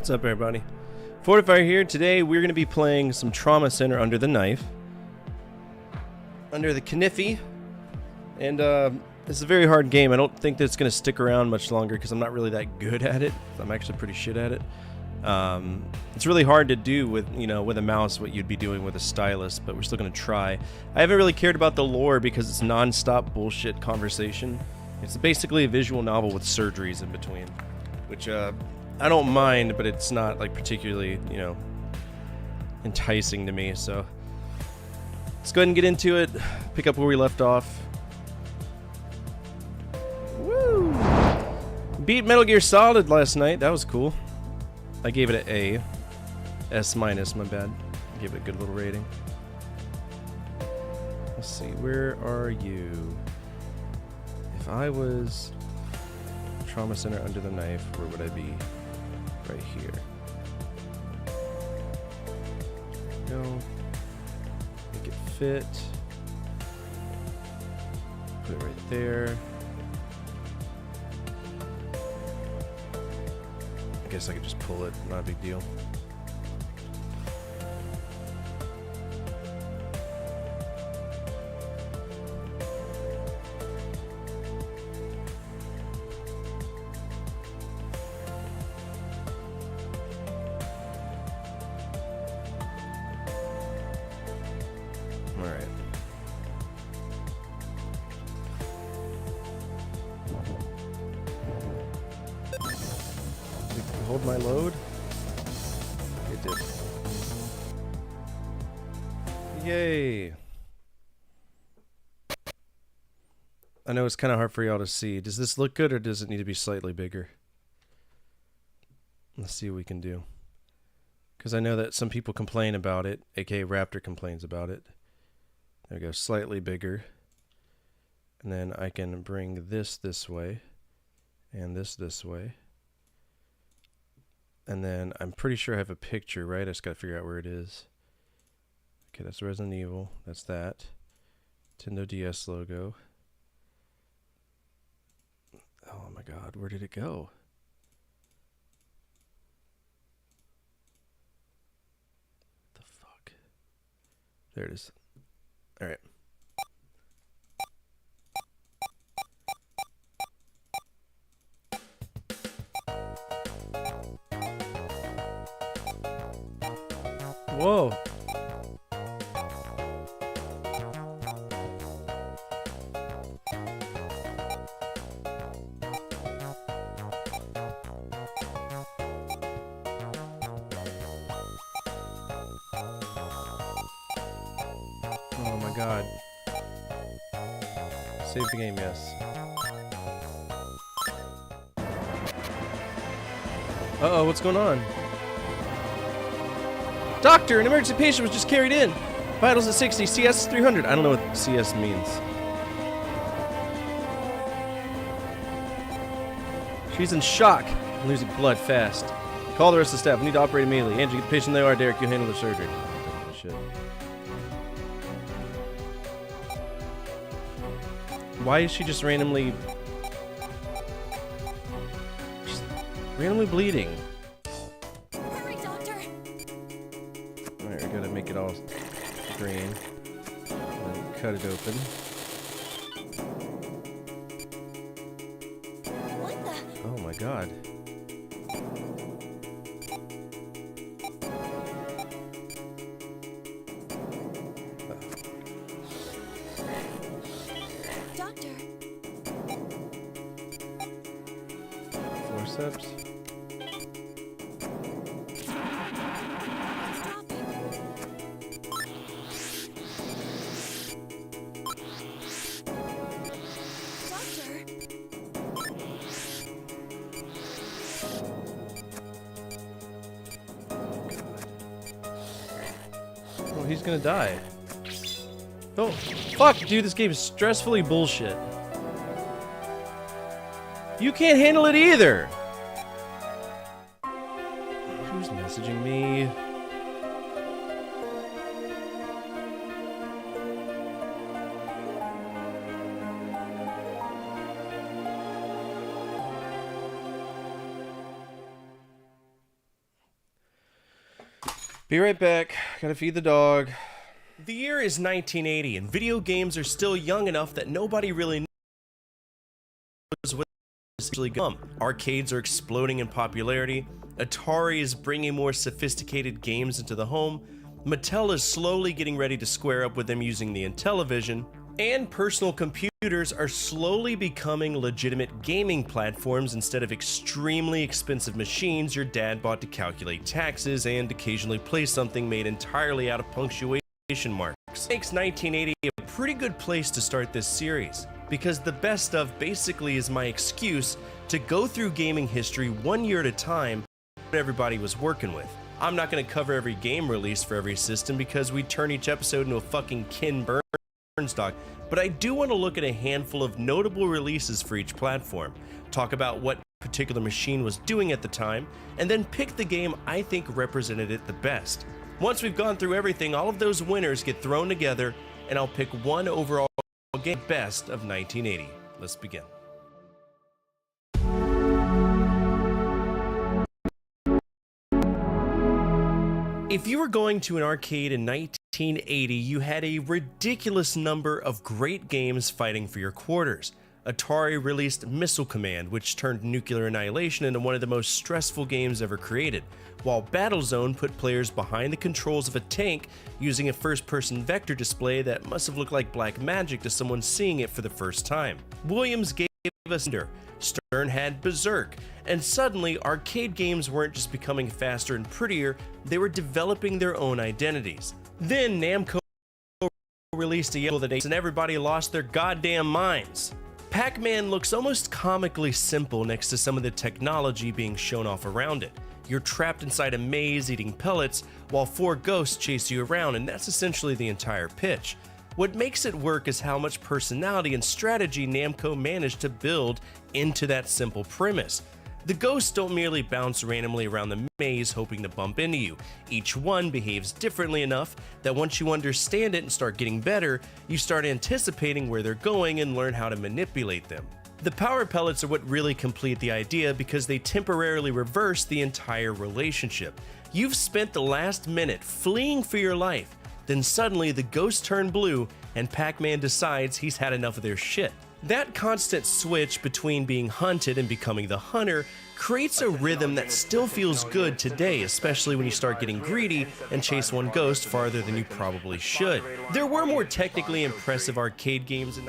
What's up, everybody? Fortifier here. Today we're going to be playing some Trauma Center Under the Knife. Under the Kniffy. And it's a very hard game. I don't think that it's going to stick around much longer because I'm not really that good at it. I'm actually pretty shit at it. It's really hard to do with, with a mouse what you'd be doing with a stylus, but we're still going to try. I haven't really cared about the lore because it's non-stop bullshit conversation. It's basically a visual novel with surgeries in between, which I don't mind, but it's not like particularly, enticing to me. So let's go ahead and get into it. Pick up where we left off. Woo! Beat Metal Gear Solid last night. That was cool. I gave it an A. S minus, my bad. I gave it a good little rating. Let's see, where are you? If I was Trauma Center Under the Knife, where would I be? Right here. Go. Make it fit. Put it right there. I guess I could just pull it, not a big deal. Alright. Hold my load? It did. Yay! I know it's kind of hard for y'all to see. Does this look good or does it need to be slightly bigger? Let's see what we can do. Because I know that some people complain about it, aka Raptor complains about it. There we go, slightly bigger. And then I can bring this way, and this way. And then I'm pretty sure I have a picture, right? I just gotta figure out where it is. Okay, that's Resident Evil. That's that. Nintendo DS logo. Oh my god, where did it go? The fuck? There it is. Alright. Whoa. Oh my god. Save the game, yes. Uh-oh, what's going on? Doctor, an emergency patient was just carried in. Vitals at 60, CS 300. I don't know what CS means. She's in shock and losing blood fast. Call the rest of the staff. We need to operate immediately. Andrew, get the patient in the OR. Derek, you handle the surgery. Shit. Why is she just randomly bleeding? Hurry, doctor. Alright, we gotta make it all green. And then cut it open. What the? Oh my god. Doctor. Forceps. Stop it. Doctor. Oh, he's gonna die. Oh, fuck, dude, this game is stressfully bullshit. You can't handle it either! Who's messaging me? Be right back. Gotta feed the dog. The year is 1980, and video games are still young enough that nobody really knows what is actually going on. Arcades are exploding in popularity. Atari is bringing more sophisticated games into the home. Mattel is slowly getting ready to square up with them using the Intellivision. And personal computers are slowly becoming legitimate gaming platforms instead of extremely expensive machines your dad bought to calculate taxes and occasionally play something made entirely out of punctuation marks. This makes 1980 a pretty good place to start this series, because the best of basically is my excuse to go through gaming history one year at a time what everybody was working with. I'm not going to cover every game release for every system because we'd turn each episode into a fucking Ken Burns doc, but I do want to look at a handful of notable releases for each platform, talk about what particular machine was doing at the time, and then pick the game I think represented it the best. Once we've gone through everything, all of those winners get thrown together, and I'll pick one overall game best of 1980. Let's begin. If you were going to an arcade in 1980, you had a ridiculous number of great games fighting for your quarters. Atari released Missile Command, which turned nuclear annihilation into one of the most stressful games ever created, while Battlezone put players behind the controls of a tank using a first-person vector display that must have looked like black magic to someone seeing it for the first time. Williams gave us Thunder, Stern had Berserk, and suddenly arcade games weren't just becoming faster and prettier, they were developing their own identities. Then Namco released a yellow that and everybody lost their goddamn minds. Pac-Man looks almost comically simple next to some of the technology being shown off around it. You're trapped inside a maze eating pellets while 4 ghosts chase you around, and that's essentially the entire pitch. What makes it work is how much personality and strategy Namco managed to build into that simple premise. The ghosts don't merely bounce randomly around the maze hoping to bump into you. Each one behaves differently enough that once you understand it and start getting better, you start anticipating where they're going and learn how to manipulate them. The power pellets are what really complete the idea because they temporarily reverse the entire relationship. You've spent the last minute fleeing for your life, then suddenly the ghosts turn blue and Pac-Man decides he's had enough of their shit. That constant switch between being hunted and becoming the hunter creates a rhythm that still feels good today, especially when you start getting greedy and chase one ghost farther than you probably should. There were more technically impressive arcade games in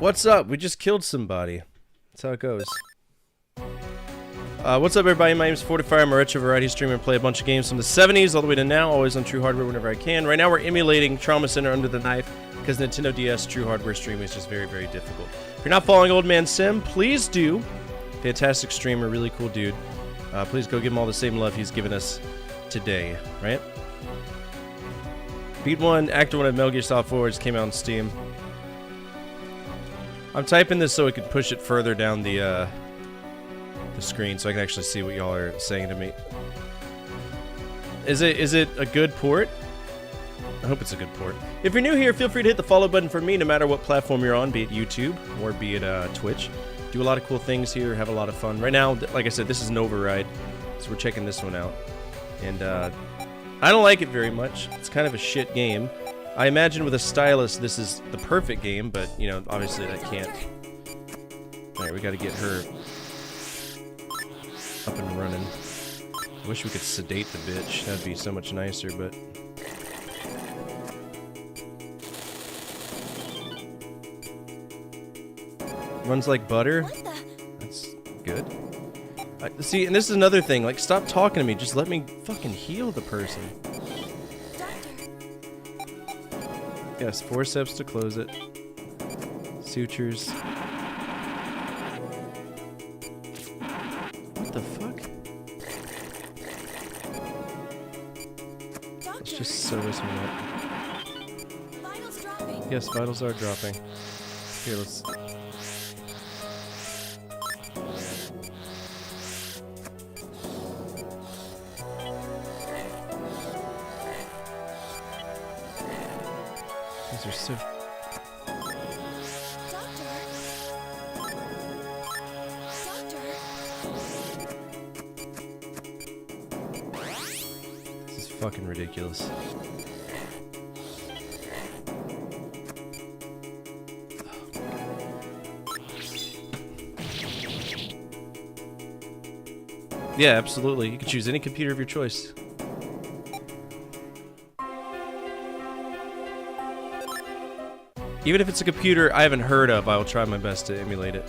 What's up? We just killed somebody. That's how it goes. What's up, everybody? My name is Fortifire. I'm a retro variety streamer and play a bunch of games from the 70s all the way to now, always on True Hardware whenever I can. Right now, we're emulating Trauma Center Under the Knife because Nintendo DS True Hardware streaming is just very, very difficult. If you're not following Old Man Sim, please do. Fantastic streamer, really cool dude. Please go give him all the same love he's given us today, right? Beat 1, Actor 1 of Metal Gear Solid 4 just came out on Steam. I'm typing this so I can push it further down the screen so I can actually see what y'all are saying to me. Is it a good port? I hope it's a good port. If you're new here, feel free to hit the follow button for me no matter what platform you're on, be it YouTube or be it Twitch. Do a lot of cool things here, have a lot of fun. Right now, like I said, this is an override, so we're checking this one out. And I don't like it very much. It's kind of a shit game. I imagine with a stylus this is the perfect game, but, you know, obviously that can't. Alright, we gotta get her up and running. I wish we could sedate the bitch. That'd be so much nicer, but... Runs like butter? That's good. See, and this is another thing, like, stop talking to me. Just let me fucking heal the person. Doctor. Yes, forceps to close it. Sutures. What the fuck? Doctor, Let's just sew this one up. vitals dropping. Yes, vitals are dropping. Here, let's... These are so... Doctor. Doctor. This is fucking ridiculous. Yeah, absolutely. You can choose any computer of your choice. Even if it's a computer I haven't heard of, I will try my best to emulate it.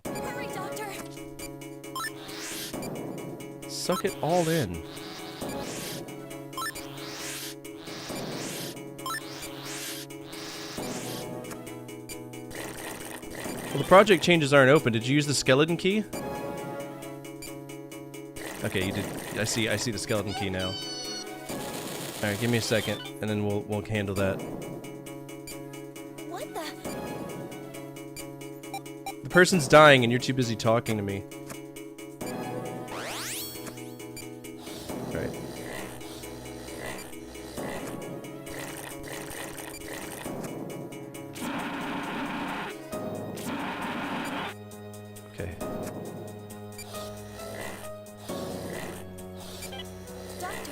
Hurry, Doctor. Suck it all in. Well, the project changes aren't open. Did you use the skeleton key? Okay, you did. I see the skeleton key now. All right, give me a second, and then we'll handle that. What the? The person's dying, and you're too busy talking to me. Right. Okay. Doctor.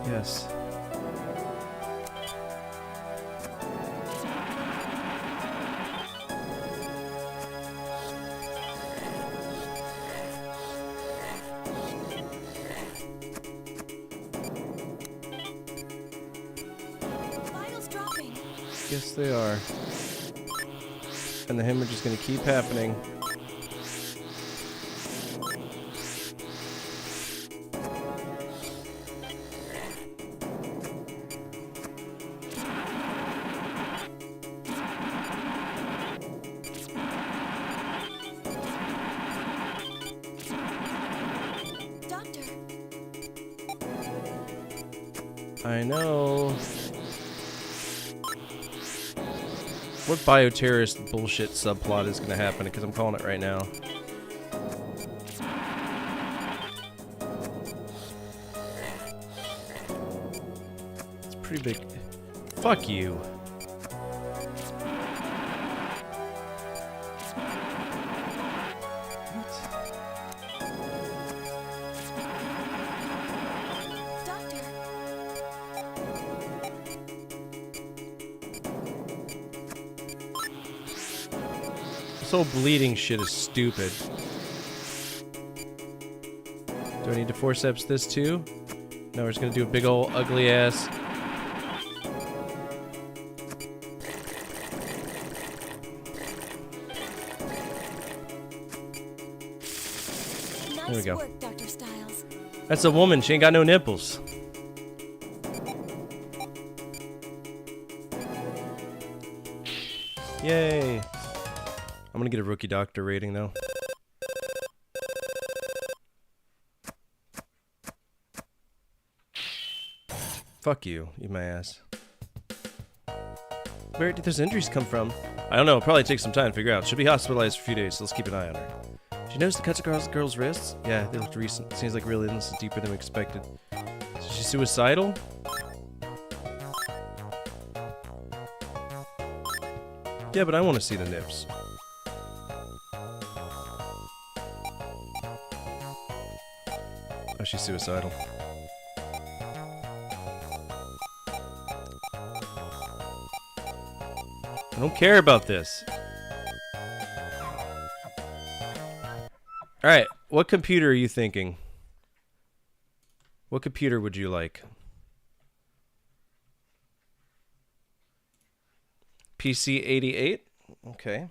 Yes. Vitals dropping. Yes, they are. And the hemorrhage is going to keep happening. Doctor. I know. What bioterrorist bullshit subplot is going to happen? Because I'm calling it right now. It's pretty big. Fuck you. Doctor. This whole bleeding shit is stupid. Do I need to forceps this too? No, we're just gonna do a big ol' ugly ass. Nice we go. work, Dr. Styles. That's a woman, she ain't got no nipples. Yay. I'm gonna get a rookie doctor rating though. Fuck you, eat my ass. Where did those injuries come from? I don't know, it'll probably take some time to figure out. She'll be hospitalized for a few days, so let's keep an eye on her. Did you notice the cuts across the girl's wrists? Yeah, they looked recent. Seems like really this is deeper than we expected. Is she suicidal? Yeah, but I want to see the nips. Oh, she's suicidal. I don't care about this. Alright, what computer are you thinking? What computer would you like? PC 88? Okay.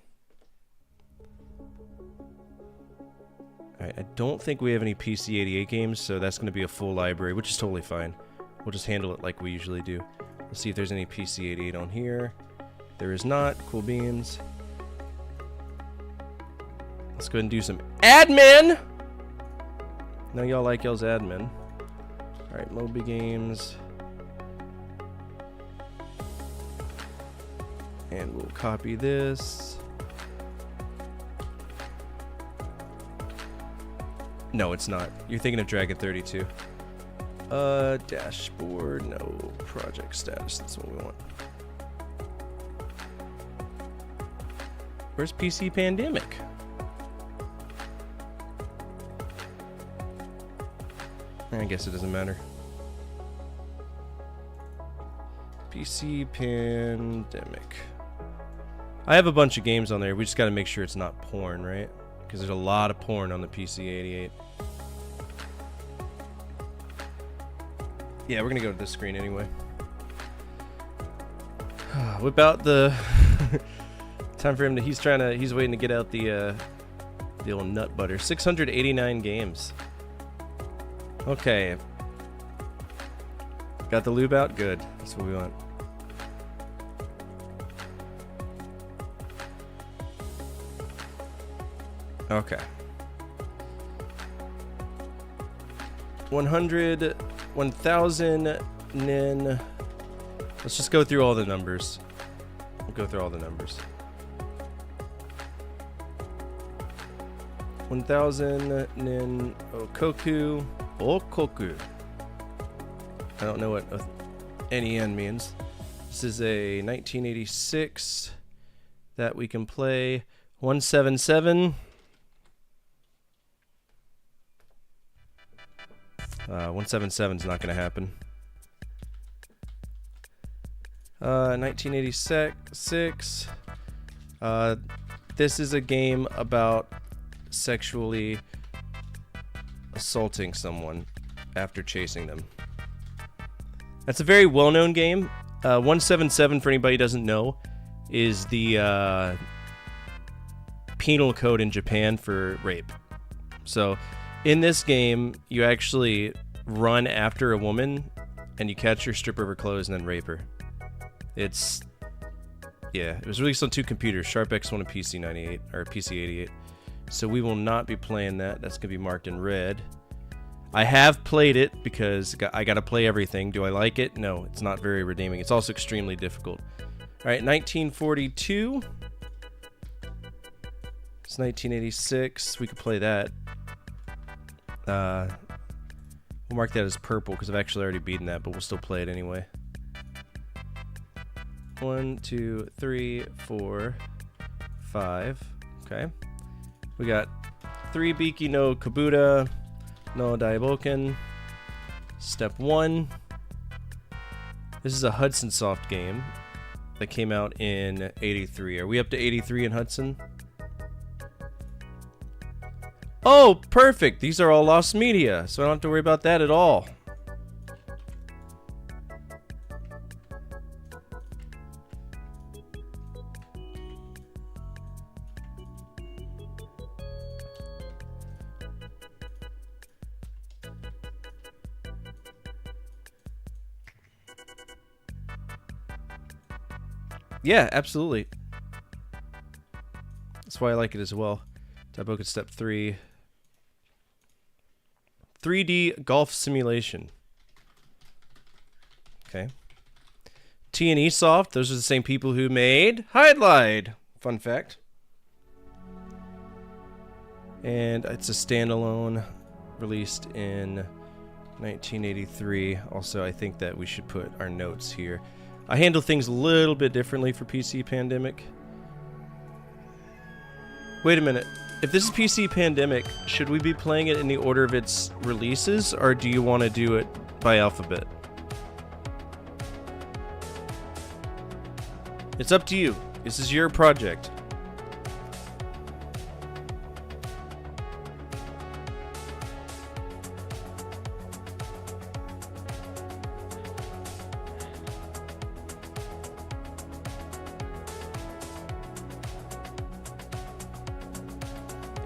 Alright, I don't think we have any PC-88 games, so that's going to be a full library, which is totally fine. We'll just handle it like we usually do. Let's see if there's any PC-88 on here. There is not. Cool beans. Let's go ahead and do some admin! Now y'all like y'all's admin. Alright, Moby Games. And we'll copy this. No, it's not. You're thinking of Dragon 32. Dashboard, no. Project status, that's what we want. Where's PC Pandemic? I guess it doesn't matter. PC Pandemic. I have a bunch of games on there. We just gotta make sure it's not porn, right? Because there's a lot of porn on the PC-88. Yeah, we're gonna go to this screen anyway. Whip out the time for him to. He's waiting to get out the old nut butter. 689 games. Okay. Got the lube out? Good. That's what we want. Okay. 100, 1000, nin. Let's just go through all the numbers. We'll go through all the numbers. 1000, nin, okoku, okoku. I don't know what NEN means. This is a 1986 that we can play. 177. 177 is not going to happen. 1986. This is a game about sexually assaulting someone after chasing them. That's a very well-known game. 177, for anybody who doesn't know, is the penal code in Japan for rape. So, in this game, you actually run after a woman, and you catch her, strip her of her clothes, and then rape her. It's... yeah, it was released on 2 computers, Sharp X1 and PC-98, or PC-88. So we will not be playing that. That's going to be marked in red. I have played it because I got to play everything. Do I like it? No, it's not very redeeming. It's also extremely difficult. Alright, 1942. It's 1986. We could play that. We'll mark that as purple because I've actually already beaten that, but we'll still play it anyway. 1, 2, 3, 4, 5. Okay. We got 3 Biki no Kabuta no Daiboken. Step 1. This is a Hudson Soft game that came out in 83. Are we up to 83 in Hudson? Oh, perfect! These are all lost media, so I don't have to worry about that at all. Yeah, absolutely. That's why I like it as well. Daiboken Step 3. 3D golf simulation. Okay. T&E Soft, those are the same people who made Hydlide. Fun fact. And it's a standalone, released in 1983. Also, I think that we should put our notes here. I handle things a little bit differently for PC Pandemic. Wait a minute. If this is PC Pandemic, should we be playing it in the order of its releases, or do you want to do it by alphabet? It's up to you. This is your project.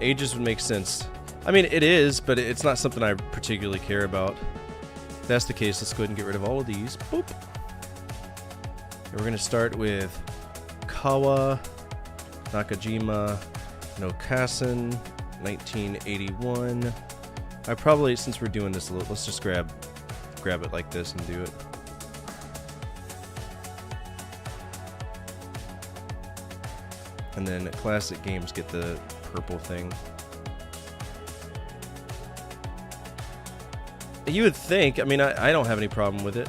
Ages would make sense. I mean, it is, but it's not something I particularly care about. If that's the case, let's go ahead and get rid of all of these. Boop. And we're going to start with Kawa Nakajima no Kasen, 1981. I probably, since we're doing this a little, let's just grab it like this and do it. And then classic games get the purple thing. You would think, I mean, I don't have any problem with it.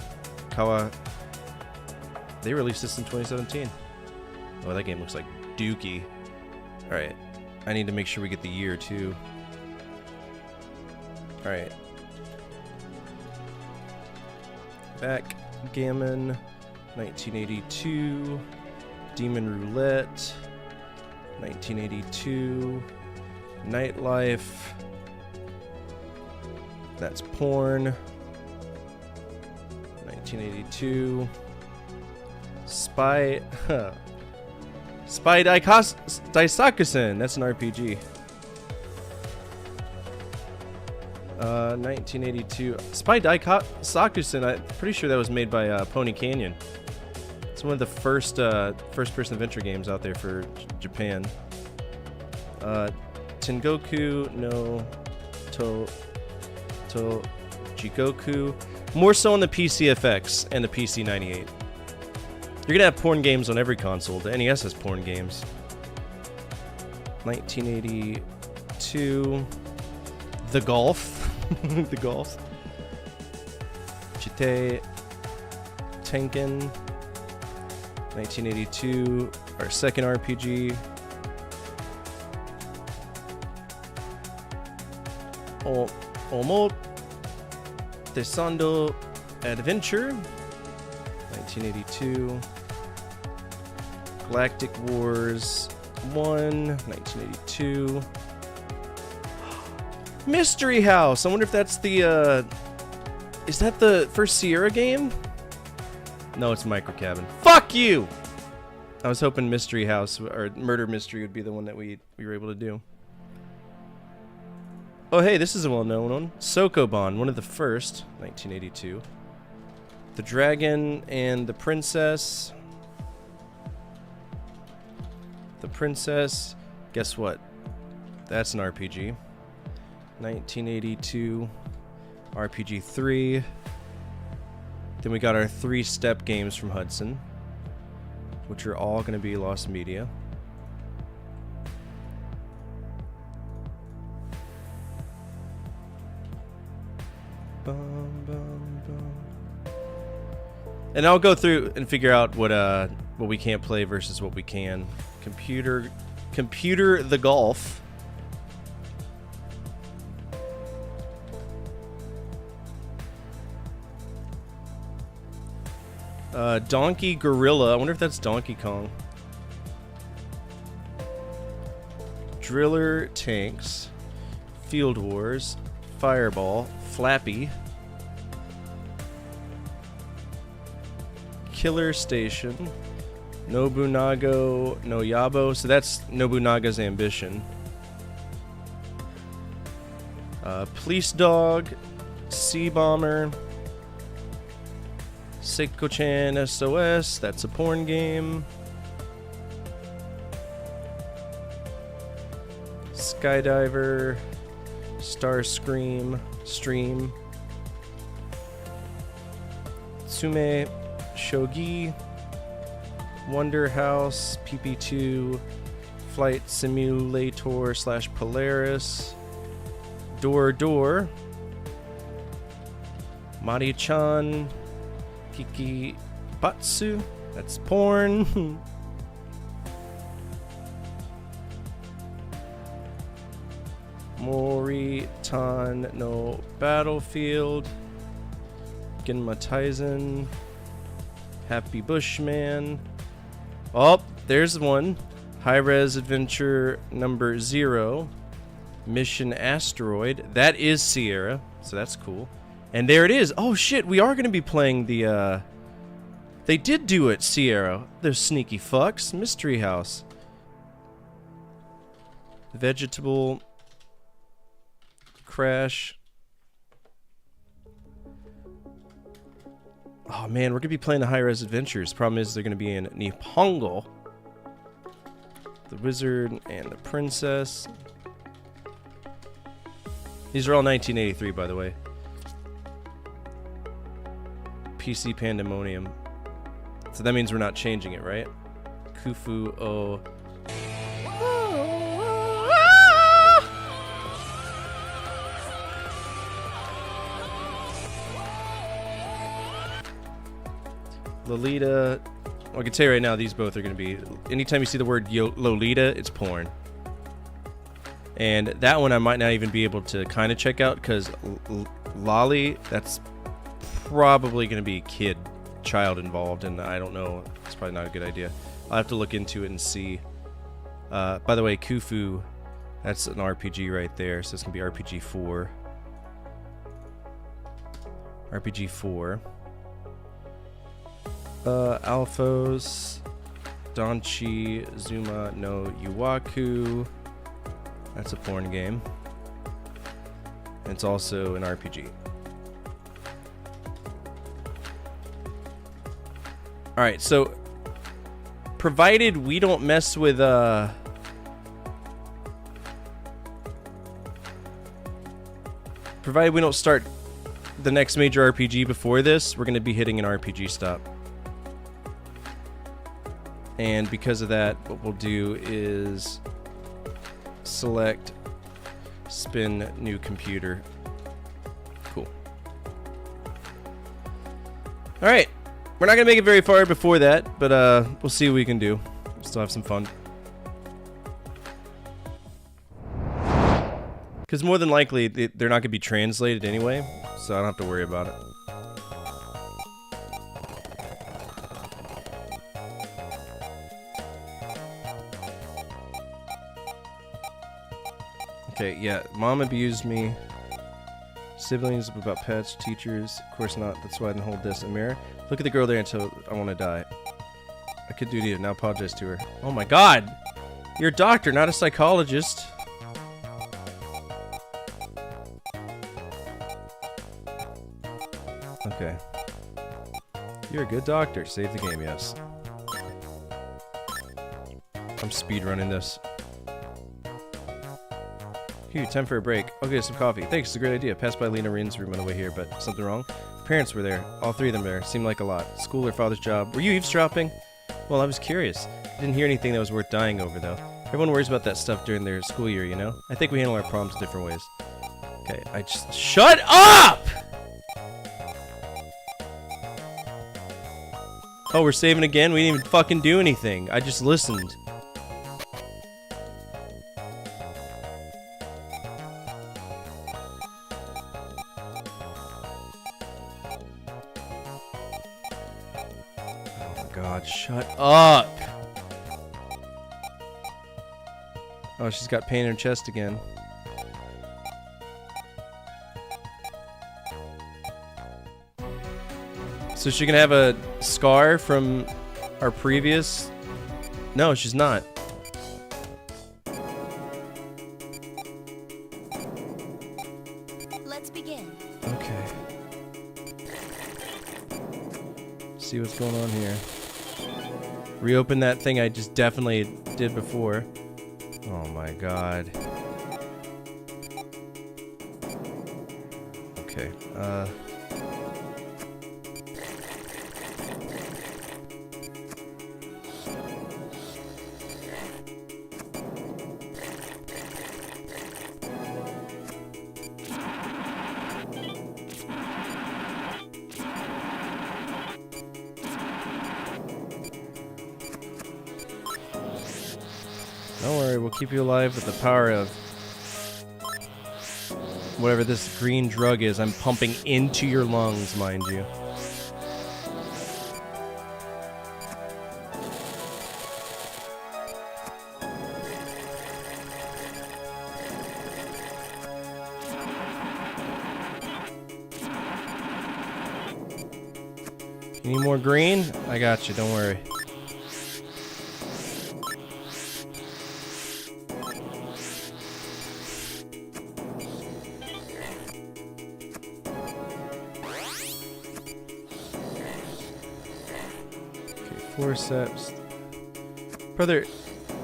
Kawa, they released this in 2017. Oh, that game looks like dookie. Alright, I need to make sure we get the year too. Alright. Backgammon, 1982. Demon Roulette, 1982. Nightlife. That's porn. 1982. Spy Daisakusen. That's an RPG. 1982. Spy Daisakusen. I'm pretty sure that was made by Pony Canyon. It's one of the first first-person adventure games out there for Japan. Tengoku no Jigoku. More so on the PCFX and the PC98. You're gonna have porn games on every console. The NES has porn games. 1982. The Golf. The Golf. Chite Tenken. 1982. Our second RPG. Omo Desando Adventure. 1982. Galactic Wars 1, 1982. Mystery House. I wonder if that's the is that the first Sierra game? No, it's Micro Cabin. Fuck you. I was hoping Mystery House or Murder Mystery would be the one that we were able to do. Oh, hey, this is a well-known one. Sokoban, one of the first, 1982. The Dragon and the Princess. The Princess. Guess what? That's an RPG. 1982. RPG 3. Then we got our 3-step games from Hudson, which are all going to be Lost Media. And I'll go through and figure out what we can't play versus what we can. Computer the Golf. Donkey Gorilla. I wonder if that's Donkey Kong. Driller Tanks. Field Wars. Fireball. Flappy. Killer Station. Nobunaga no Yabo. So that's Nobunaga's Ambition. Police Dog. Sea Bomber. Seiko-chan SOS. That's a porn game. Skydiver. Starscream. Stream. Tsume Shogi. Wonder House. PP2. Flight Simulator / Polaris. Door. Mari-chan. Kiki Batsu. That's porn. Moritan no Battlefield. Ginma Taizen. Happy Bushman. Oh, there's one. High-Res Adventure number 0. Mission Asteroid. That is Sierra, so that's cool. And there it is. Oh shit, we are going to be playing the they did do it, Sierra. Those sneaky fucks. Mystery House. Vegetable Crash. Oh man, we're gonna be playing the high-res adventures. Problem is they're gonna be in Nihongo. The wizard and the princess. These are all 1983, by the way. PC Pandemonium. So that means we're not changing it, right? Kufu o... Lolita. Well, I can tell you right now, these both are going to be... Anytime you see the word Lolita, it's porn. And that one I might not even be able to kind of check out, because Lolly, that's probably going to be child involved, and I don't know. It's probably not a good idea. I'll have to look into it and see. By the way, Kufu, that's an RPG right there, so it's going to be RPG 4. RPG 4. Alphos, Danchi, Zuma no Yuwaku. That's a porn game. And it's also an RPG. Alright, so provided we don't mess with provided we don't start the next major RPG before this, we're going to be hitting an RPG stop. And because of that, what we'll do is select spin new computer. Cool. Alright. We're not going to make it very far before that, but we'll see what we can do. Still have some fun. Because more than likely, they're not going to be translated anyway, so I don't have to worry about it. Okay, yeah, mom abused me. Siblings about pets, teachers, of course not. That's why I didn't hold this. Amira, look at the girl there until I want to die. I could do it. Now apologize to her. Oh my god! You're a doctor, not a psychologist. Okay. You're a good doctor. Save the game, yes. I'm speedrunning this. Phew, time for a break. I'll get some coffee. Thanks, it's a great idea. Passed by Lena Rin's room on the way here, but something wrong? Parents were there. All three of them there. Seemed like a lot. School or father's job. Were you eavesdropping? Well, I was curious. I didn't hear anything that was worth dying over, though. Everyone worries about that stuff during their school year, you know? I think we handle our problems different ways. Okay, I just... Shut up! Oh, we're saving again? We didn't even fucking do anything. I just listened. God, shut up! Oh, she's got pain in her chest again. So is she gonna have a scar from our previous... No, she's not. Let's begin. Okay. See what's going on here. Reopen that thing I just definitely did before. Oh my god. Okay, don't worry, we'll keep you alive with the power of whatever this green drug is I'm pumping into your lungs, mind you. You need more green? I got you, don't worry. Forceps. Brother,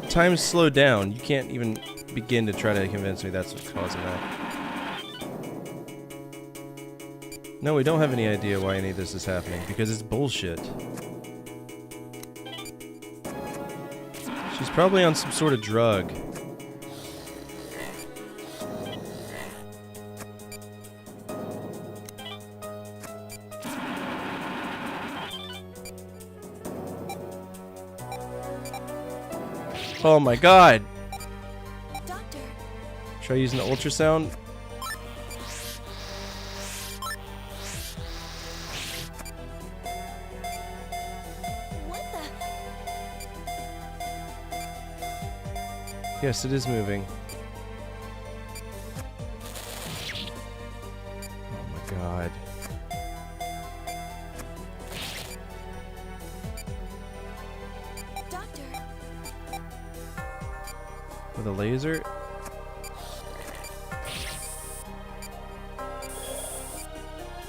time's slowed down. You can't even begin to try to convince me that's what's causing that. No, we don't have any idea why any of this is happening, because it's bullshit. She's probably on some sort of drug. Oh my god! Doctor, Try using the ultrasound. what the? Yes, it is moving. Oh my god. Doctor, With a laser?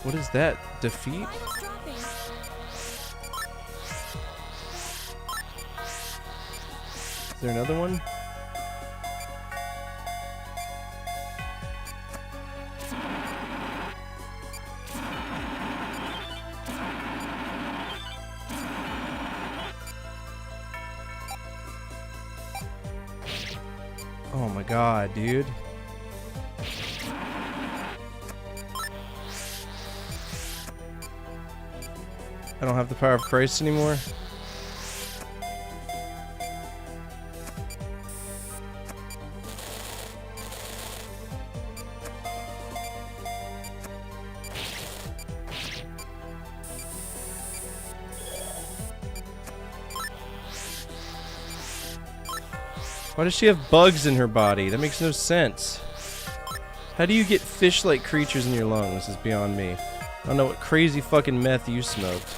What is that? Defeat? vitals dropping. Is there another one? Oh my god, dude. I don't have the power of Christ anymore. Why does she have bugs in her body? That makes no sense. How do you get fish-like creatures in your lungs? Is beyond me. I don't know what crazy fucking meth you smoked.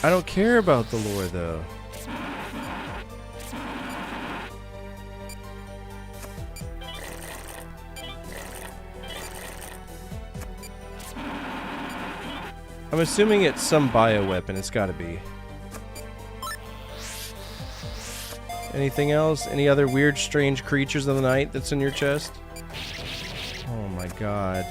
I don't care about the lore, though. I'm assuming it's some bioweapon. It's gotta be. Anything else? Any other weird, strange creatures of the night that's in your chest? Oh my god.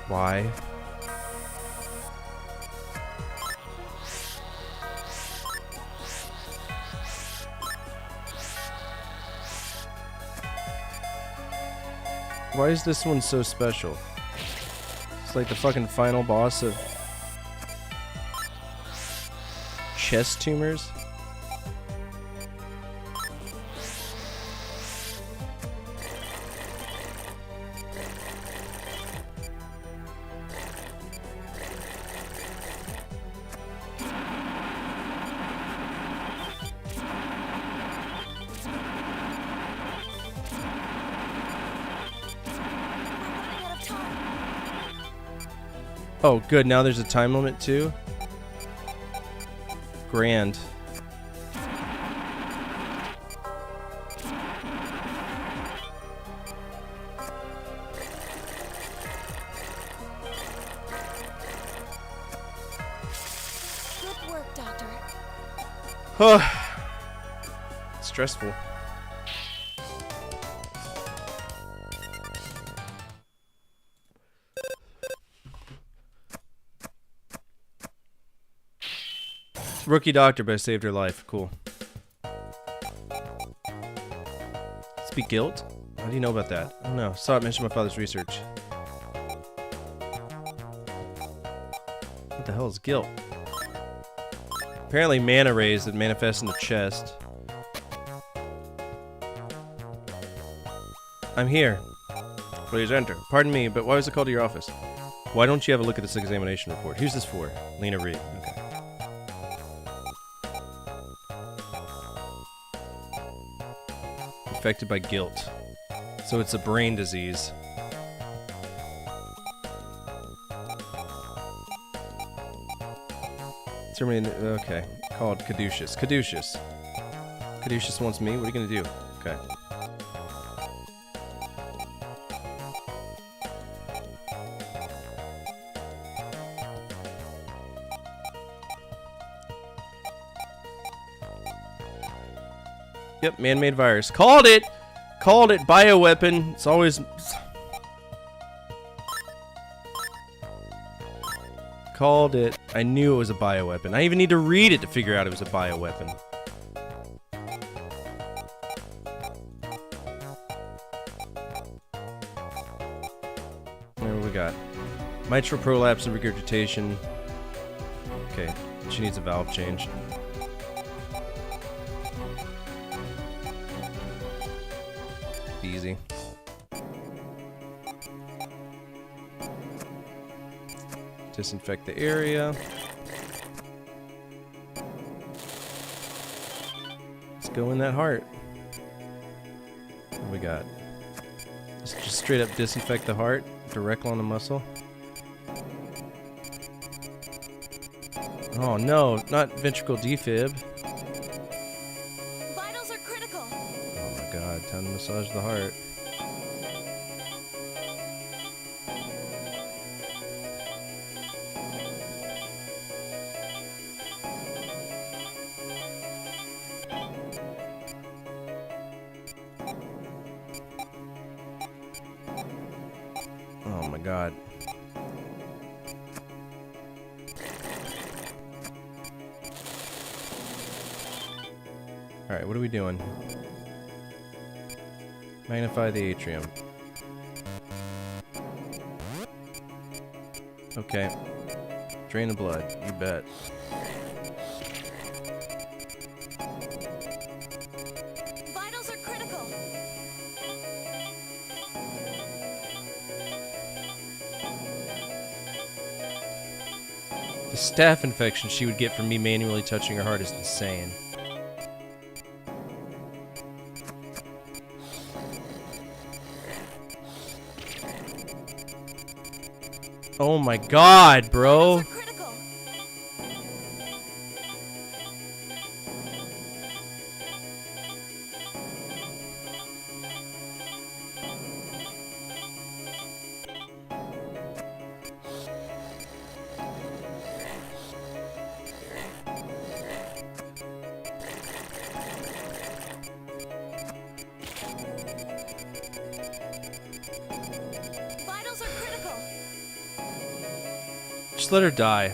Why? Why is this one so special? It's like the fucking final boss of chest tumors. We're running out of time. Oh, good. Now there's a time limit too. Grand. Good work, Doctor. Stressful. Rookie doctor, but I saved her life. Cool. Speak guilt? How do you know about that? I don't know. Saw it mention my father's research. What the hell is guilt? Apparently mana rays that manifest in the chest. I'm here. Please enter. Pardon me, but why was I called to your office? Why don't you have a look at this examination report? Who's this for? Lena Reed. Okay. affected by guilt. So it's a brain disease. Okay, called Caduceus. Caduceus. Caduceus wants me. What are you gonna do? Okay. Yep, man-made virus. Called it! Called it! Bioweapon. It's always... Called it. I knew it was a bioweapon. I even need to read it to figure out it was a bioweapon. What we got? Mitral prolapse and regurgitation. Okay, she needs a valve change. Easy. Disinfect the area. Let's go in that heart. What do we got? Just straight up disinfect the heart, directly on the muscle. Oh no, not ventricle defib. Vitals are critical. Oh my god, time to massage the heart. Oh my god. Alright, what are we doing? Magnify the atrium. Okay. Drain the blood, you bet. Vitals are critical. The staph infection she would get from me manually touching her heart is insane. Oh my god, bro. Vitals are critical. Vitals are critical. Just let her die.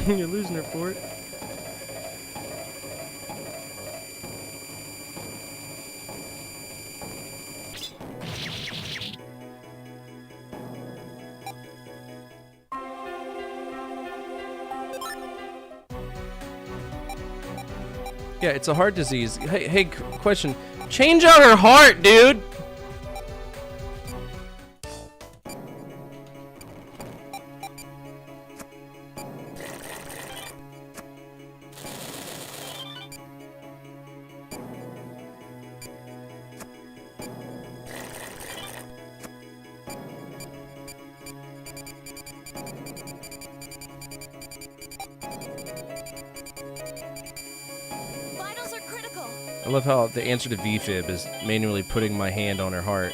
You're losing her for it. Yeah, it's a heart disease. Hey, question. Change out her heart, dude! Vitals are critical. I love how the answer to VFib is manually putting my hand on her heart.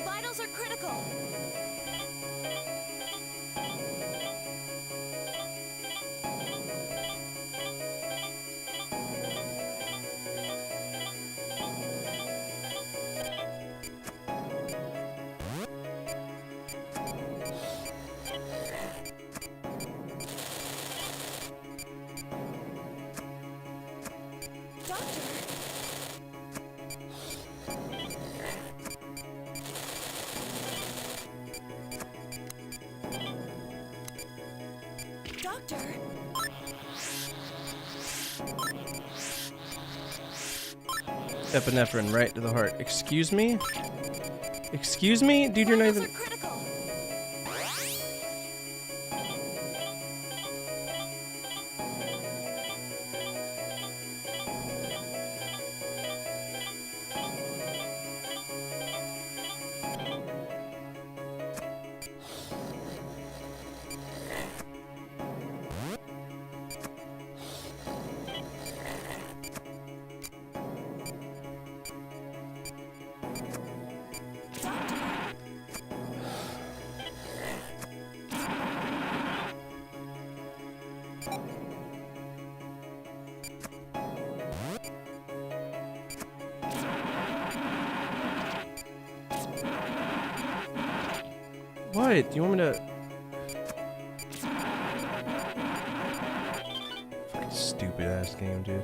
Vitals are critical. Doctor. Doctor. Epinephrine right to the heart. Excuse me? Excuse me? Dude, you're not Vitals even... are critical. What? You want me to... Fucking stupid ass game, dude.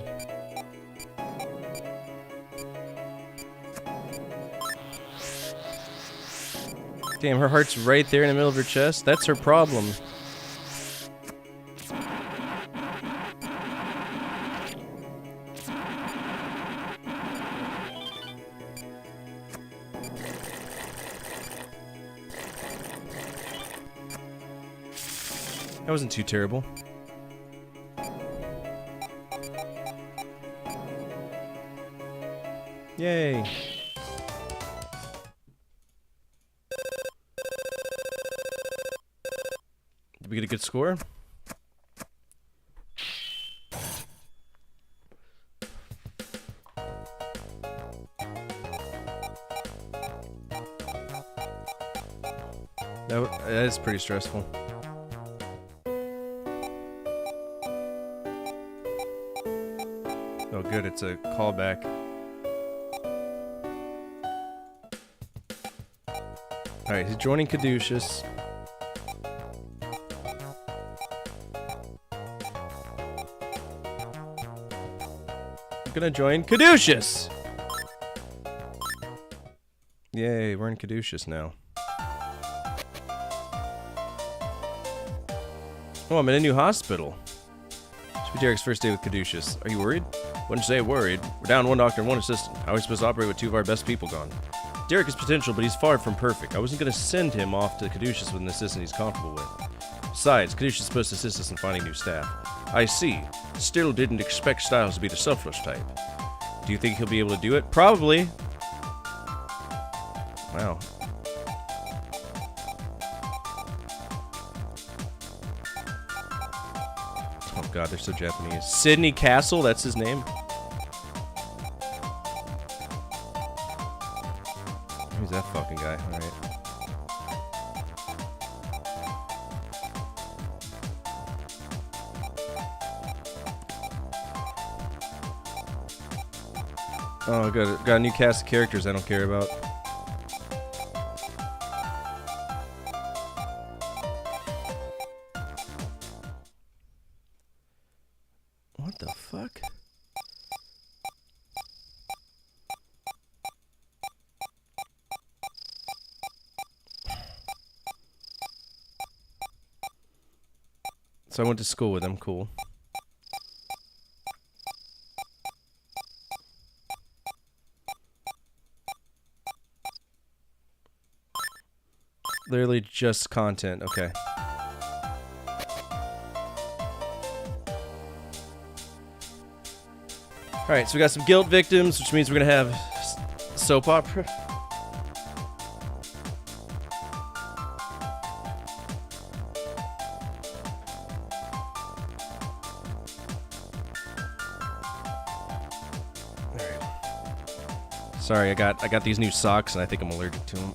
Damn, her heart's right there in the middle of her chest? That's her problem. That wasn't too terrible. Yay. Did we get a good score? That is pretty stressful. Oh good, it's a callback. Alright, he's joining Caduceus. I'm gonna join Caduceus! Yay, we're in Caduceus now. Oh, I'm in a new hospital. Should be Derek's first day with Caduceus. Are you worried? Wouldn't say worried. We're down one doctor and one assistant. How are we supposed to operate with two of our best people gone? Derek has potential, but he's far from perfect. I wasn't going to send him off to Caduceus with an assistant he's comfortable with. Besides, Caduceus is supposed to assist us in finding new staff. I see. Still didn't expect Styles to be the selfless type. Do you think he'll be able to do it? Probably. Wow. Oh god, they're so Japanese. Sidney Castle, that's his name? Who's that fucking guy? Alright. Oh, got a new cast of characters I don't care about. What the fuck? So I went to school with him, cool. Literally just content, okay. Alright, so we got some guilt victims, which means we're gonna have soap opera. Alright. Sorry, I got these new socks and I think I'm allergic to them.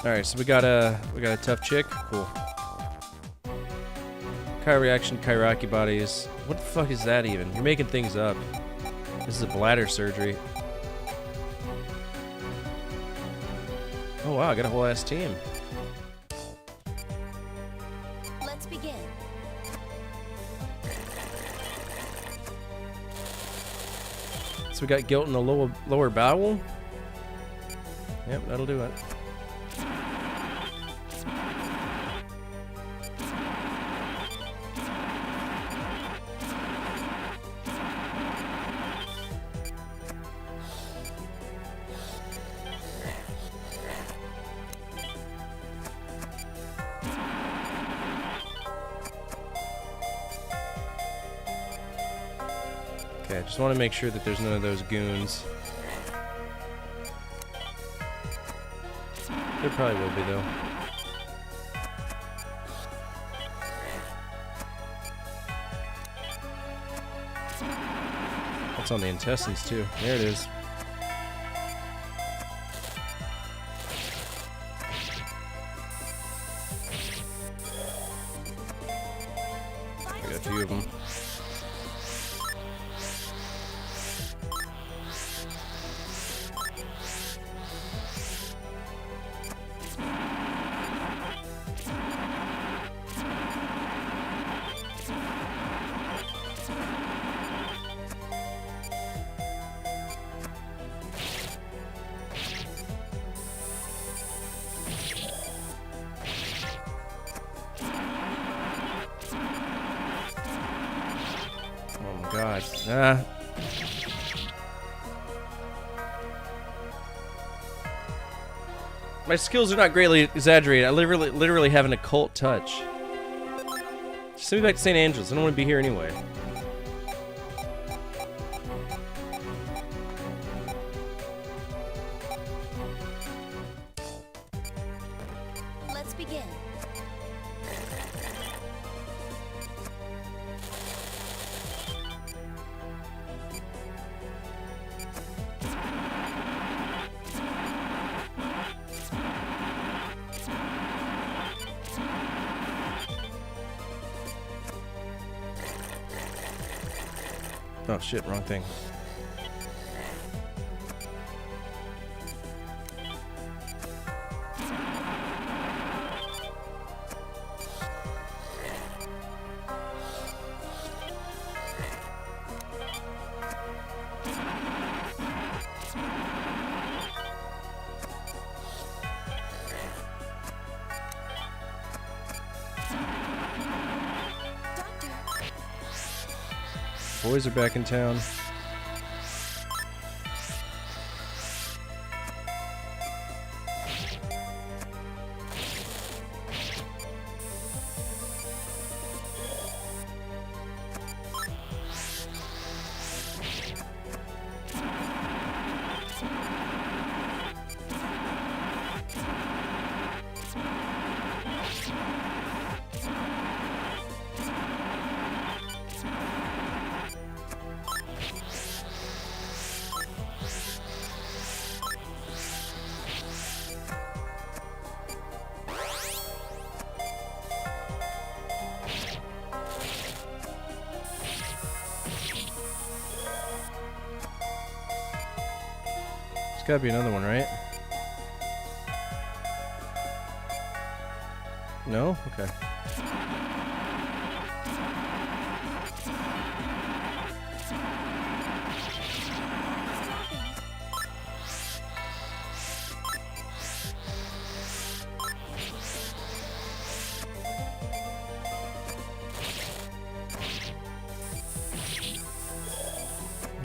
Alright, so we got a tough chick. Cool. Kai reaction, Kairaki bodies. What the fuck is that even? You're making things up. This is a bladder surgery. Oh wow, I got a whole ass team. Let's begin. So we got guilt in the lower bowel. Yep, that'll do it. Okay, I just want to make sure that there's none of those goons. There probably will be, though. That's on the intestines, too. There it is. I got a few of them. God. My skills are not greatly exaggerated. I literally have an occult touch. Just send me back to St. Andrews. I don't want to be here anyway. Let's begin. Oh shit, wrong thing. Doctor, Boys are back in town. There's gotta be another one, right? No? Okay.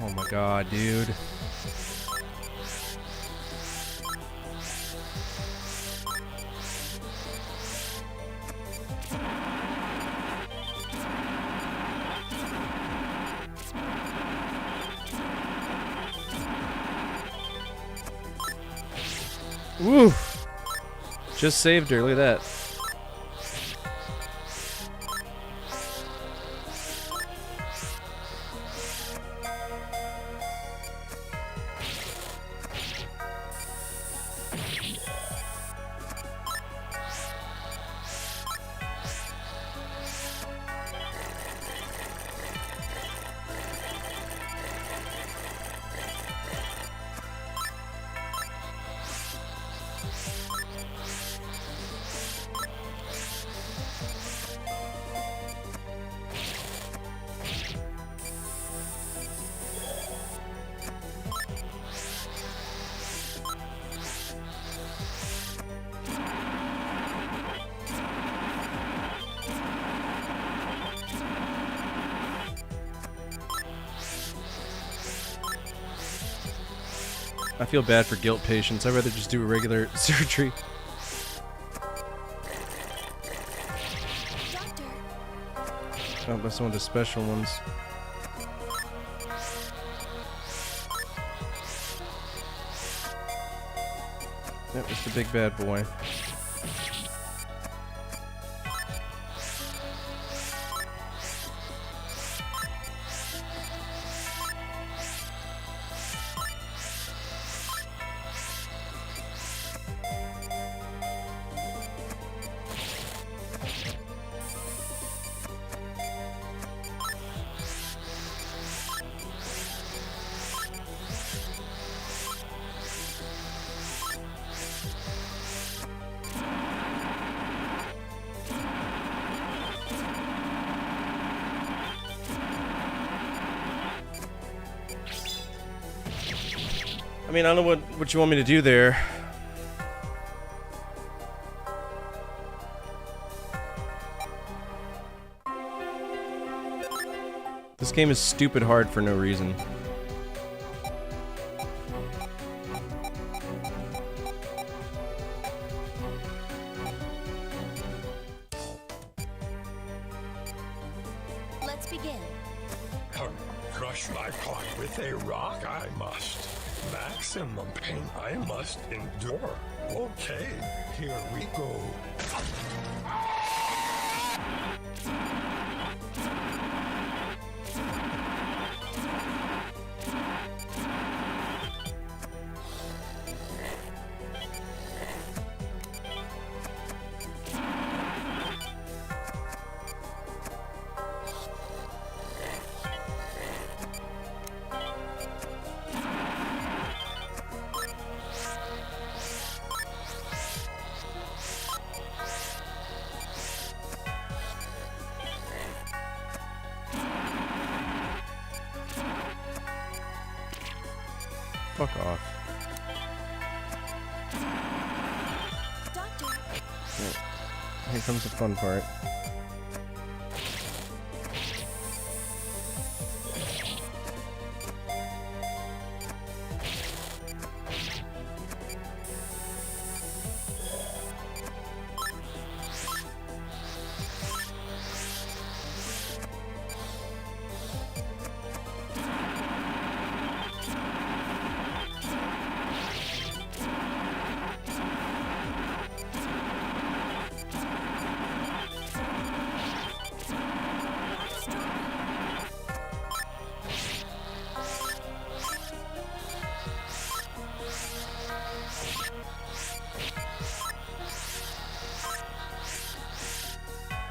Oh my god, dude. Woo! Just saved her, look at that. I feel bad for guilt patients. I'd rather just do a regular surgery. Doctor, Oh, that's one of the special ones. That was the big bad boy. I mean, I don't know what you want me to do there. This game is stupid hard for no reason. let's begin. Crush my heart with a rock I must. Maximum pain I must endure. Okay, here we go. Fuck off. Doctor, Here comes the fun part.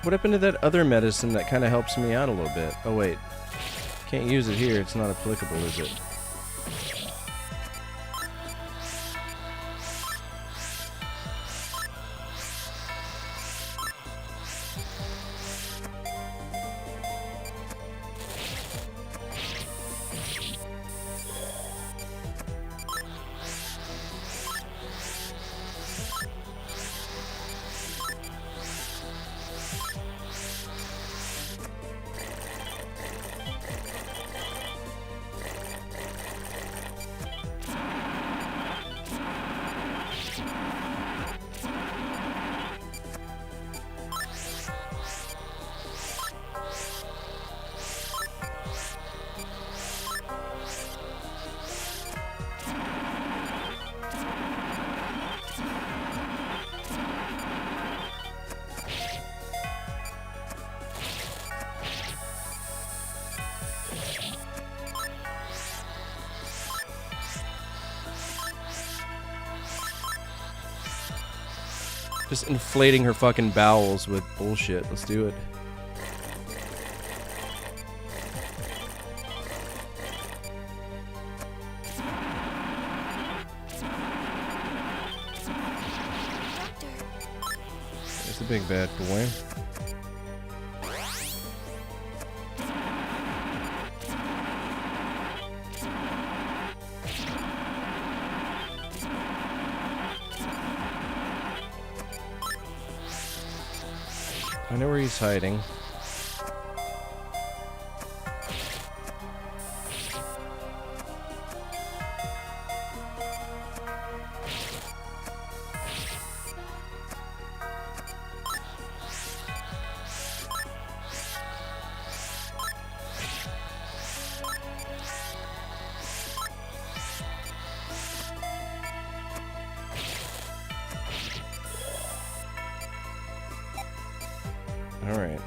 What happened to that other medicine that kind of helps me out a little bit? Oh wait, can't use it here. It's not applicable, is it? Just inflating her fucking bowels with bullshit. Let's do it. doctor, There's the big bad boy. I know where he's hiding. All right.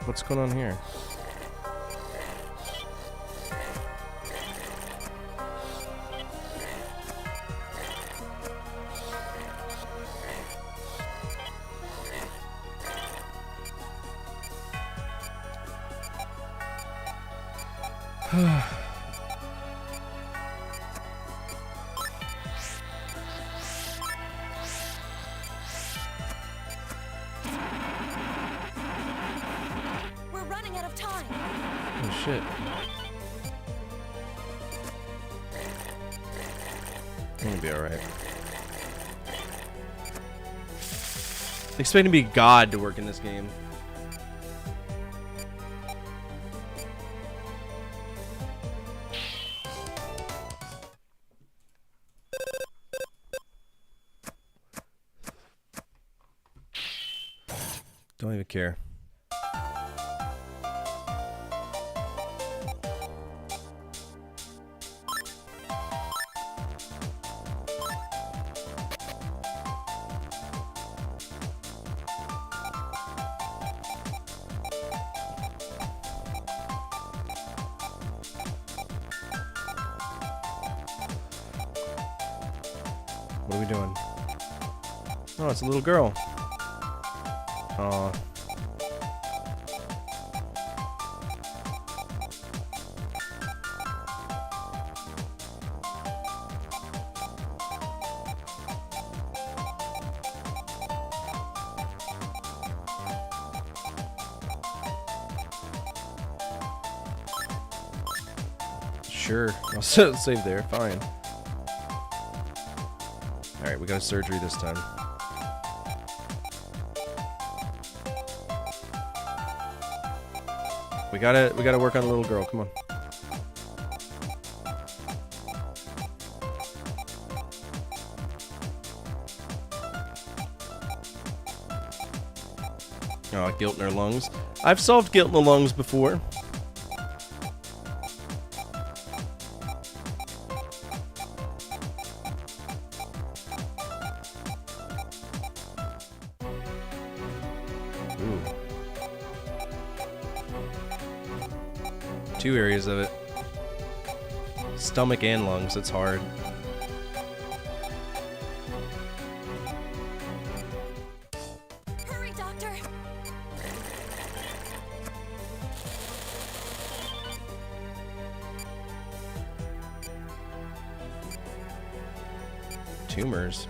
What's going on here? We're running out of time. Oh shit. I'm gonna be alright. Expecting to be God to work in this game. Don't even care. What are we doing? Oh, it's a little girl. Aw. Sure. I'll save there. Fine. Alright, we got a surgery this time. We gotta work on the little girl. Come on. Oh, guilt in her lungs. I've solved guilt in the lungs before. Ooh. 2 areas of it. Stomach and lungs, it's hard. Hurry, Doctor. Tumors.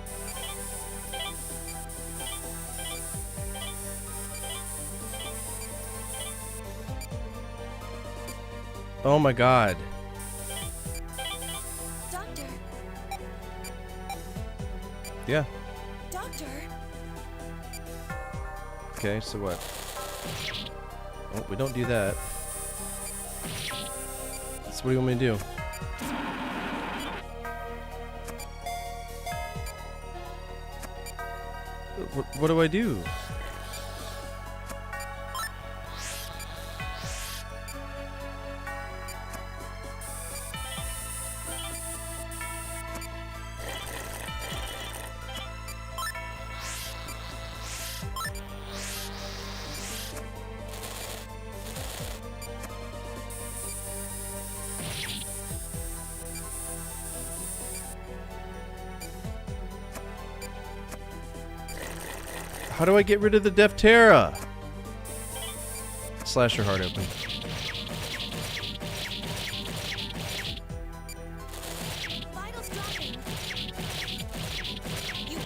Oh my god. Doctor. Yeah. Doctor. Okay, so what? Oh, we don't do that. So what do you want me to do? What do I do? How do I get rid of the Deftera? Slash your heart open. Vitals dropping. You.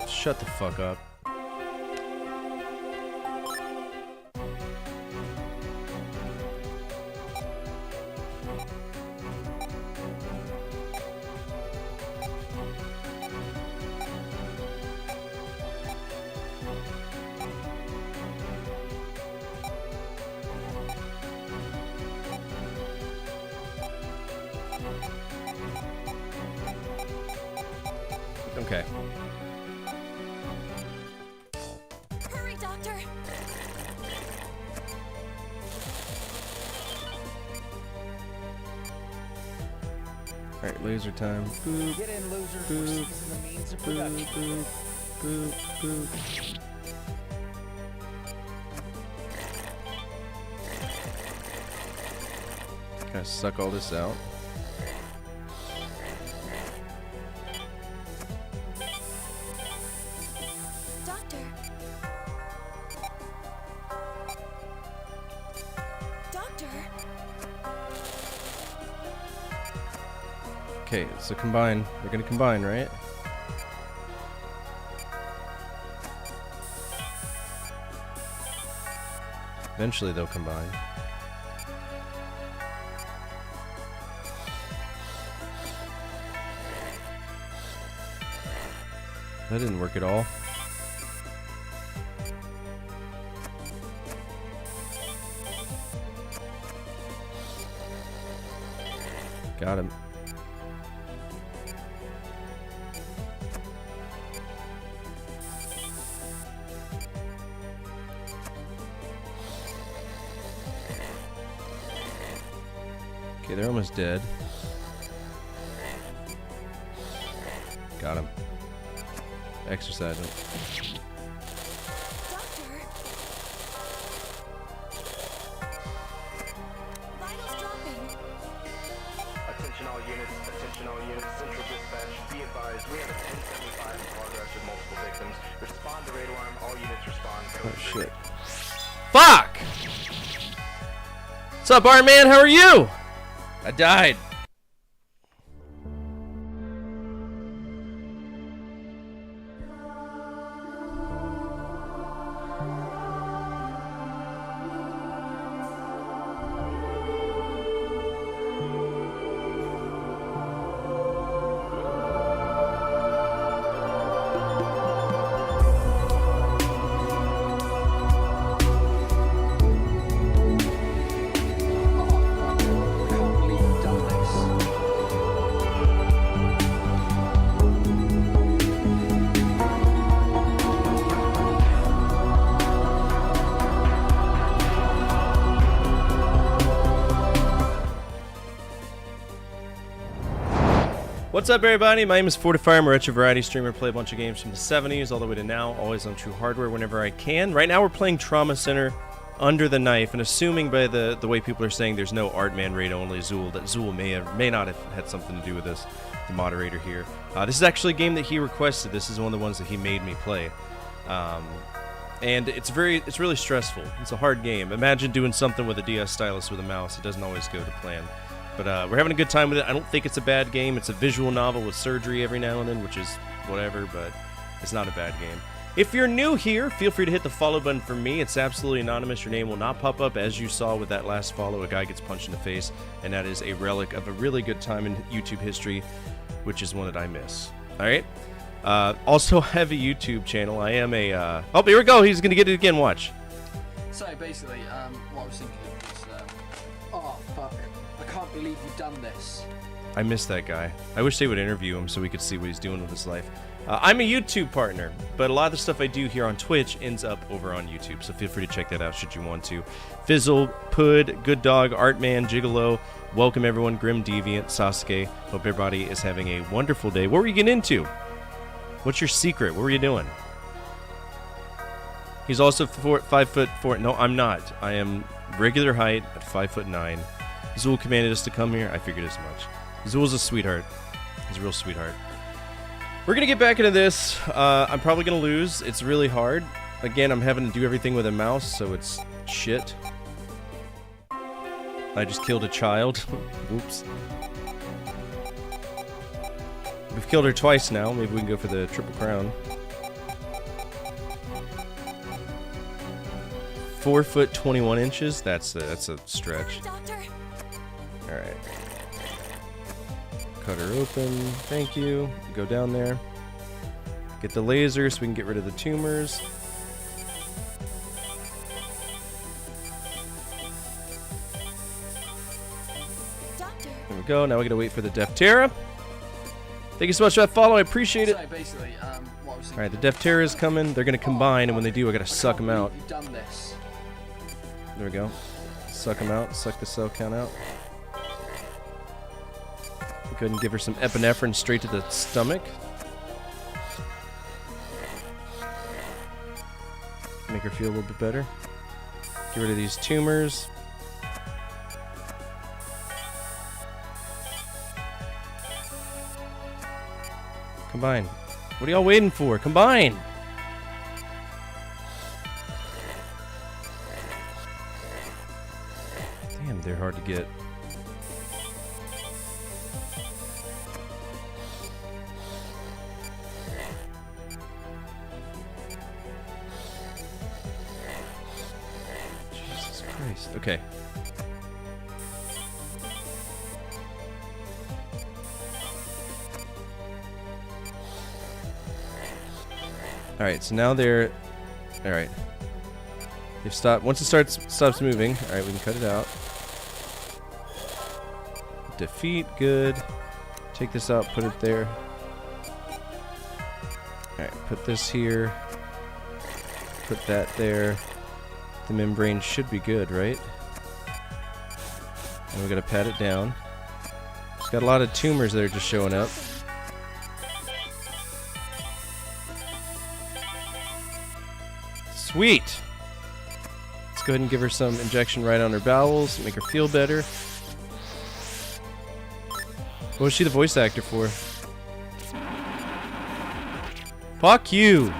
Shut the fuck up. Okay. Hurry, Doctor! Alright, laser time. Boop, Get in, loser. Boop. We're seizing the means of boop, production. boop, boop, boop. Gotta suck all this out. Doctor! Doctor! Okay, so combine. They're gonna combine, right? Eventually they'll combine. That didn't work at all. Got him. Okay, they're almost dead. Got him. Exercise him. Doctor! Vitals dropping. Attention all units, central dispatch, be advised, we have a 1075 in progress with multiple victims. Respond to raid alarm, all units respond. Oh shit. Fuck! What's up, Iron Man? How are you? I died. Can't believe you've done this. What's up, everybody? My name is Fortifier. I'm a retro variety streamer. Play a bunch of games from the 70s all the way to now, always on True Hardware whenever I can. Right now we're playing Trauma Center Under the Knife, and assuming by the way people are saying there's no Artman raid, only Zool, that Zool may not have had something to do with this, the moderator here. This is actually a game that he requested. This is one of the ones that he made me play. And it's really stressful. It's a hard game. Imagine doing something with a DS stylus with a mouse. It doesn't always go to plan. But we're having a good time with it. I don't think it's a bad game. It's a visual novel with surgery every now and then, which is whatever, but it's not a bad game. If you're new here, feel free to hit the follow button for me. It's absolutely anonymous. Your name will not pop up. As you saw with that last follow, a guy gets punched in the face, and that is a relic of a really good time in YouTube history, which is one that I miss. All right? Also, I have a YouTube channel. I am a... Oh, here we go. He's going to get it again. Watch. So basically, what I was thinking was, oh fuck, I can't believe you've done this. I miss that guy. I wish they would interview him so we could see what he's doing with his life. I'm a YouTube partner, but a lot of the stuff I do here on Twitch ends up over on YouTube, so feel free to check that out should you want to. Fizzle, Pud, Good Dog, Artman, Gigolo, welcome everyone, Grim Deviant, Sasuke. Hope everybody is having a wonderful day. What were you getting into? What's your secret? What were you doing? He's also 5'4". No, I'm not. I am regular height at 5'9". Zool commanded us to come here. I figured as much. Zool's a sweetheart. He's a real sweetheart. We're going to get back into this. I'm probably going to lose. It's really hard. Again, I'm having to do everything with a mouse, so it's shit. I just killed a child. Whoops. We've killed her twice now. Maybe we can go for the Triple Crown. 4 foot 21 inches. That's a stretch. Hurry, Doctor! All right. Cut her open. Thank you. Go down there. Get the laser so we can get rid of the tumors. Doctor! There we go. Now we gotta wait for the Deftera. Thank you so much for that follow. I appreciate it. So basically, what I was thinking. Alright, the Deftera is coming. They're gonna combine, and when they do, I gotta I suck can't them out. believe You've done this. There we go. Suck them out. Suck the cell count out. Go ahead and give her some epinephrine straight to the stomach. Make her feel a little bit better. Get rid of these tumors. Combine. What are y'all waiting for? Combine! Damn, they're hard to get. Jesus Christ. Okay. Alright, so now they're... Alright. They've stopped. Once it stops moving, alright, we can cut it out. Defeat, good. Take this out, put it there. Alright, put this here. Put that there. The membrane should be good, right? And we gotta pat it down. It's got a lot of tumors that are just showing up. Sweet! Let's go ahead and give her some injection right on her bowels, make her feel better. What was she the voice actor for? Fuck you!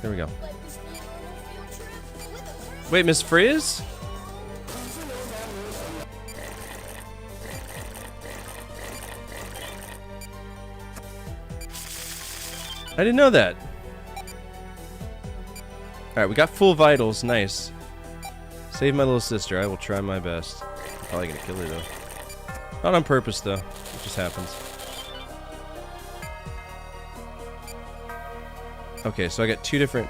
There we go. Wait, Miss Frizz? I didn't know that. Alright, we got full vitals. Nice. Save my little sister. I will try my best. I'm probably gonna kill her, though. Not on purpose, though. It just happens. Okay, so I got two different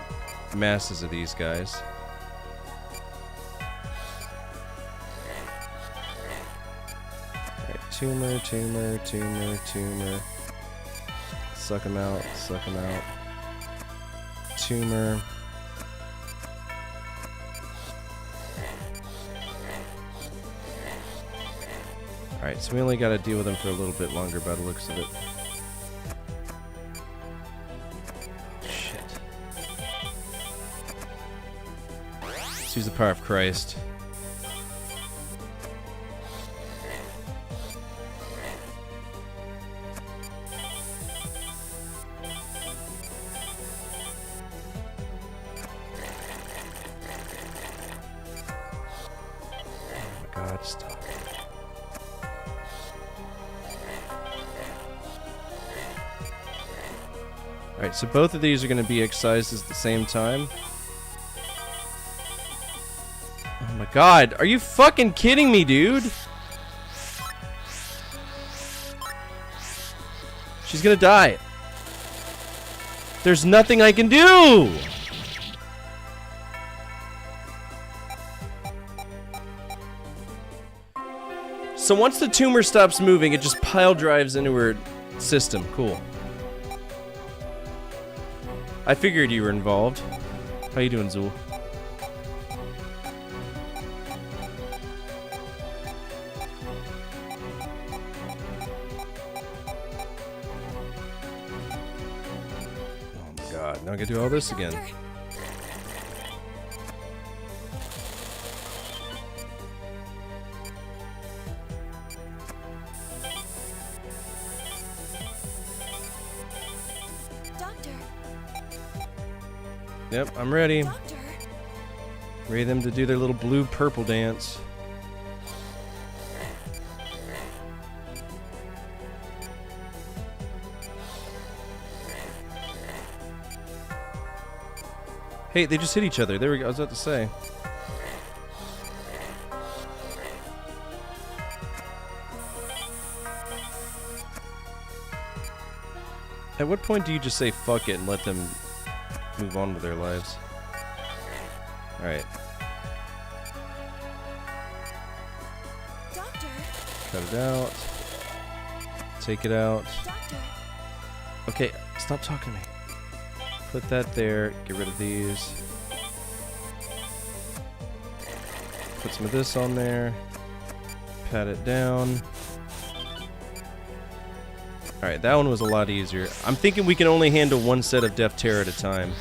masses of these guys. Alright, tumor, tumor, tumor, tumor. Suck them out, suck them out. Tumor. Alright, so we only gotta deal with them for a little bit longer by the looks of it. Shit. Let's use the power of Christ. Oh my god, stop. Alright, so both of these are going to be excised at the same time. Oh my god, are you fucking kidding me, dude? She's gonna die. There's nothing I can do! So once the tumor stops moving, it just pile drives into her system. Cool. I figured you were involved. How you doing, Zool? Oh my god, now I gotta do all this again. Doctor, Doctor, Yep, I'm ready. Doctor. Ready them to do their little blue-purple dance. Hey, they just hit each other. There we go. I was about to say. At what point do you just say fuck it and let them move on with their lives? Alright. Doctor, Cut it out. Take it out. Doctor, Okay, stop talking to me. Put that there. Get rid of these. Put some of this on there. Pat it down. Alright, that one was a lot easier. I'm thinking we can only handle one set of Death Terror at a time.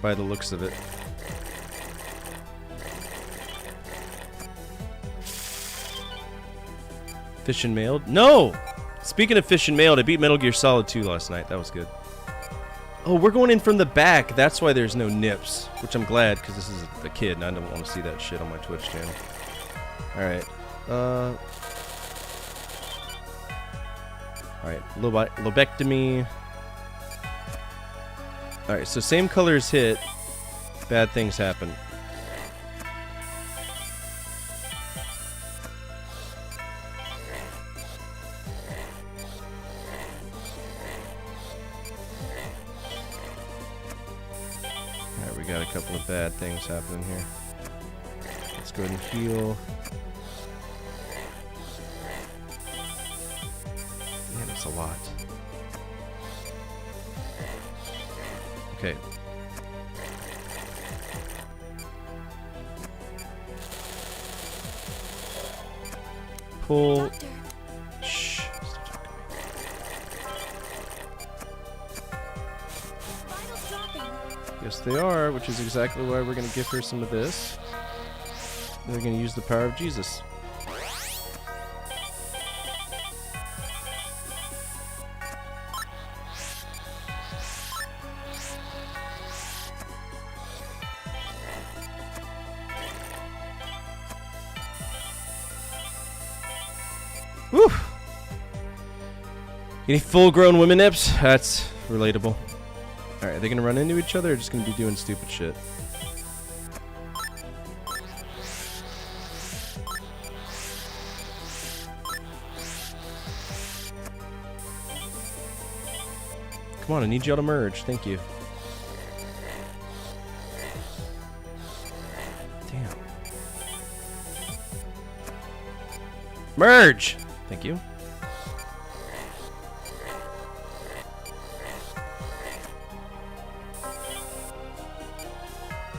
By the looks of it. Fish and Mailed? No! Speaking of Fish and Mailed, I beat Metal Gear Solid 2 last night. That was good. Oh, we're going in from the back. That's why there's no nips. Which I'm glad, because this is a kid, and I don't want to see that shit on my Twitch channel. Alright. Alright, lobectomy. Alright, so same colors hit. Bad things happen. Alright, we got a couple of bad things happening here. Let's go ahead and heal. Man, that's a lot. Okay. Pull. doctor, Shh. Stop talking to me. vitals dropping. Yes, they are, which is exactly why we're going to give her some of this. They're going to use the power of Jesus. Woo! Any full-grown women nips? That's relatable. Alright, are they gonna run into each other or just gonna be doing stupid shit? Come on, I need y'all to merge. Thank you. Damn. Merge! Thank you.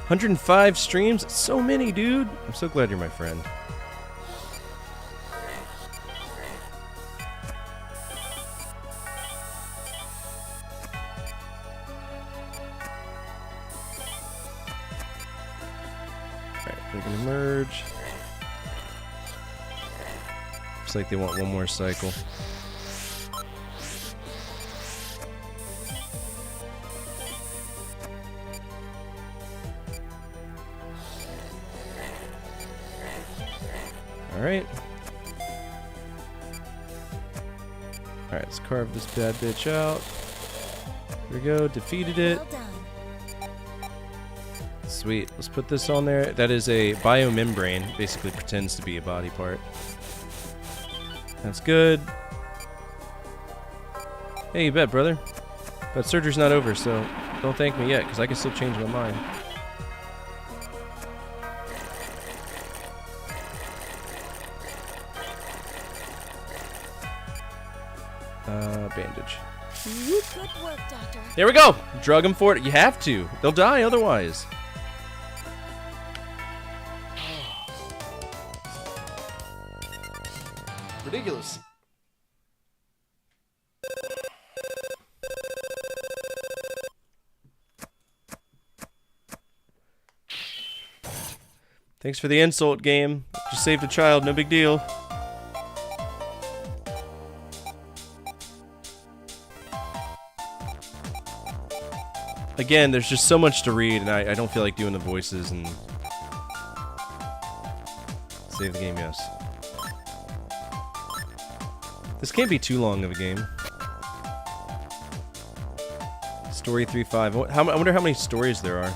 $105 streams? That's so many, dude. I'm so glad you're my friend. Alright, they're gonna merge. Looks like they want one more cycle. Alright. Alright, let's carve this bad bitch out. Here we go, defeated it. Well done. Sweet, let's put this on there. That is a biomembrane, basically pretends to be a body part. That's good. Hey, you bet, brother. But surgery's not over, so don't thank me yet, because I can still change my mind. Bandage. Good work, doctor. There we go! Drug them for it. You have to. They'll die otherwise. Ridiculous. Thanks for the insult, game. Just saved a child, no big deal. Again, there's just so much to read, and I don't feel like doing the voices and... Save the game, yes. This can't be too long of a game. Story 3.5. I wonder how many stories there are.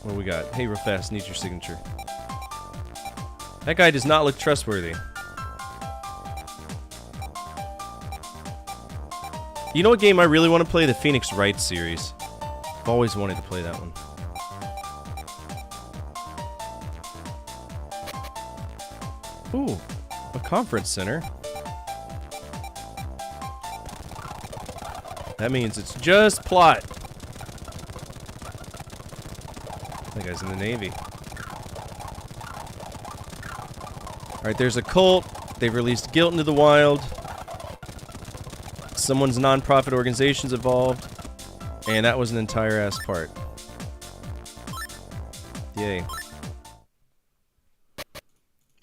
What do we got? Hey, real fast, need your signature. That guy does not look trustworthy. You know what game I really want to play? The Phoenix Wright series. I've always wanted to play that one. Ooh, a conference center. That means it's just plot. That guy's in the Navy. Alright, there's a cult. They've released Guilt into the wild. Someone's non-profit organization's involved. And that was an entire ass part. Yay.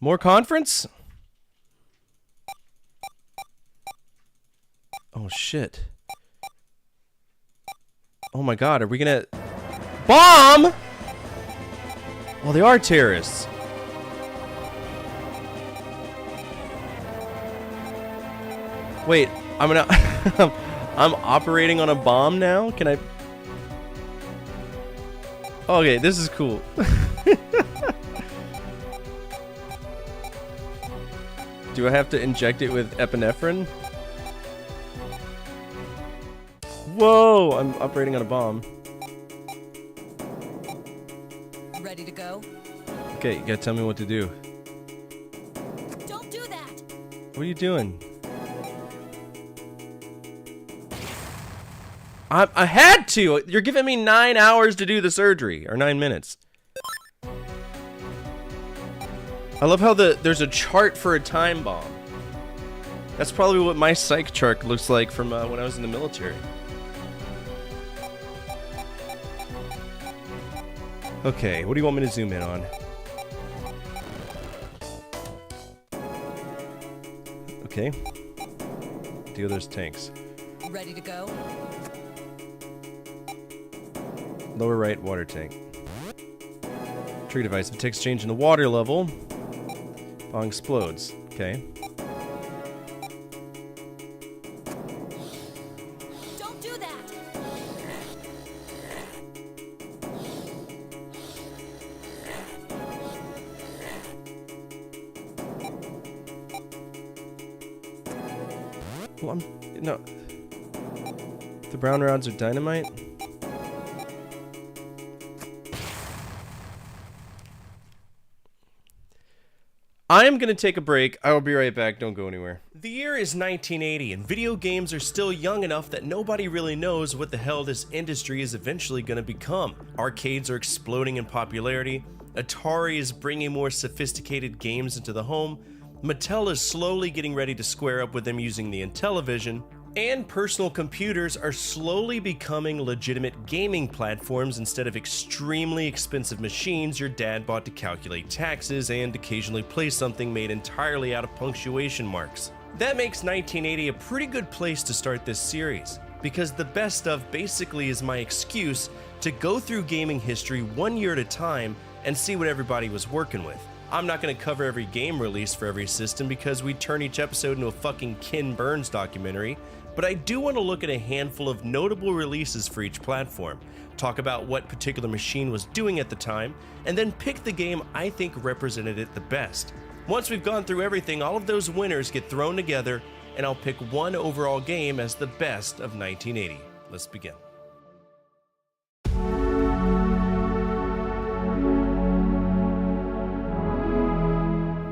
More conference? Oh shit. Oh my god, are we gonna... Bomb?! Well, they are terrorists. Wait, I'm gonna... I'm operating on a bomb now? Can I... Okay, this is cool. Do I have to inject it with epinephrine? Whoa! I'm operating on a bomb. Ready to go? Okay, you gotta tell me what to do. Don't do that! What are you doing? I had to! You're giving me 9 hours to do the surgery. Or 9 minutes. I love how there's a chart for a time bomb. That's probably what my psych chart looks like from when I was in the military. Okay, what do you want me to zoom in on? Okay. Deal those tanks. Ready to go? Lower right water tank. Trigger device. If it takes change in the water level, bomb explodes. Okay. Don't do that! Well, no. The brown rods are dynamite. I am going to take a break. I will be right back. Don't go anywhere. The year is 1980, and video games are still young enough that nobody really knows what the hell this industry is eventually going to become. Arcades are exploding in popularity. Atari is bringing more sophisticated games into the home. Mattel is slowly getting ready to square up with them using the Intellivision. And personal computers are slowly becoming legitimate gaming platforms instead of extremely expensive machines your dad bought to calculate taxes and occasionally play something made entirely out of punctuation marks. That makes 1980 a pretty good place to start this series, because the best of basically is my excuse to go through gaming history 1 year at a time and see what everybody was working with. I'm not going to cover every game released for every system because we'd turn each episode into a fucking Ken Burns documentary, but I do want to look at a handful of notable releases for each platform, talk about what particular machine was doing at the time, and then pick the game I think represented it the best. Once we've gone through everything, all of those winners get thrown together, and I'll pick one overall game as the best of 1980. Let's begin.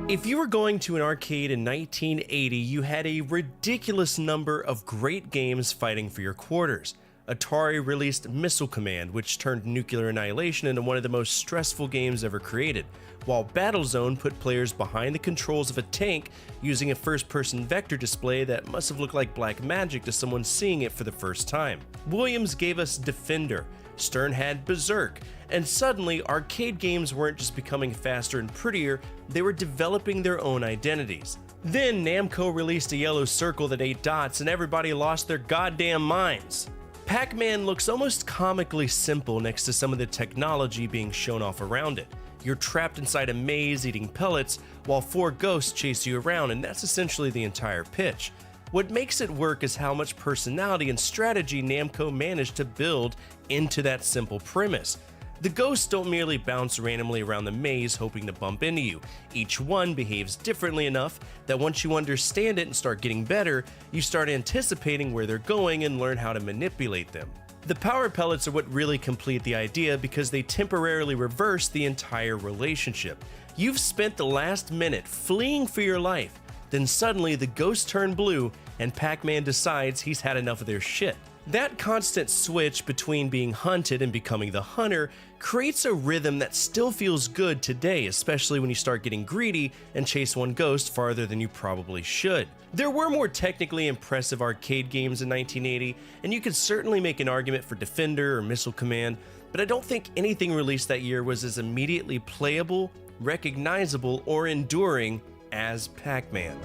If you were going to an arcade in 1980, you had a ridiculous number of great games fighting for your quarters. Atari released Missile Command, which turned nuclear annihilation into one of the most stressful games ever created, while Battlezone put players behind the controls of a tank using a first-person vector display that must have looked like black magic to someone seeing it for the first time. Williams gave us Defender, Stern had Berserk, and suddenly arcade games weren't just becoming faster and prettier, they were developing their own identities. Then Namco released a yellow circle that ate dots and everybody lost their goddamn minds. Pac-Man looks almost comically simple next to some of the technology being shown off around it. You're trapped inside a maze eating pellets while 4 ghosts chase you around, and that's essentially the entire pitch. What makes it work is how much personality and strategy Namco managed to build into that simple premise. The ghosts don't merely bounce randomly around the maze hoping to bump into you. Each one behaves differently enough that once you understand it and start getting better, you start anticipating where they're going and learn how to manipulate them. The power pellets are what really complete the idea because they temporarily reverse the entire relationship. You've spent the last minute fleeing for your life, then suddenly the ghosts turn blue and Pac-Man decides he's had enough of their shit. That constant switch between being hunted and becoming the hunter creates a rhythm that still feels good today, especially when you start getting greedy and chase one ghost farther than you probably should. There were more technically impressive arcade games in 1980, and you could certainly make an argument for Defender or Missile Command, but I don't think anything released that year was as immediately playable, recognizable, or enduring as Pac-Man.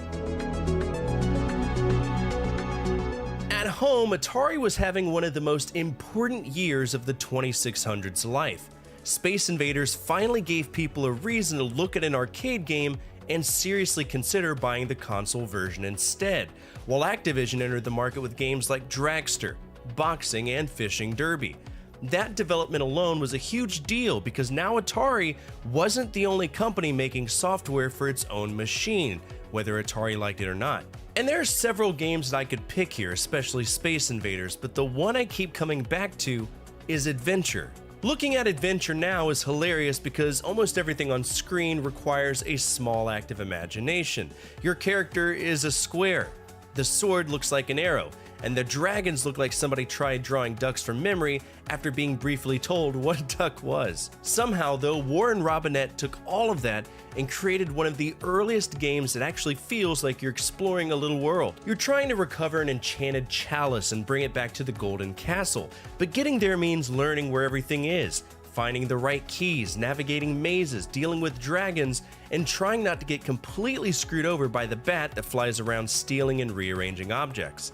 At home, Atari was having one of the most important years of the 2600's life. Space Invaders finally gave people a reason to look at an arcade game and seriously consider buying the console version instead, while Activision entered the market with games like Dragster, Boxing, and Fishing Derby. That development alone was a huge deal because now Atari wasn't the only company making software for its own machine, whether Atari liked it or not. And there are several games that I could pick here, especially Space Invaders, but the one I keep coming back to is Adventure. Looking at Adventure now is hilarious because almost everything on screen requires a small act of imagination. Your character is a square, the sword looks like an arrow, and the dragons look like somebody tried drawing ducks from memory after being briefly told what a duck was. Somehow though, Warren Robinette took all of that and created one of the earliest games that actually feels like you're exploring a little world. You're trying to recover an enchanted chalice and bring it back to the Golden Castle, but getting there means learning where everything is, finding the right keys, navigating mazes, dealing with dragons, and trying not to get completely screwed over by the bat that flies around stealing and rearranging objects.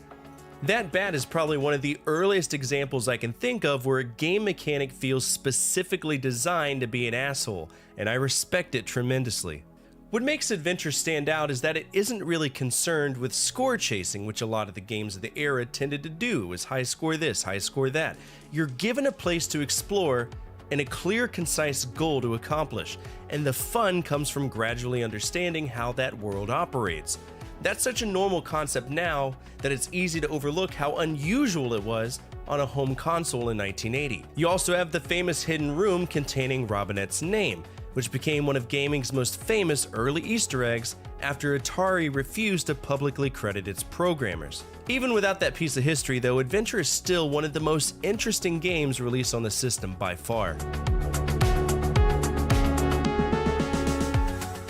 That bat is probably one of the earliest examples I can think of where a game mechanic feels specifically designed to be an asshole, and I respect it tremendously. What makes Adventure stand out is that it isn't really concerned with score chasing, which a lot of the games of the era tended to do, was high score this, high score that. You're given a place to explore and a clear, concise goal to accomplish, and the fun comes from gradually understanding how that world operates. That's such a normal concept now that it's easy to overlook how unusual it was on a home console in 1980. You also have the famous hidden room containing Robinette's name, which became one of gaming's most famous early Easter eggs after Atari refused to publicly credit its programmers. Even without that piece of history though, Adventure is still one of the most interesting games released on the system by far.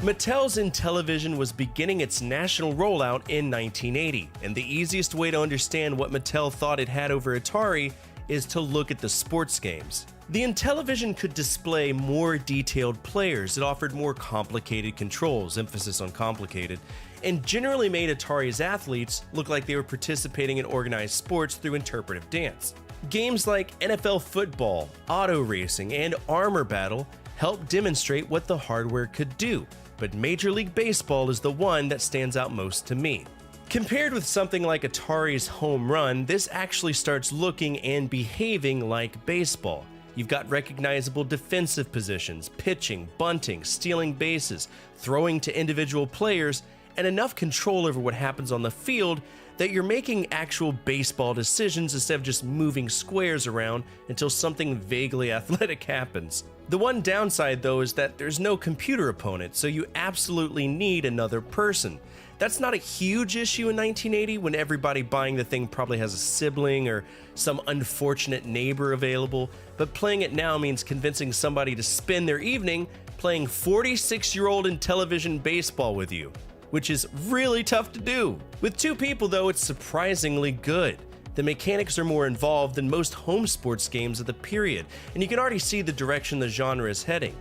Mattel's Intellivision was beginning its national rollout in 1980, and the easiest way to understand what Mattel thought it had over Atari is to look at the sports games. The Intellivision could display more detailed players, it offered more complicated controls, emphasis on complicated, and generally made Atari's athletes look like they were participating in organized sports through interpretive dance. Games like NFL Football, Auto Racing, and Armor Battle helped demonstrate what the hardware could do, but Major League Baseball is the one that stands out most to me. Compared with something like Atari's Home Run, this actually starts looking and behaving like baseball. You've got recognizable defensive positions, pitching, bunting, stealing bases, throwing to individual players, and enough control over what happens on the field that you're making actual baseball decisions instead of just moving squares around until something vaguely athletic happens. The one downside though is that there's no computer opponent, so you absolutely need another person. That's not a huge issue in 1980 when everybody buying the thing probably has a sibling or some unfortunate neighbor available, but playing it now means convincing somebody to spend their evening playing 46-year-old Intellivision baseball with you, which is really tough to do. With two people though, it's surprisingly good. The mechanics are more involved than most home sports games of the period, and you can already see the direction the genre is heading.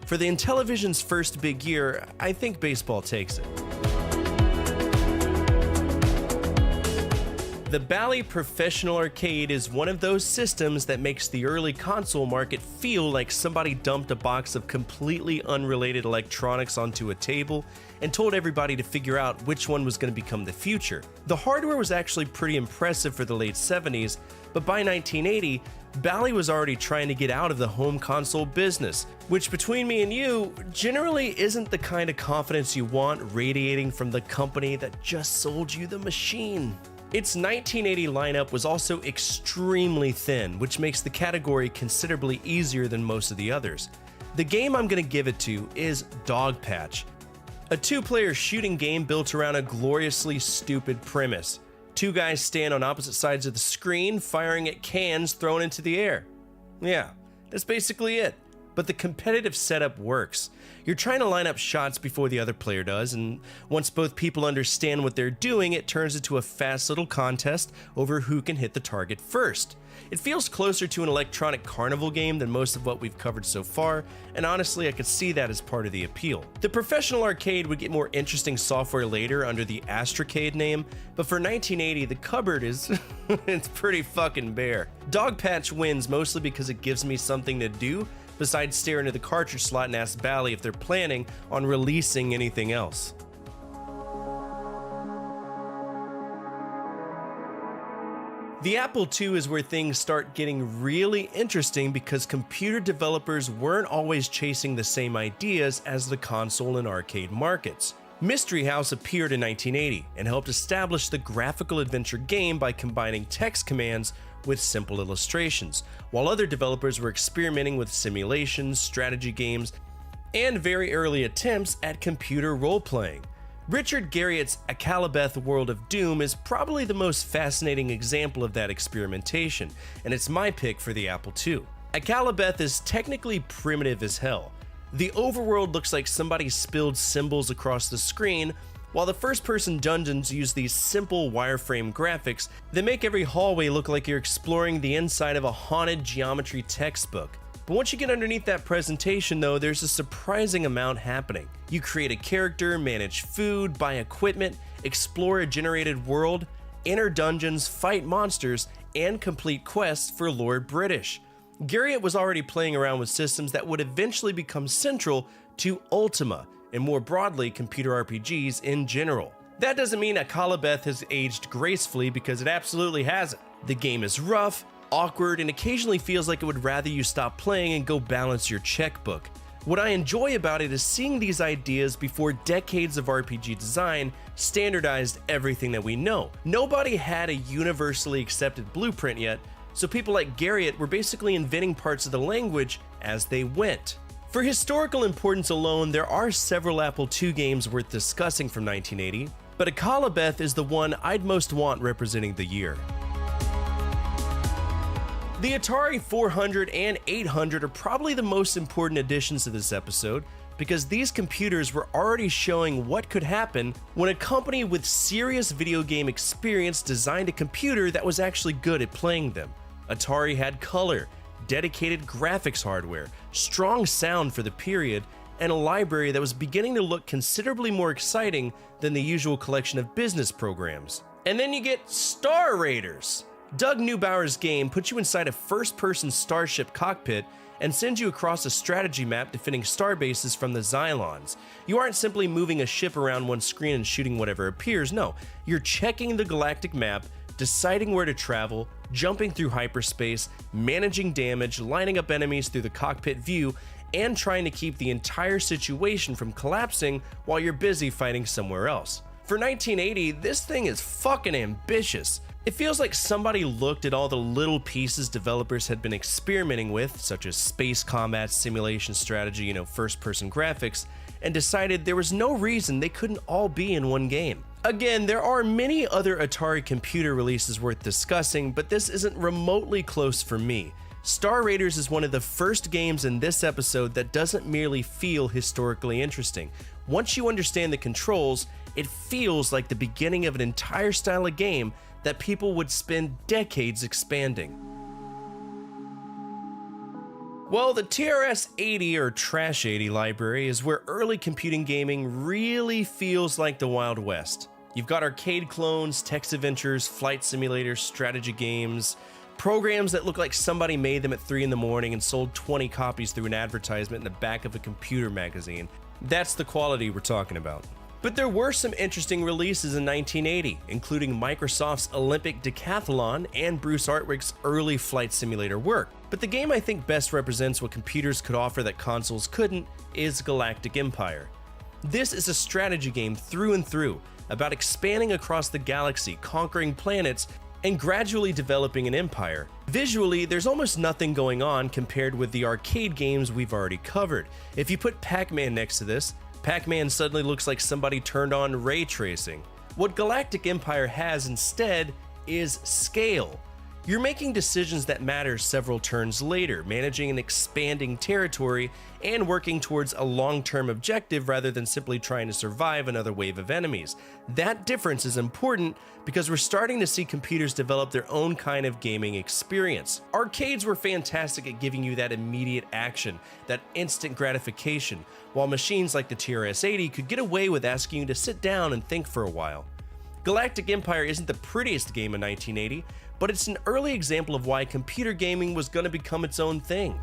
For the Intellivision's first big year, I think baseball takes it. The Bally Professional Arcade is one of those systems that makes the early console market feel like somebody dumped a box of completely unrelated electronics onto a table and told everybody to figure out which one was going to become the future. The hardware was actually pretty impressive for the late 70s, but by 1980, Bally was already trying to get out of the home console business, which between me and you, generally isn't the kind of confidence you want radiating from the company that just sold you the machine. Its 1980 lineup was also extremely thin, which makes the category considerably easier than most of the others. The game I'm going to give it to is Dogpatch, a two-player shooting game built around a gloriously stupid premise. Two guys stand on opposite sides of the screen, firing at cans thrown into the air. Yeah, that's basically it. But the competitive setup works. You're trying to line up shots before the other player does, and once both people understand what they're doing, it turns into a fast little contest over who can hit the target first. It feels closer to an electronic carnival game than most of what we've covered so far, and honestly I could see that as part of the appeal. The professional arcade would get more interesting software later under the Astrocade name, but for 1980 the cupboard is it's pretty fucking bare. Dogpatch wins mostly because it gives me something to do besides stare into the cartridge slot and ask Bally if they're planning on releasing anything else. The Apple II is where things start getting really interesting because computer developers weren't always chasing the same ideas as the console and arcade markets. Mystery House appeared in 1980 and helped establish the graphical adventure game by combining text commands with simple illustrations, while other developers were experimenting with simulations, strategy games, and very early attempts at computer role-playing. Richard Garriott's Akalabeth World of Doom is probably the most fascinating example of that experimentation, and it's my pick for the Apple II. Akalabeth is technically primitive as hell. The overworld looks like somebody spilled symbols across the screen, while the first-person dungeons use these simple wireframe graphics that make every hallway look like you're exploring the inside of a haunted geometry textbook. But once you get underneath that presentation though, there's a surprising amount happening. You create a character, manage food, buy equipment, explore a generated world, enter dungeons, fight monsters, and complete quests for Lord British. Garriott was already playing around with systems that would eventually become central to Ultima, and more broadly, computer RPGs in general. That doesn't mean Akalabeth has aged gracefully, because it absolutely hasn't. The game is rough, awkward, and occasionally feels like it would rather you stop playing and go balance your checkbook. What I enjoy about it is seeing these ideas before decades of RPG design standardized everything that we know. Nobody had a universally accepted blueprint yet, so people like Garriott were basically inventing parts of the language as they went. For historical importance alone, there are several Apple II games worth discussing from 1980, but Akalabeth is the one I'd most want representing the year. The Atari 400 and 800 are probably the most important additions to this episode, because these computers were already showing what could happen when a company with serious video game experience designed a computer that was actually good at playing them. Atari had color, dedicated graphics hardware, strong sound for the period, and a library that was beginning to look considerably more exciting than the usual collection of business programs. And then you get Star Raiders! Doug Neubauer's game puts you inside a first-person starship cockpit and sends you across a strategy map defending starbases from the Xylons. You aren't simply moving a ship around one screen and shooting whatever appears, no. You're checking the galactic map, deciding where to travel, jumping through hyperspace, managing damage, lining up enemies through the cockpit view, and trying to keep the entire situation from collapsing while you're busy fighting somewhere else. For 1980, this thing is fucking ambitious. It feels like somebody looked at all the little pieces developers had been experimenting with, such as space combat, simulation strategy, first-person graphics, and decided there was no reason they couldn't all be in one game. Again, there are many other Atari computer releases worth discussing, but this isn't remotely close for me. Star Raiders is one of the first games in this episode that doesn't merely feel historically interesting. Once you understand the controls, it feels like the beginning of an entire style of game that people would spend decades expanding. Well, the TRS-80 or Trash 80 library is where early computing gaming really feels like the Wild West. You've got arcade clones, text adventures, flight simulators, strategy games, programs that look like somebody made them at 3 in the morning and sold 20 copies through an advertisement in the back of a computer magazine. That's the quality we're talking about. But there were some interesting releases in 1980, including Microsoft's Olympic Decathlon and Bruce Artwick's early flight simulator work. But the game I think best represents what computers could offer that consoles couldn't is Galactic Empire. This is a strategy game through and through, about expanding across the galaxy, conquering planets, and gradually developing an empire. Visually, there's almost nothing going on compared with the arcade games we've already covered. If you put Pac-Man next to this, Pac-Man suddenly looks like somebody turned on ray tracing. What Galactic Empire has instead is scale. You're making decisions that matter several turns later, managing an expanding territory and working towards a long-term objective rather than simply trying to survive another wave of enemies. That difference is important because we're starting to see computers develop their own kind of gaming experience. Arcades were fantastic at giving you that immediate action, that instant gratification, while machines like the TRS-80 could get away with asking you to sit down and think for a while. Galactic Empire isn't the prettiest game in 1980, but it's an early example of why computer gaming was going to become its own thing.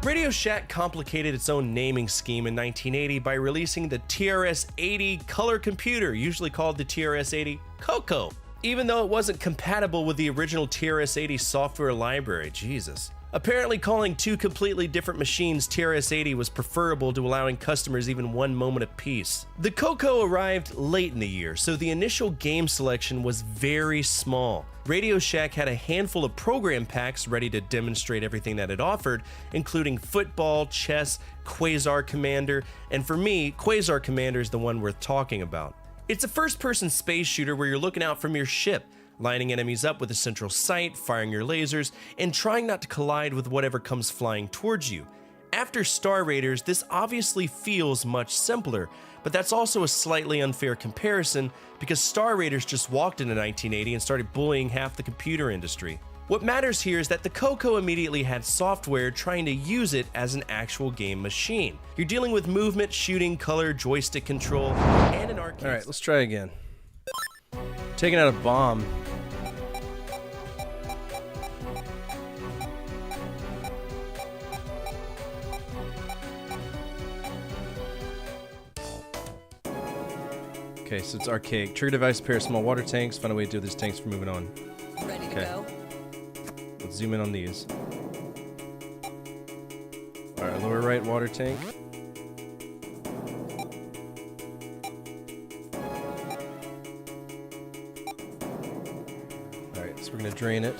Radio Shack complicated its own naming scheme in 1980 by releasing the TRS-80 color computer, usually called the TRS-80 Coco, even though it wasn't compatible with the original TRS-80 software library. Jesus. Apparently, calling two completely different machines TRS-80 was preferable to allowing customers even one moment of peace. The Coco arrived late in the year, so the initial game selection was very small. Radio Shack had a handful of program packs ready to demonstrate everything that it offered, including football, chess, Quasar Commander, and for me, Quasar Commander is the one worth talking about. It's a first-person space shooter where you're looking out from your ship, lining enemies up with a central sight, firing your lasers, and trying not to collide with whatever comes flying towards you. After Star Raiders, this obviously feels much simpler, but that's also a slightly unfair comparison because Star Raiders just walked into 1980 and started bullying half the computer industry. What matters here is that the Coco immediately had software trying to use it as an actual game machine. You're dealing with movement, shooting, color, joystick control, and an arcade. Alright, let's try again. Taking out a bomb. Okay, so it's archaic. Trigger device, pair of small water tanks. Find a way to do these tanks for moving on. Ready to Okay. go? Let's zoom in on these. Alright, lower right water tank. Alright, so we're gonna drain it.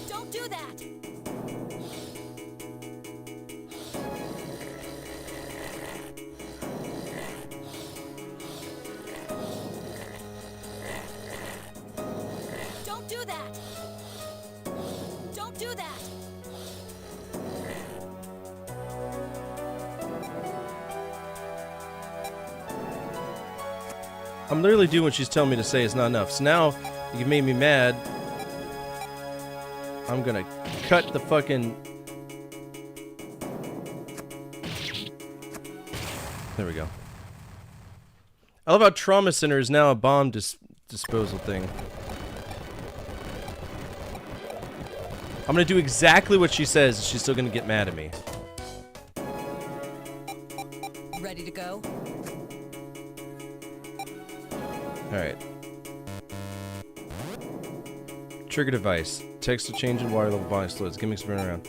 Don't do that! Don't do that! Don't do that! I'm literally doing what she's telling me to say. It's not enough. So now you made me mad. I'm gonna cut the fucking... There we go. I love how Trauma Center is now a bomb disposal thing. I'm gonna do exactly what she says, and she's still gonna get mad at me. Ready to go? Alright. Trigger device. Text to change in water level body explodes. Gimmicks run around.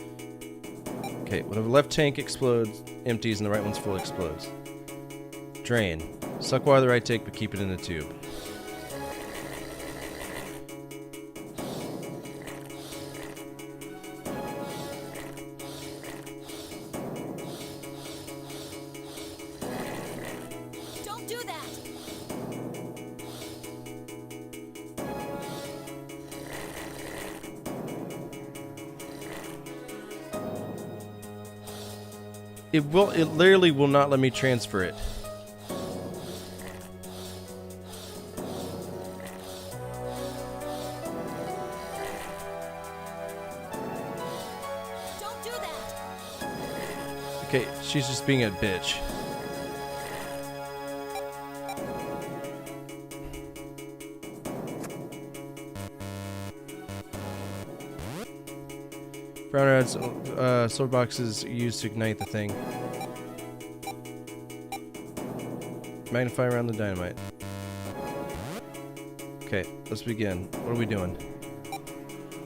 Okay, when the left tank explodes, empties, and the right one's full, explodes. Drain. Suck water the right tank, but keep it in the tube. Don't do that! It literally will not let me transfer it. Don't do that! Okay, she's just being a bitch. Brown rods, silver boxes used to ignite the thing. Magnify around the dynamite. Okay, let's begin. What are we doing?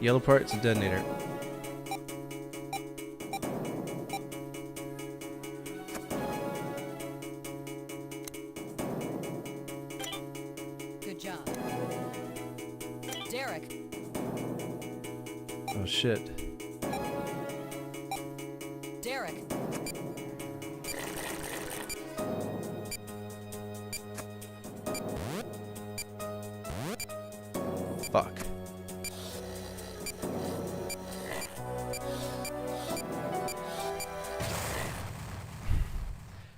Yellow part, it's a detonator. Good job. Derek, Oh shit. Derek. Fuck.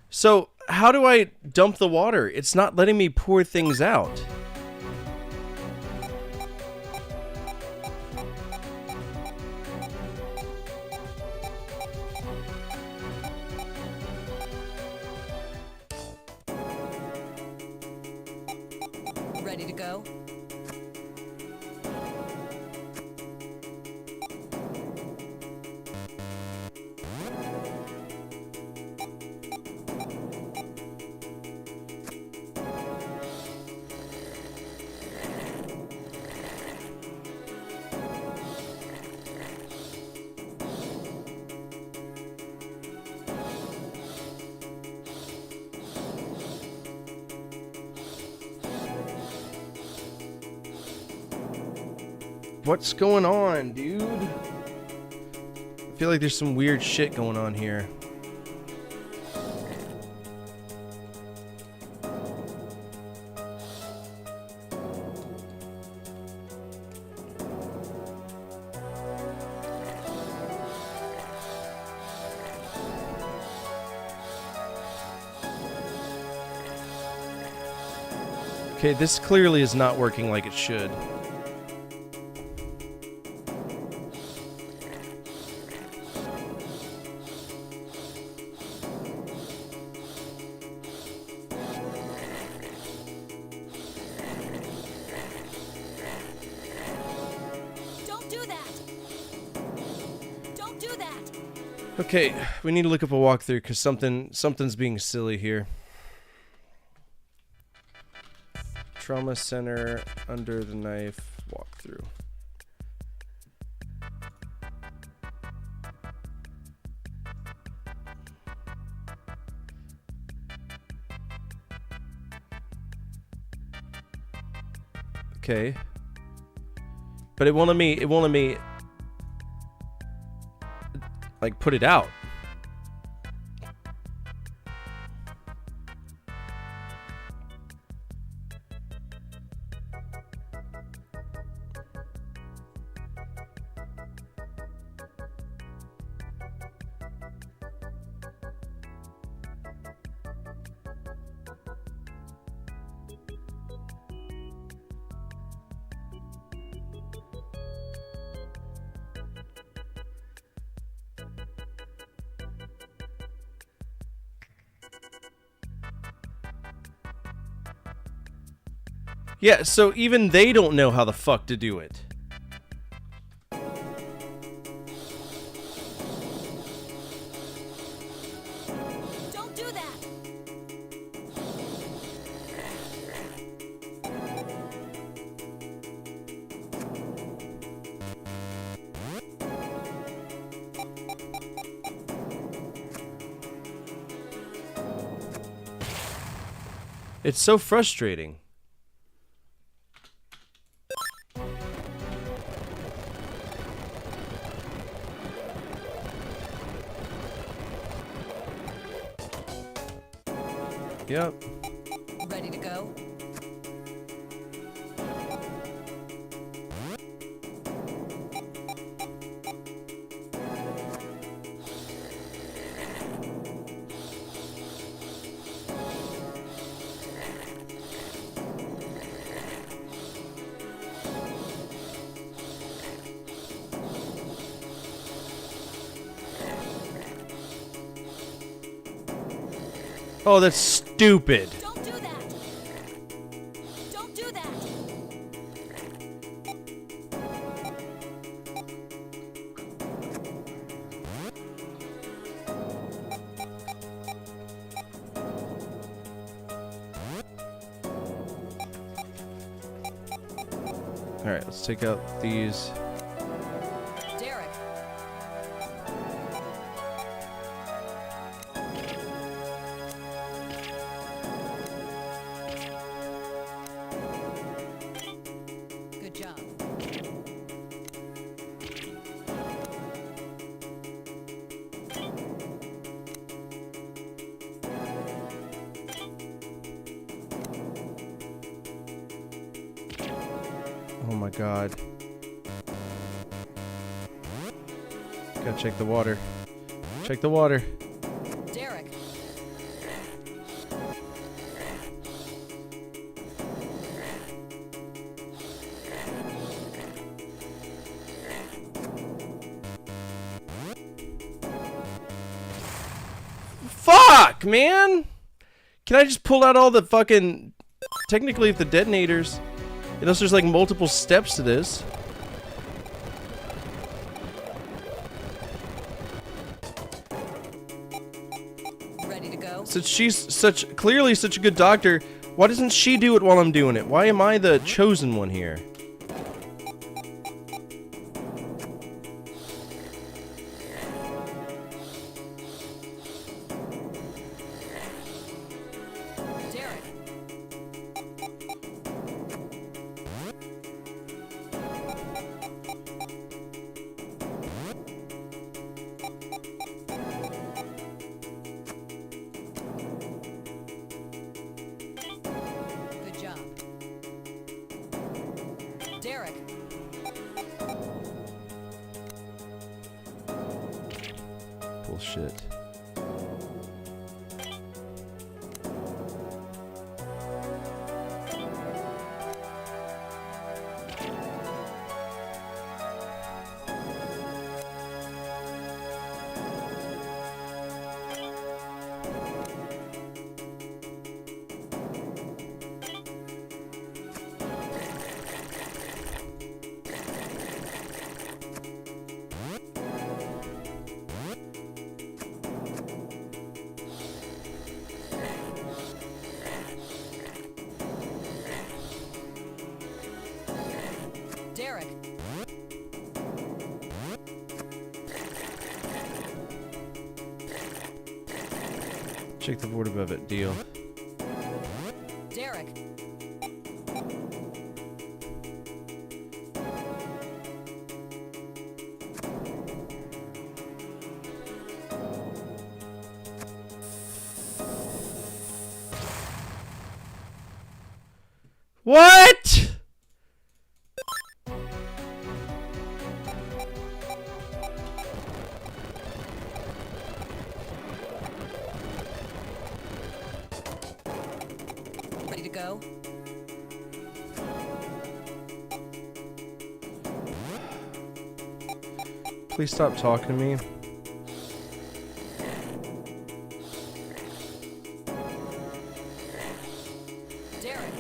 So, how do I dump the water? It's not letting me pour things out. Ready to go? What's going on, dude? I feel like there's some weird shit going on here. Okay, this clearly is not working like it should. Don't do that! Don't do that! Okay, we need to look up a walkthrough because something's being silly here. Trauma center, under the knife, walkthrough. Okay. But it won't let me like put it out. Yeah, so even they don't know how the fuck to do it. Don't do that! It's so frustrating. Yep. Ready to go? Oh, that's stupid. Don't do that! Don't do that! Alright, let's take out these. Derek. Good job. Oh my god. Gotta check the water. Check the water. Derek. Fuck, man! Can I just pull out all the fucking... Technically, if the detonators... Unless there's like multiple steps to this. Ready to go? Since she's clearly such a good doctor, why doesn't she do it while I'm doing it? Why am I the chosen one here? Derek. Good job. Derek. Bullshit. Derek. Check the board above it. Deal. Derek. What? Ready to go? Please stop talking to me. Derek.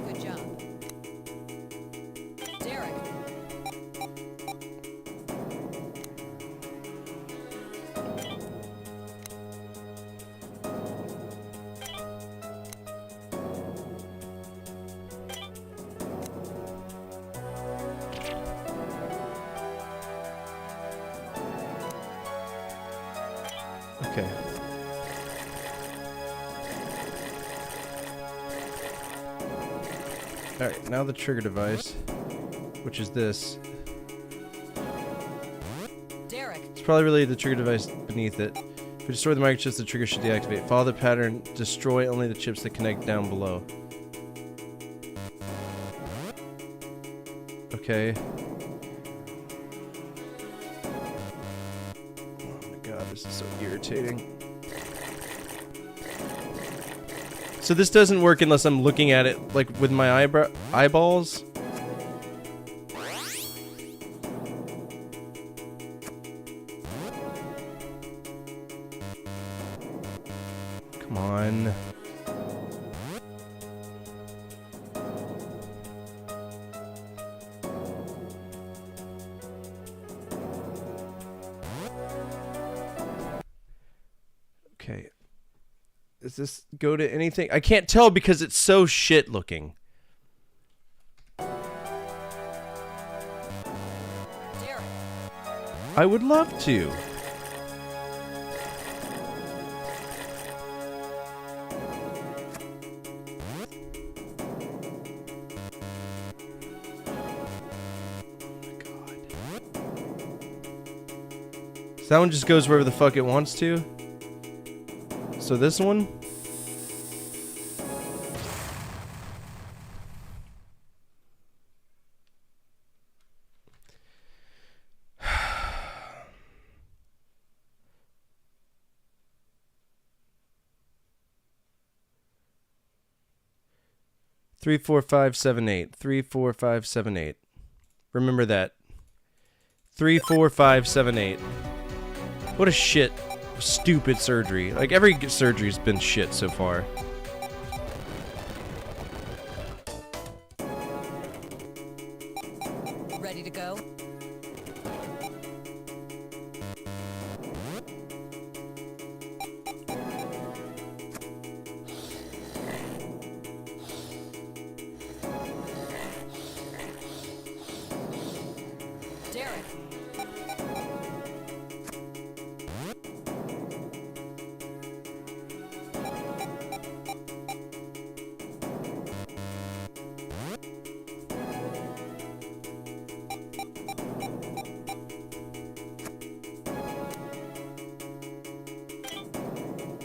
Good job. Derek. Okay. Alright, now the trigger device, which is this. Derek. It's probably really the trigger device beneath it. If we destroy the microchips, the trigger should deactivate. Follow the pattern, destroy only the chips that connect down below. Okay. Oh my god, this is so irritating. So this doesn't work unless I'm looking at it like with my eyeballs. Come on. Okay. Does this go to anything? I can't tell because it's so shit looking. Derek, I would love to. So that one just goes wherever the fuck it wants to. So this one. Three, four, five, seven, eight. 3, 4, 5, 7, 8. Remember that. 3, 4, 5, 7, 8. What a shit, stupid surgery. Like, every surgery's been shit so far. ready to go? Derek.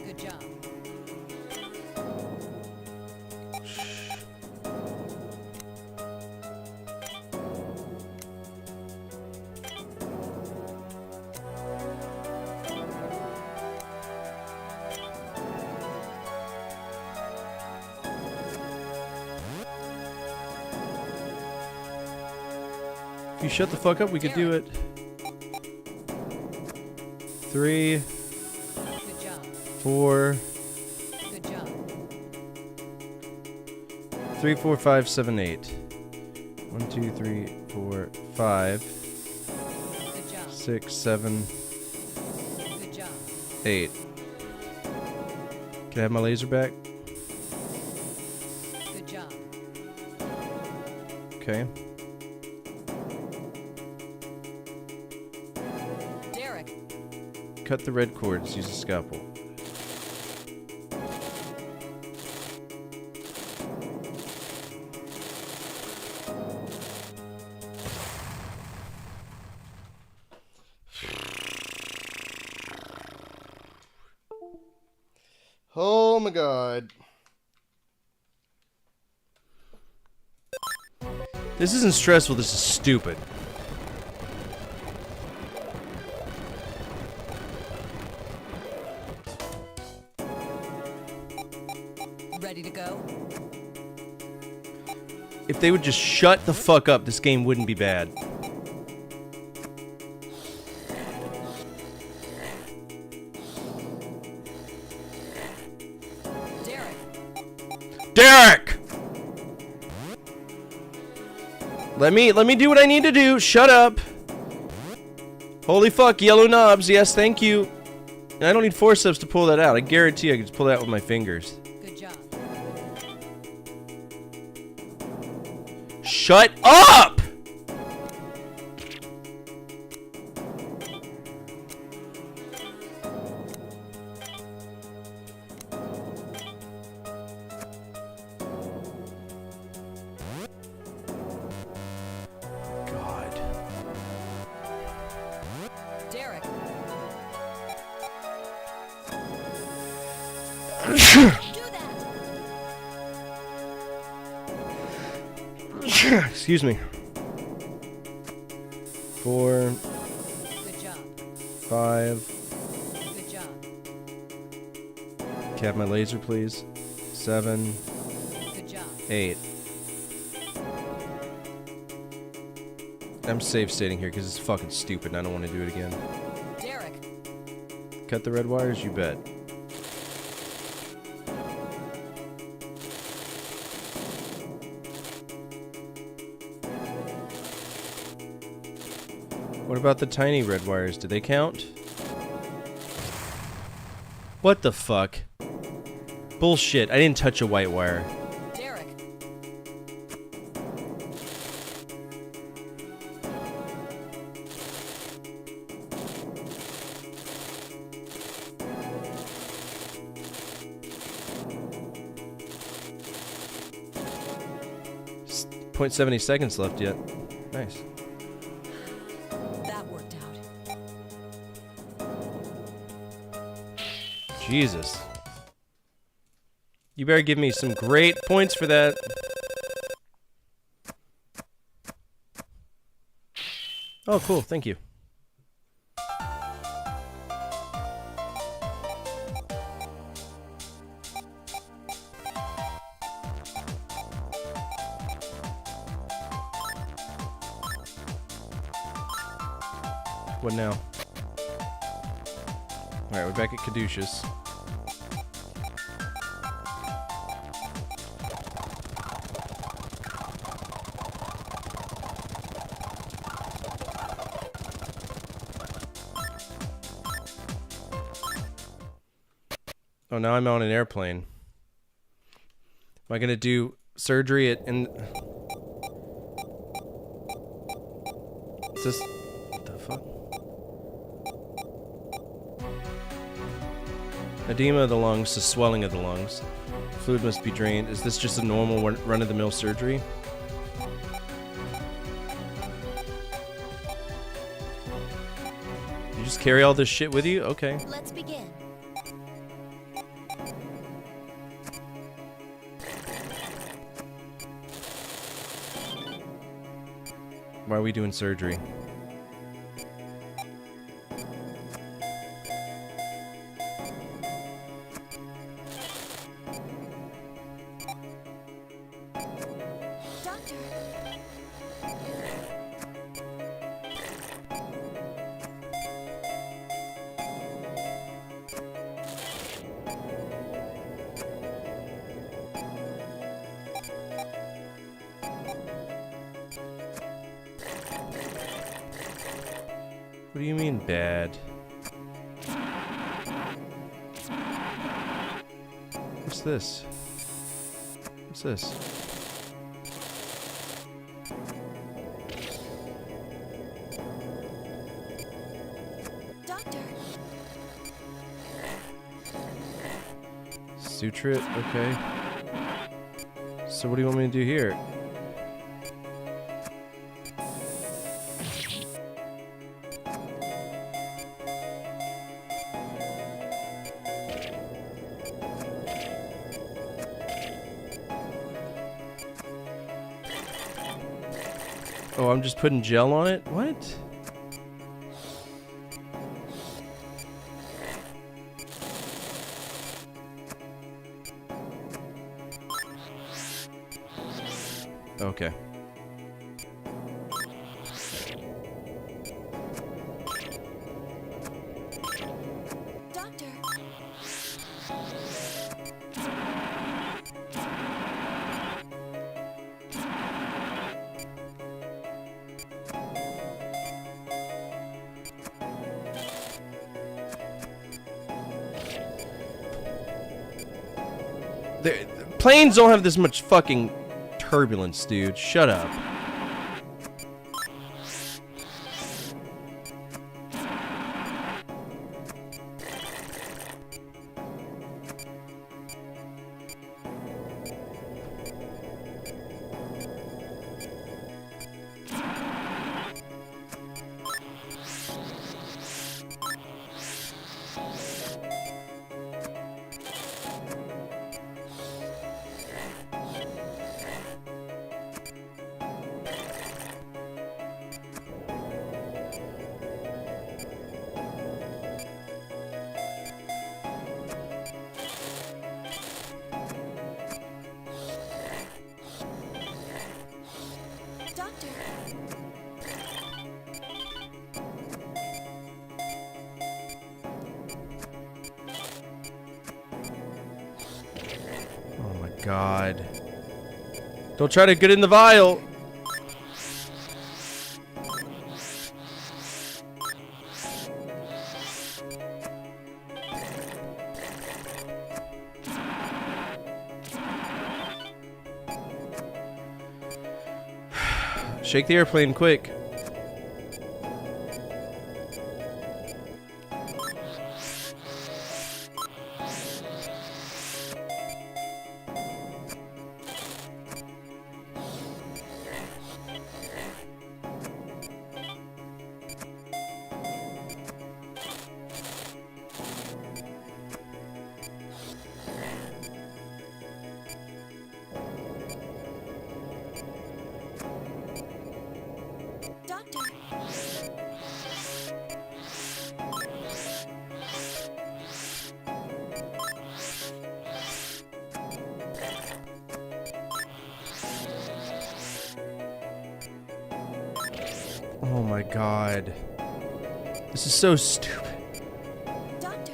Good job. If you shut the fuck up, we could do it. 3, Good job. 4, Good job. 3, 4, 5, 7, 8. 1, 2, 3, 4, 5, Good job. 6, 7, Good job. 8. Can I have my laser back? Good job. Okay. Derek. Cut the red cords. Use a scalpel. Oh my god. This isn't stressful, this is stupid. Ready to go? If they would just shut the fuck up, this game wouldn't be bad. Derek. Derek! Let me do what I need to do. Shut up. Holy fuck, yellow knobs. Yes, thank you. And I don't need forceps to pull that out. I guarantee I can just pull that out with my fingers. Good job. Shut up! God. Derek. Do that. Excuse me. 4, Good job. 5. Good job. Can I have my laser, please? 7, Good job. 8. I'm safe stating here because it's fucking stupid and I don't want to do it again. Derek. Cut the red wires, you bet. What about the tiny red wires? Do they count? What the fuck? Bullshit. I didn't touch a white wire. Derek. S- 0.70 seconds left yet. Nice. That worked out. Jesus. You better give me some great points for that. Oh, cool. Thank you. What now? Alright, we're back at Caduceus. Oh, now I'm on an airplane. Am I gonna do surgery at in? Is this what the fuck? Edema of the lungs, the swelling of the lungs. Fluid must be drained. Is this just a normal run-of-the-mill surgery? You just carry all this shit with you? Okay. Let's begin. Why are we doing surgery? Doctor. What do you mean bad? What's this? What's this? Doctor. Suture it? Okay. So what do you want me to do here? Oh, I'm just putting gel on it? What? Okay. Doctor. Planes don't have this much fucking turbulence, dude. Shut up. Doctor. Oh my god. Don't try to get in the vial. Shake the airplane quick. Doctor. Oh my god. This is so stupid. Doctor.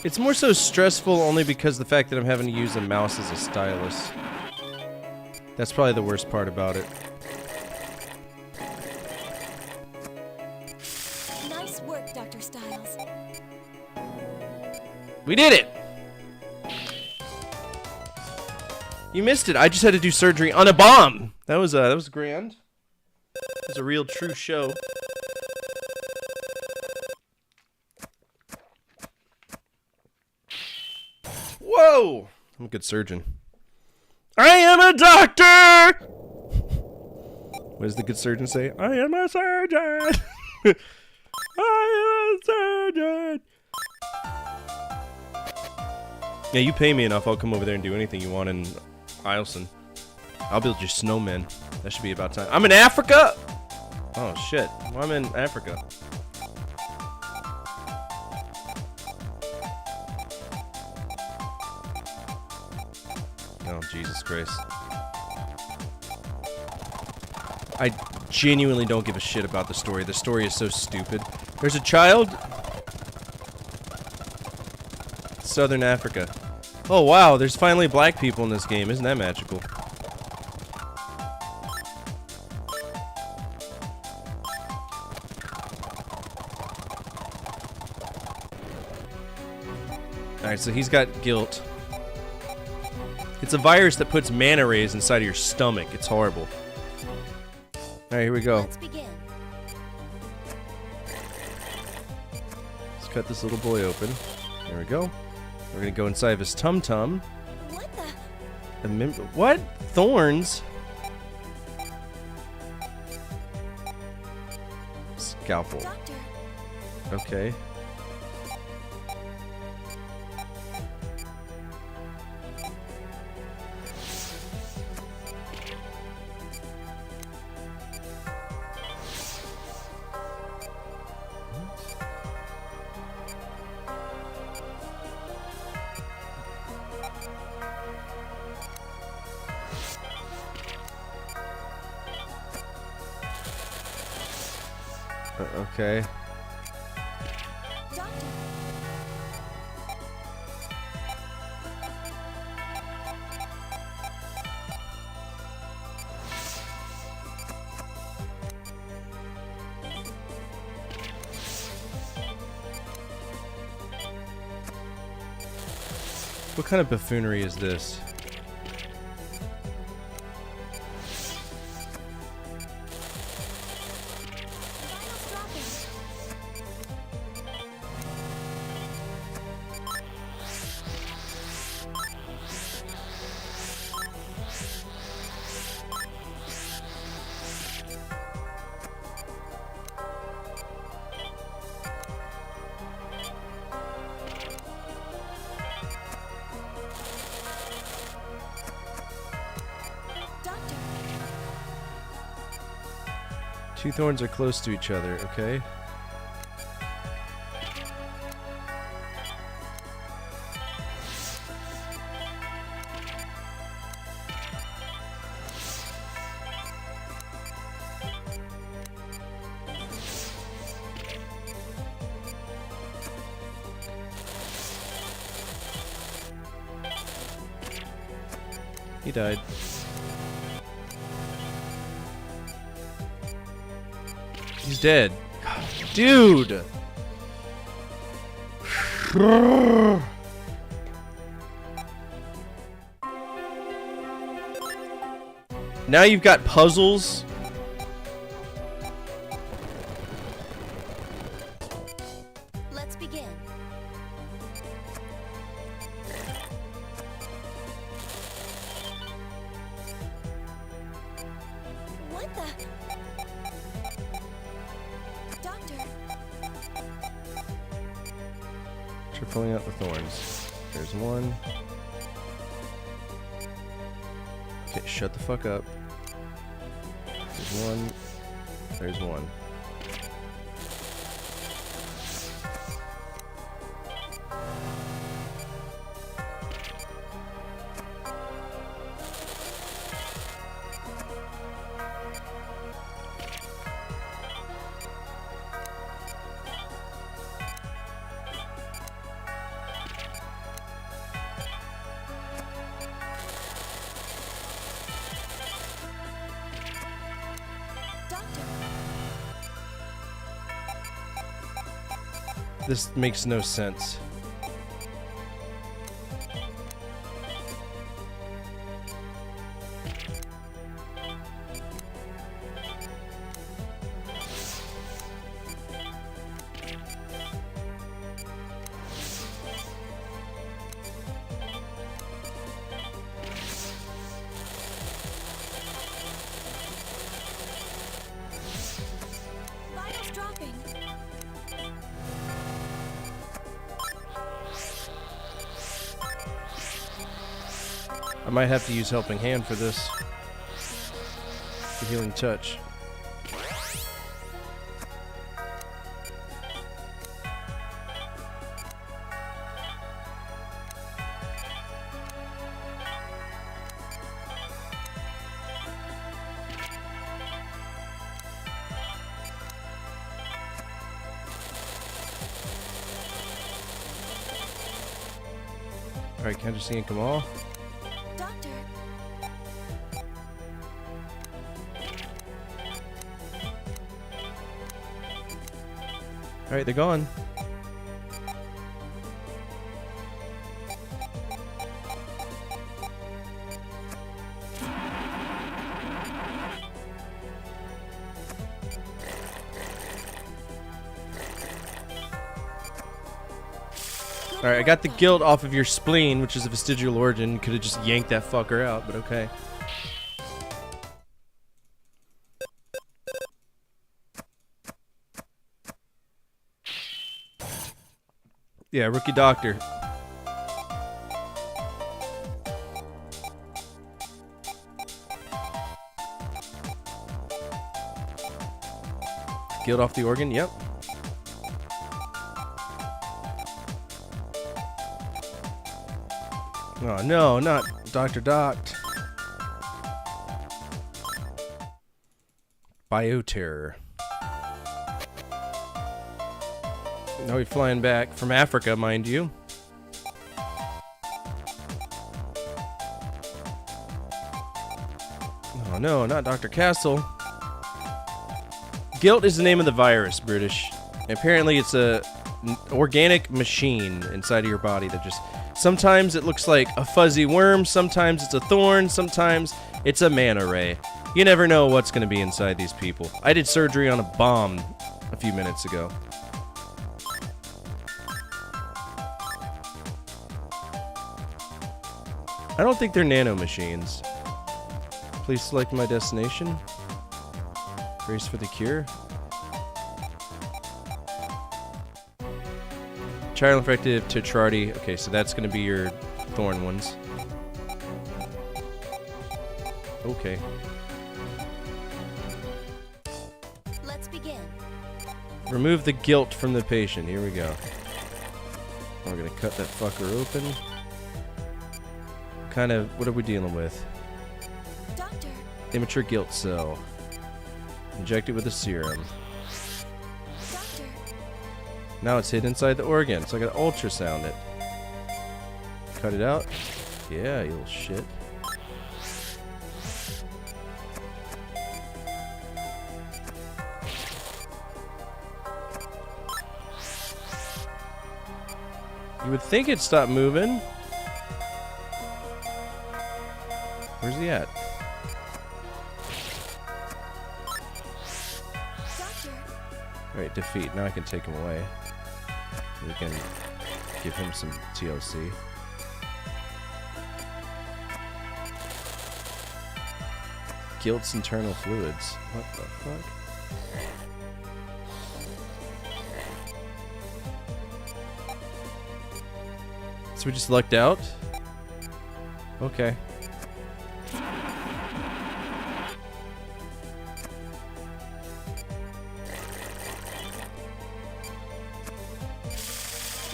It's more so stressful only because the fact that I'm having to use a mouse as a stylus. That's probably the worst part about it. Nice work, Dr. Styles. We did it! You missed it. I just had to do surgery on a bomb. That was grand. It was a real true show. Whoa! I'm a good surgeon. I am a doctor! What does the good surgeon say? I am a surgeon! I am a surgeon! Yeah, you pay me enough, I'll come over there and do anything you want in Isleston. I'll build your snowman. That should be about time. I'm in Africa! Oh, shit. Well, I'm in Africa. Oh, Jesus Christ. I genuinely don't give a shit about the story. The story is so stupid. There's a child. Southern Africa. Oh, wow. There's finally black people in this game. Isn't that magical? Alright, so he's got guilt. It's a virus that puts manta rays inside of your stomach. It's horrible. Alright, here we go. Let's begin. Let's cut this little boy open. There we go. We're gonna go inside of his tum-tum. What the? What? Thorns? Scalpel. Doctor. Okay. Okay. Doctor. What kind of buffoonery is this? Vitals dropping. Doctor. Two thorns are close to each other, okay? He died. He's dead. Dude! Now you've got puzzles. Let's begin. What the? Doctor, Try pulling out the thorns. There's one. Okay, shut the fuck up. There's one. There's one. doctor, This makes no sense. vitals dropping. I might have to use Helping Hand for this. The Healing Touch. Alright, can I just see them all? Doctor, Alright, they're gone. Alright, I got the guilt off of your spleen, which is a vestigial origin. Could have just yanked that fucker out, but okay. Yeah, rookie doctor. Guilt off the organ, yep. Oh no, not Dr. Doct. Bioterror. Now we're flying back from Africa, mind you. Oh no, not Dr. Castle. Guilt is the name of the virus, British. Apparently it's a organic machine inside of your body that just... Sometimes it looks like a fuzzy worm, sometimes it's a thorn, sometimes it's a manta ray. You never know what's going to be inside these people. I did surgery on a bomb a few minutes ago. I don't think they're nano machines. Please select my destination. Race for the cure. Child infected Tetrardi. Okay, so that's going to be your thorn ones. Okay. let's begin. Remove the guilt from the patient. Here we go. We're going to cut that fucker open. Kind of, what are we dealing with? Doctor, Immature guilt cell. Inject it with a serum. doctor, Now it's hid inside the organ, so I gotta ultrasound it. Cut it out. Yeah, you little shit. You would think it'd stop moving. Where's he at? Doctor, Alright, defeat. Now I can take him away. We can give him some TLC. Guilt's internal fluids. What the fuck? So we just lucked out? Okay.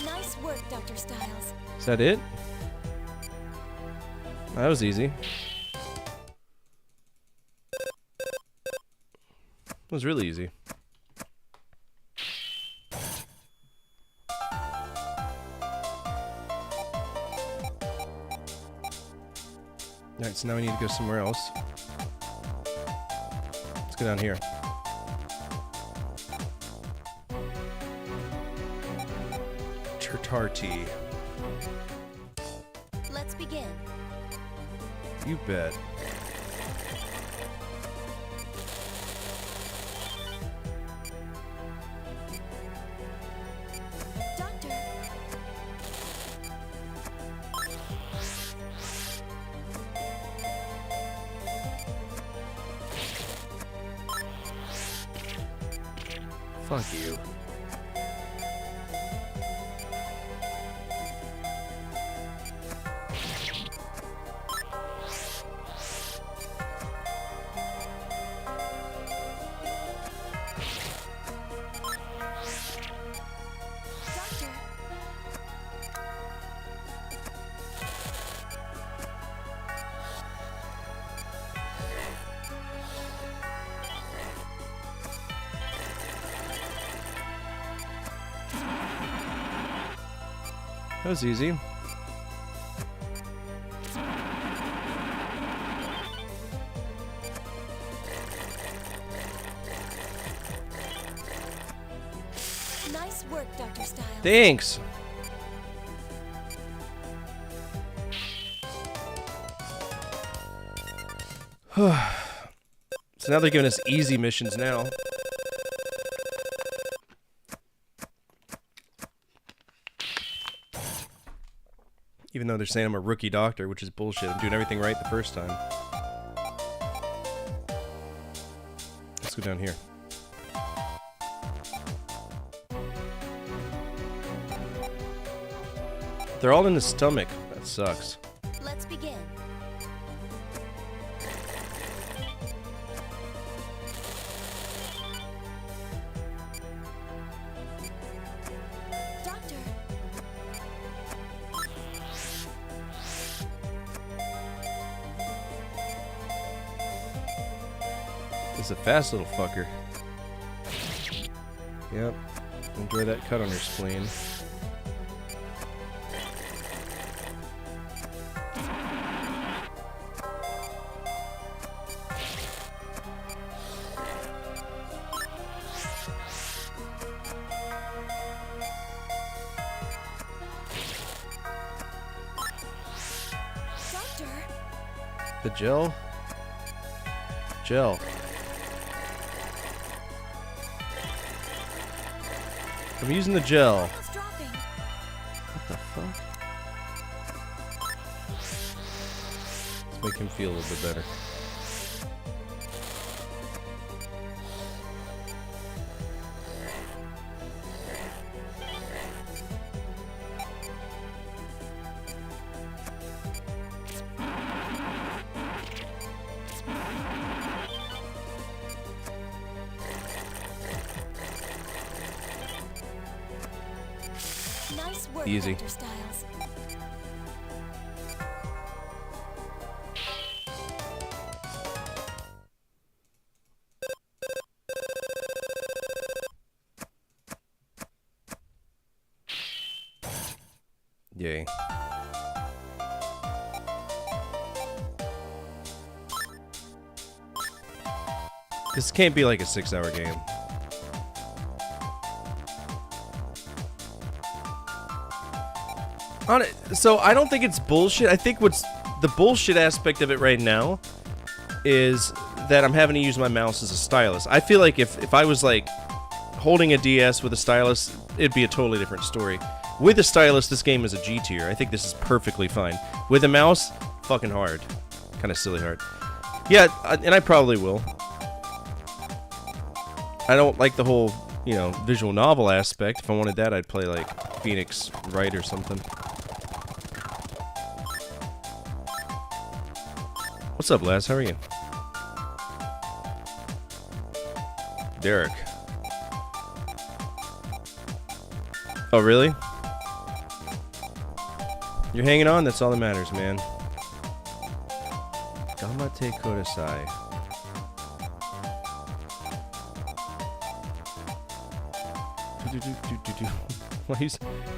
nice work, Dr. Styles. Is that it? That was easy. It was really easy. Alright, so now we need to go somewhere else. Let's go down here. Chertarti. Let's begin. You bet. Doctor, Fuck you. Doctor, That was easy. nice work, Dr. Styles. Thanks. So now they're giving us easy missions now. Even though they're saying I'm a rookie doctor, which is bullshit. I'm doing everything right the first time. Let's go down here. They're all in the stomach. That sucks. Let's begin. Doctor, It's a fast little fucker. Yep. Enjoy that cut on your spleen. Doctor, The gel? Gel. I'm using the gel. almost dropping. What the fuck? Let's make him feel a little bit better. Nice work, Easy. Dr. Styles. Yay. This can't be like a 6-hour game. So I don't think it's bullshit. I think what's the bullshit aspect of it right now is that I'm having to use my mouse as a stylus. I feel like if I was like holding a DS with a stylus, it'd be a totally different story. With a stylus, this game is a G tier. I think this is perfectly fine. With a mouse, fucking hard. Kind of silly hard. Yeah, and I probably will. I don't like the whole, you know, visual novel aspect. If I wanted that, I'd play like Phoenix Wright or something. What's up, Laz? How are you? Derek. Oh, really? You're hanging on? That's all that matters, man. Gamate Kodasai.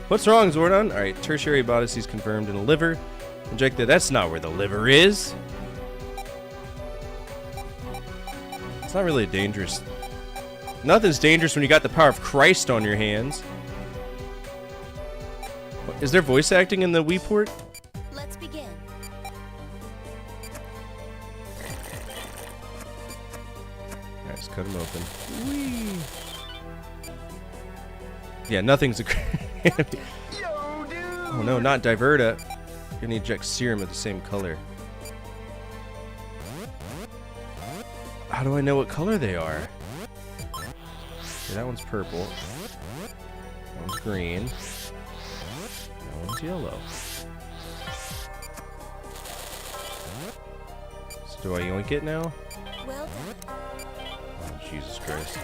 What's wrong, Zordon? Alright, tertiary bodices confirmed in the liver. Injected. That's not where the liver is. It's not really a dangerous... Nothing's dangerous when you got the power of Christ on your hands. What, is there voice acting in the Wii port? Let's begin. Alright, let's cut him open. Whee! Yeah, nothing's a... Oh no, not Diverta. You're gonna eject serum of the same color. How do I know what color they are? Okay, that one's purple. That one's green. That one's yellow. So do I yoink it now? Well done. Oh, Jesus Christ.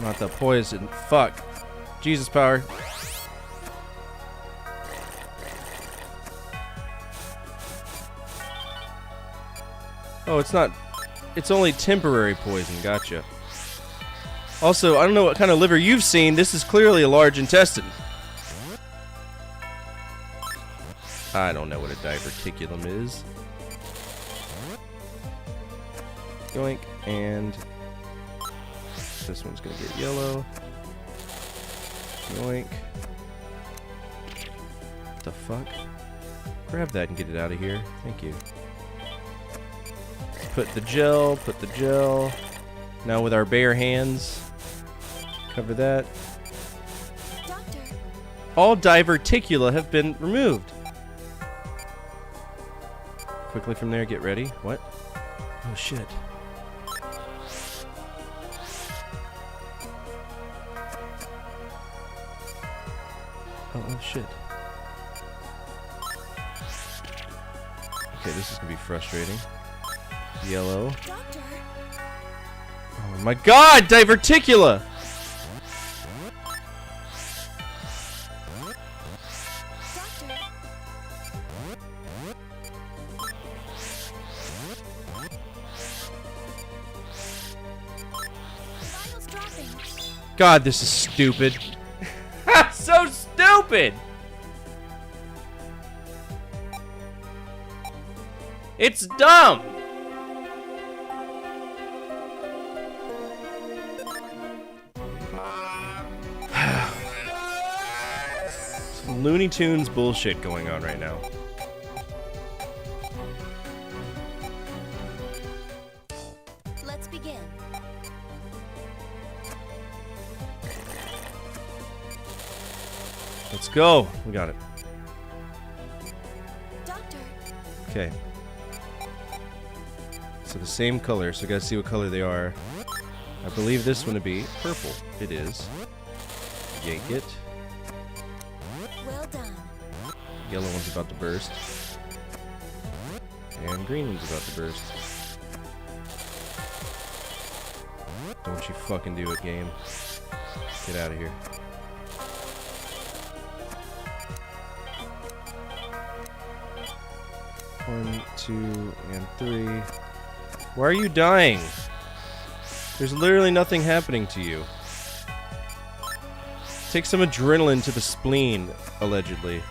Not the poison. Fuck. Jesus power. Oh, it's not... It's only temporary poison. Gotcha. Also, I don't know what kind of liver you've seen. This is clearly a large intestine. I don't know what a diverticulum is. Yoink. And... this one's gonna get yellow. Yoink. What the fuck? Grab that and get it out of here. Thank you. Put the gel. Now with our bare hands, cover that. Doctor, All diverticula have been removed. Quickly from there, get ready. What? Oh shit. Oh shit. Okay, this is gonna be frustrating. Yellow. doctor, Oh my god, diverticula! doctor. Vitals dropping. God, this is stupid. So stupid! It's dumb! Some Looney Tunes bullshit going on right now. Let's begin. Let's go. We got it. Doctor, Okay. So the same color, so I gotta see what color they are. I believe this one to be purple. It is. Yank it. well done. Yellow one's about to burst. And green one's about to burst. Don't you fucking do it, game. Get out of here. One, two, and three. Why are you dying? There's literally nothing happening to you. Take some adrenaline to the spleen, allegedly.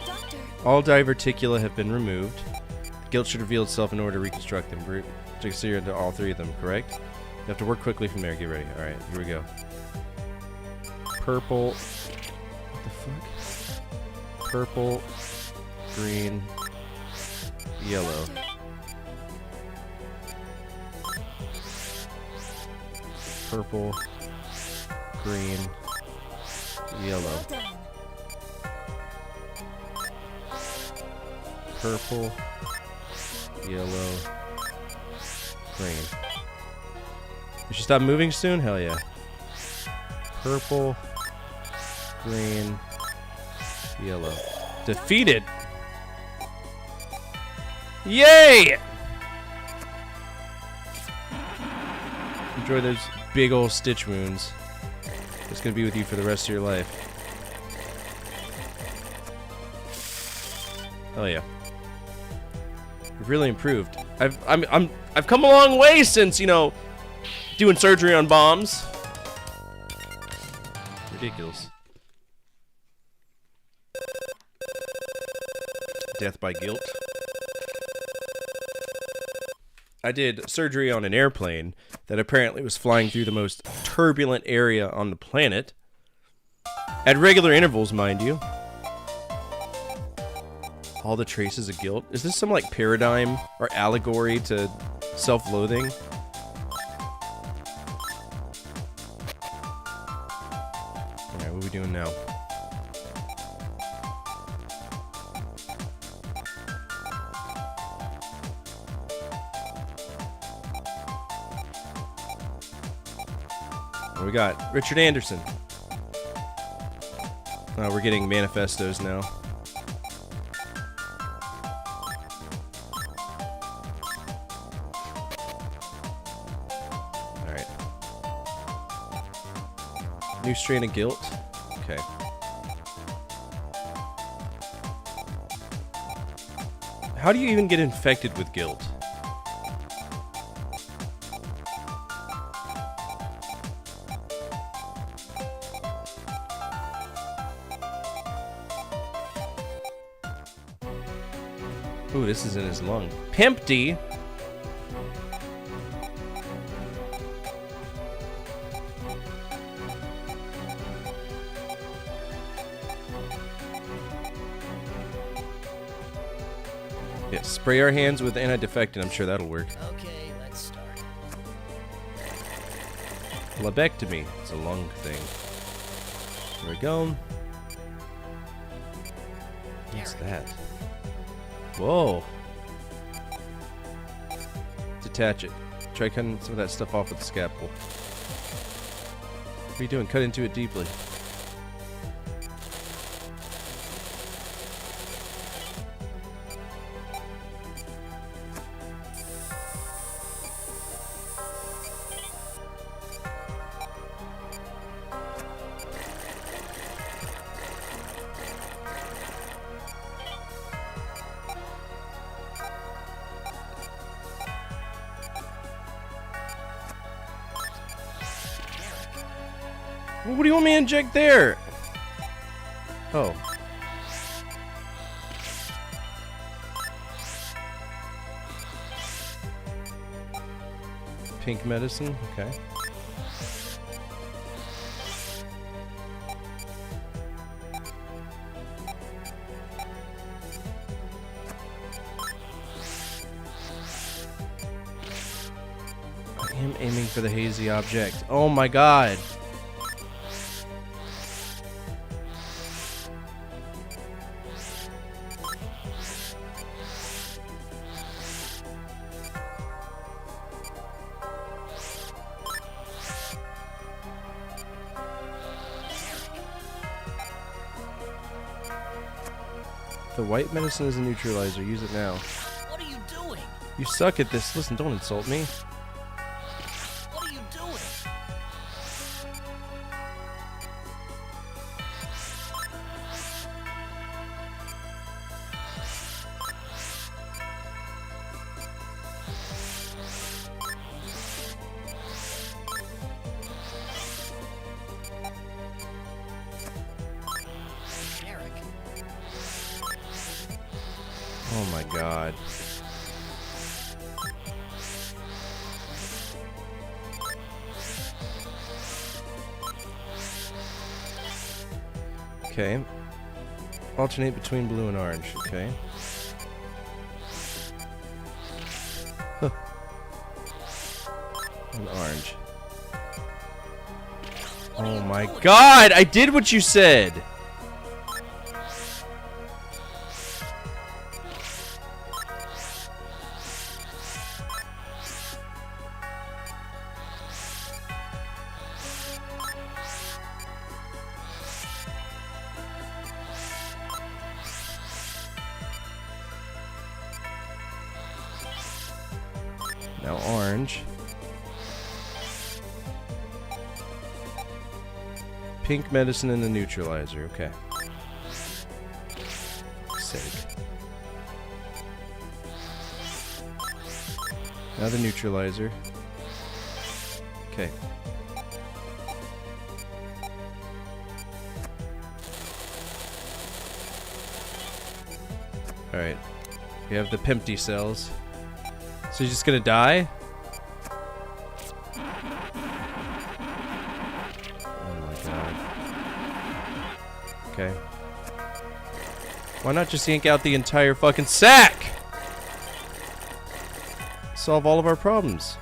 Doctor, All diverticula have been removed. The Guilt should reveal itself in order to reconstruct them. We're to consider into all three of them, correct? You have to work quickly from there. Get ready. Alright, here we go. Purple. What the fuck? Purple, green, yellow. Purple, green, yellow. Well done. Purple, yellow, green. We should stop moving soon? Hell yeah. Purple, green, yellow. Defeated! Yay! Enjoy those big old stitch wounds. It's gonna be with you for the rest of your life. Oh yeah. We've really improved. I've come a long way since, you know, doing surgery on bombs. Ridiculous. Death by guilt. I did surgery on an airplane that apparently was flying through the most turbulent area on the planet. At regular intervals, mind you. All the traces of guilt. Is this some like paradigm or allegory to self-loathing? Alright, what are we doing now? What we got? Richard Anderson. Oh, we're getting manifestos now. Alright. New strain of guilt. Okay. How do you even get infected with guilt? Ooh, this is in his lung. Pimpty! Yeah, spray our hands with anti-defectant. I'm sure that'll work. Okay, let's start. Lobectomy. It's a lung thing. There we go. What's that? Whoa. Detach it. Try cutting some of that stuff off with the scalpel. What are you doing? Cut into it deeply. What do you want me to inject there? Oh. Pink medicine? Okay. I am aiming for the hazy object. Oh my god. The white medicine is a neutralizer. Use it now. What are you doing? You suck at this. Listen, don't insult me. What are you doing? Eric. Oh my god. Okay. Alternate between blue and orange. Okay. Huh. And orange. Oh my god! I did what you said! Now orange. Pink medicine and the neutralizer, okay. Sake. Now the neutralizer. Okay. Alright. We have the Pimpty cells. So he's just gonna die? Oh my god. Okay. Why not just yank out the entire fucking sack? Solve all of our problems.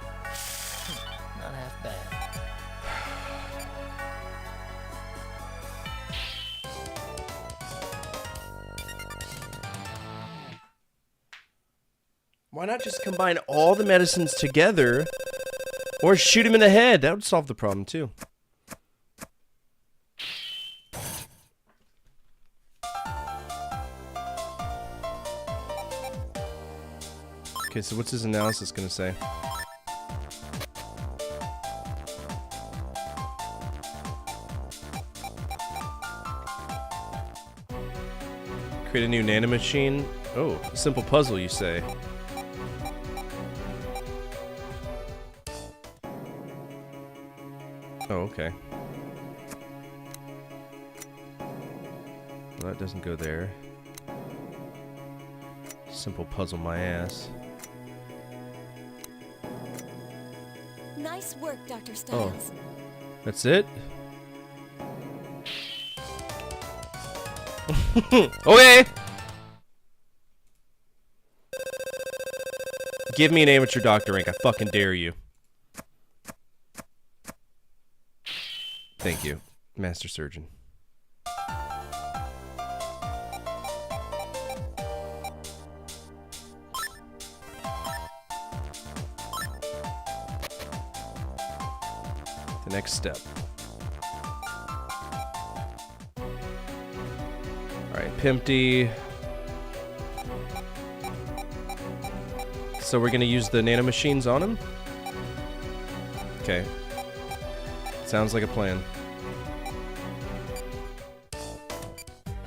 Not half bad. Why not just combine all the medicines together? Or shoot him in the head? That would solve the problem too. Okay, so what's his analysis gonna say? Create a new nanomachine? Oh, a simple puzzle, you say. Oh, okay. Well, that doesn't go there. Simple puzzle my ass. Nice work, Dr. Styles. That's it? Okay! Give me an amateur doctor rank, I fucking dare you. Thank you, Master Surgeon. The next step. Alright, Pimpty. So we're gonna use the nanomachines on him? Okay. Sounds like a plan.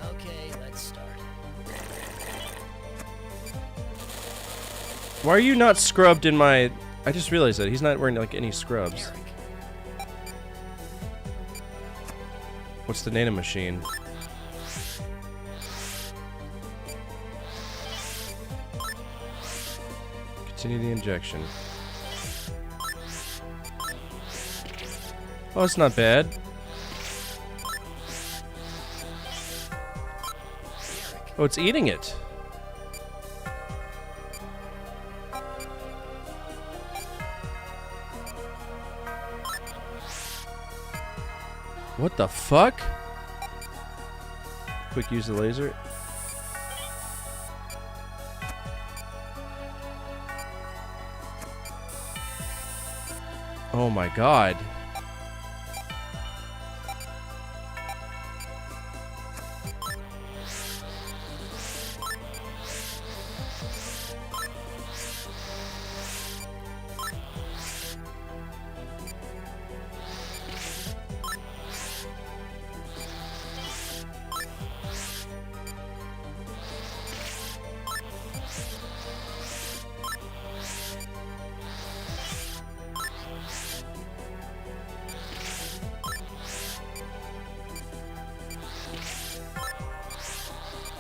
Okay, let's start. Why are you not scrubbed in my... I just realized that. He's not wearing like any scrubs. Eric. What's the nanomachine? Continue the injection. Oh, it's not bad. Oh, it's eating it. What the fuck? Quick use the laser. Oh my god.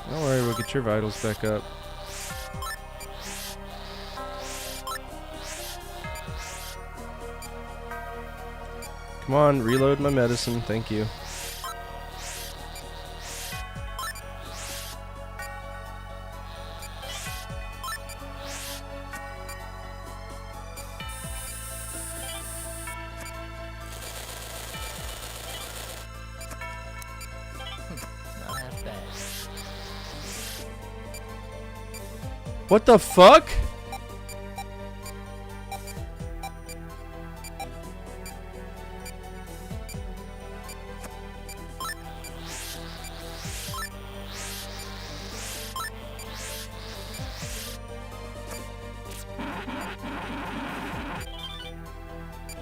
Don't worry, we'll get your vitals back up. Come on, reload my medicine, thank you. What the fuck?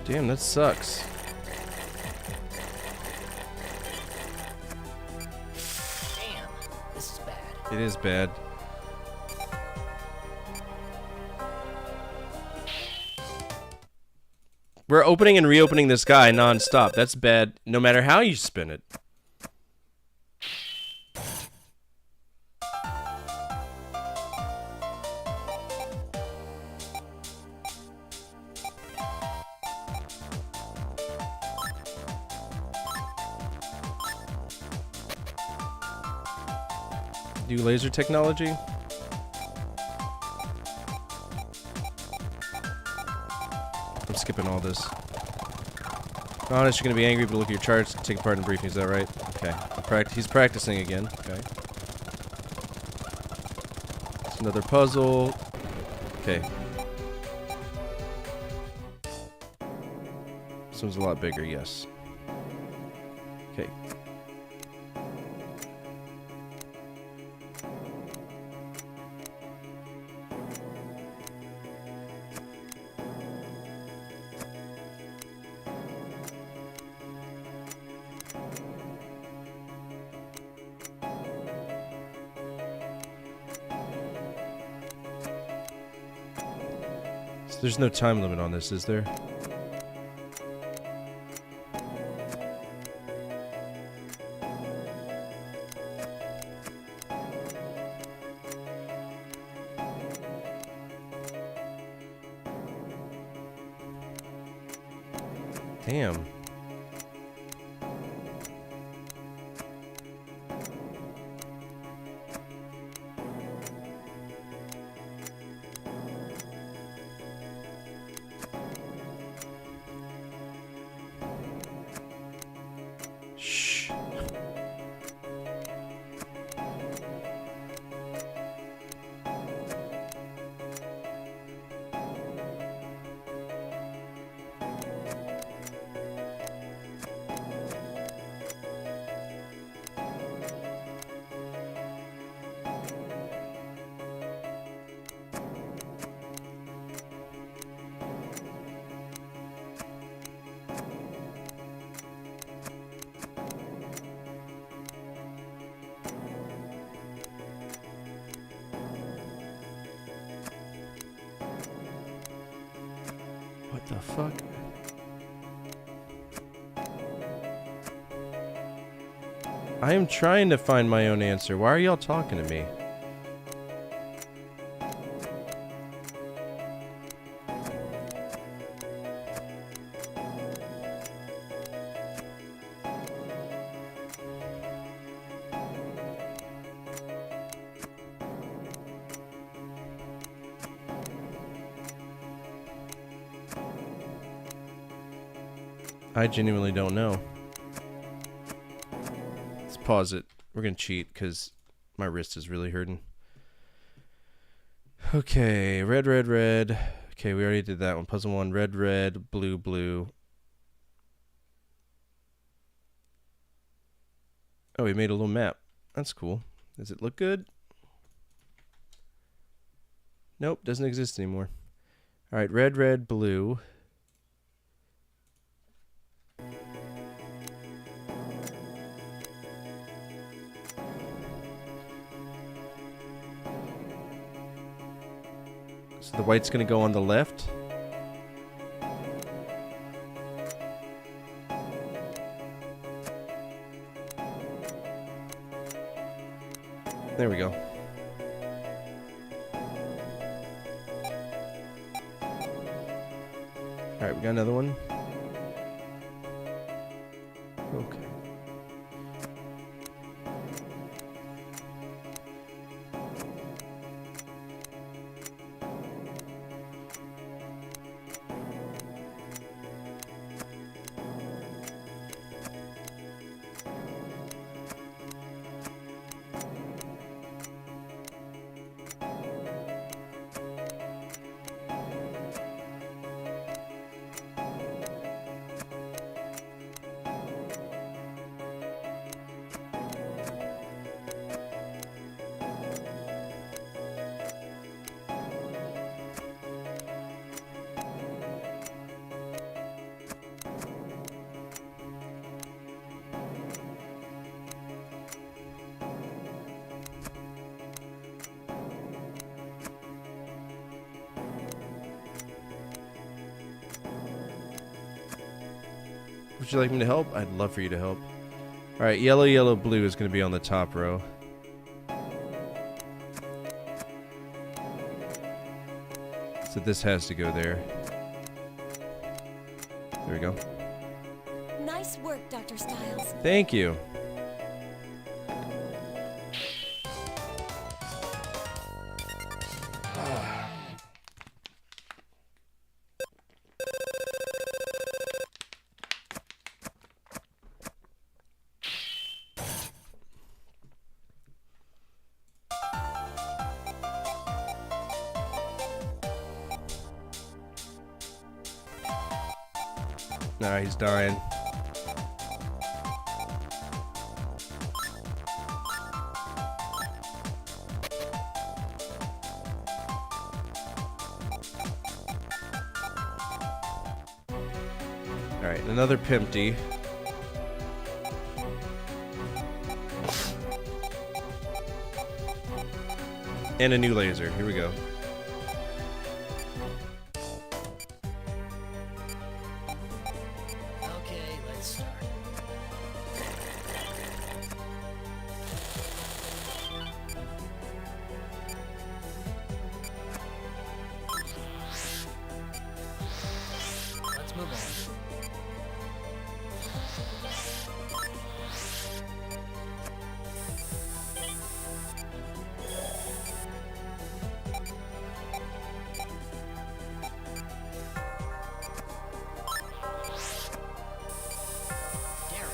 Damn, that sucks. Damn, this is bad. It is bad. We're opening and reopening this guy non-stop. That's bad no matter how you spin it. Do laser technology? I'm skipping all this. Honest, you're gonna be angry, but look at your charts. Take part in the briefing. Is that right? Okay. He's practicing again. Okay. It's another puzzle. Okay. This one's a lot bigger. Yes. Okay. There's no time limit on this, is there? Damn. Shh. What the fuck? I am trying to find my own answer. Why are y'all talking to me? I genuinely don't know. Let's pause it. We're gonna cheat because my wrist is really hurting. Okay, red, red, red. Okay, we already did that one. Puzzle 1, red, red, blue, blue. Oh, we made a little map. That's cool. Does it look good? Nope, doesn't exist anymore. All right, red, red, blue. So the white's gonna go on the left. There we go. Alright, we got another one. Okay. would you like me to help? I'd love for you to help. Alright, yellow, yellow, blue is going to be on the top row. So this has to go there. There we go. Nice work, Dr. Styles. Thank you. Nah, he's dying. Alright, another Pimpty. And a new laser. Here we go. Okay, let's start. Let's move on. Derek.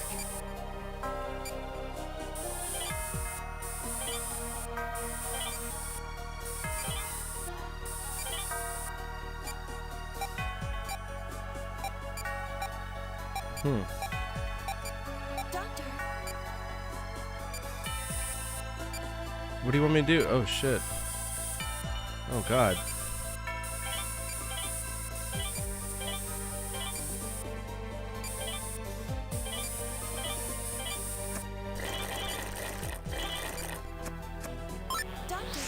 Doctor, What do you want me to do? Oh, shit. Oh, God. Doctor.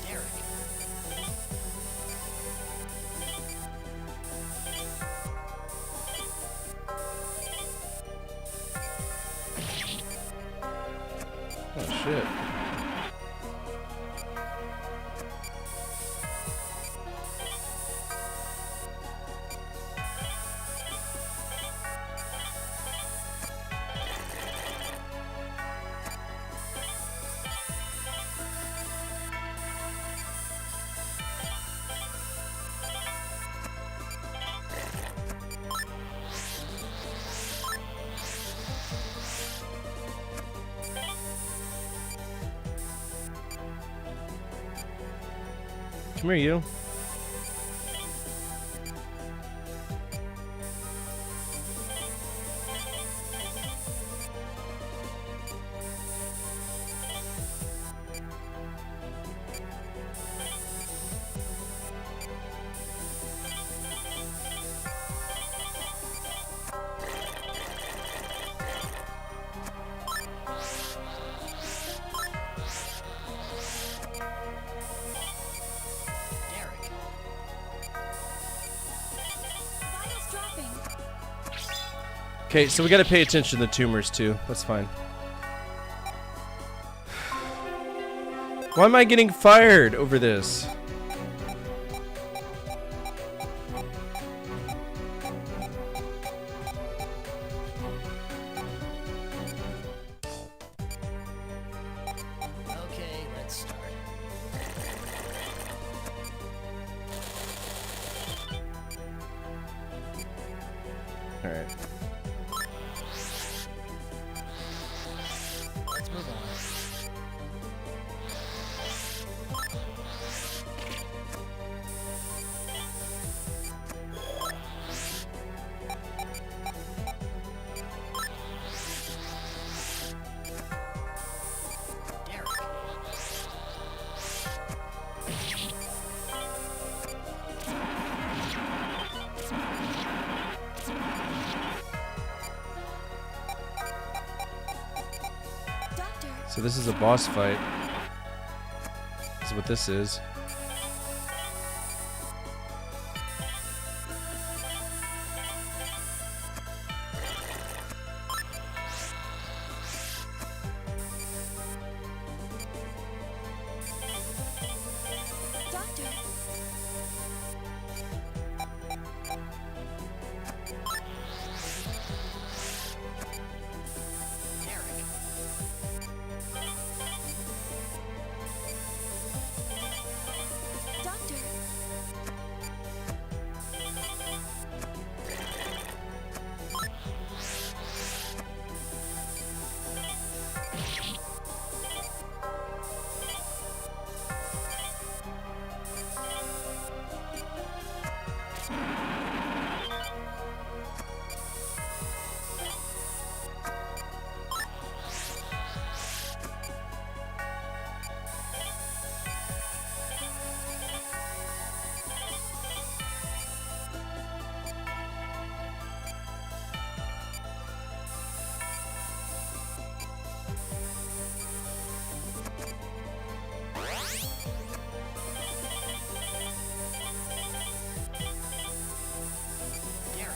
Derek. Oh, shit. Come here, you. Derek. Vitals dropping. Okay, so we gotta pay attention to the tumors, too. That's fine. Why am I getting fired over this? Okay, let's start. Alright. Let's move on. Derek. So this is a boss fight. This is what this is. Doctor, Derek. doctor. Derek.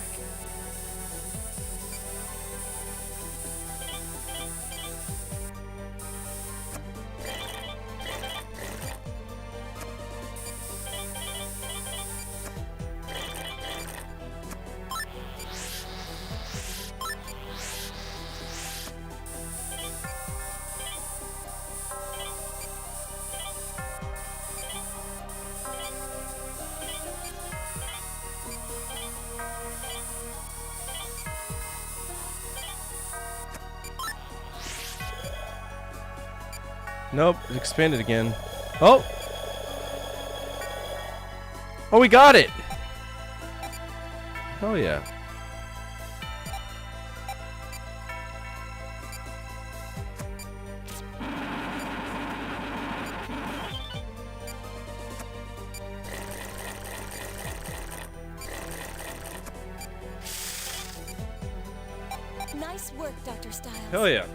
Nope, it expanded again. Oh! Oh, we got it! Oh yeah. Nice work, Dr. Styles. Hell yeah.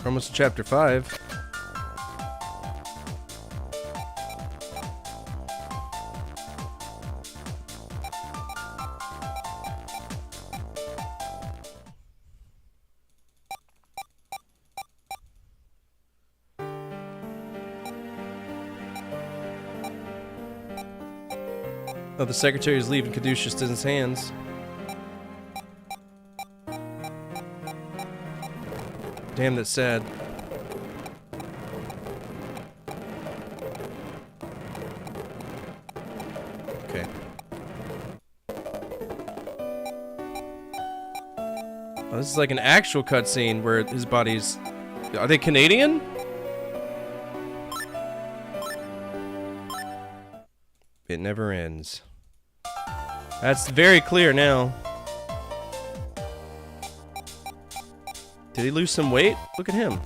We're almost to chapter 5. Oh, the secretary is leaving Caduceus' hands. Damn, that's sad. Okay. Oh, this is like an actual cutscene where his body's... Are they Canadian? It never ends. That's very clear now. Did he lose some weight? Look at him.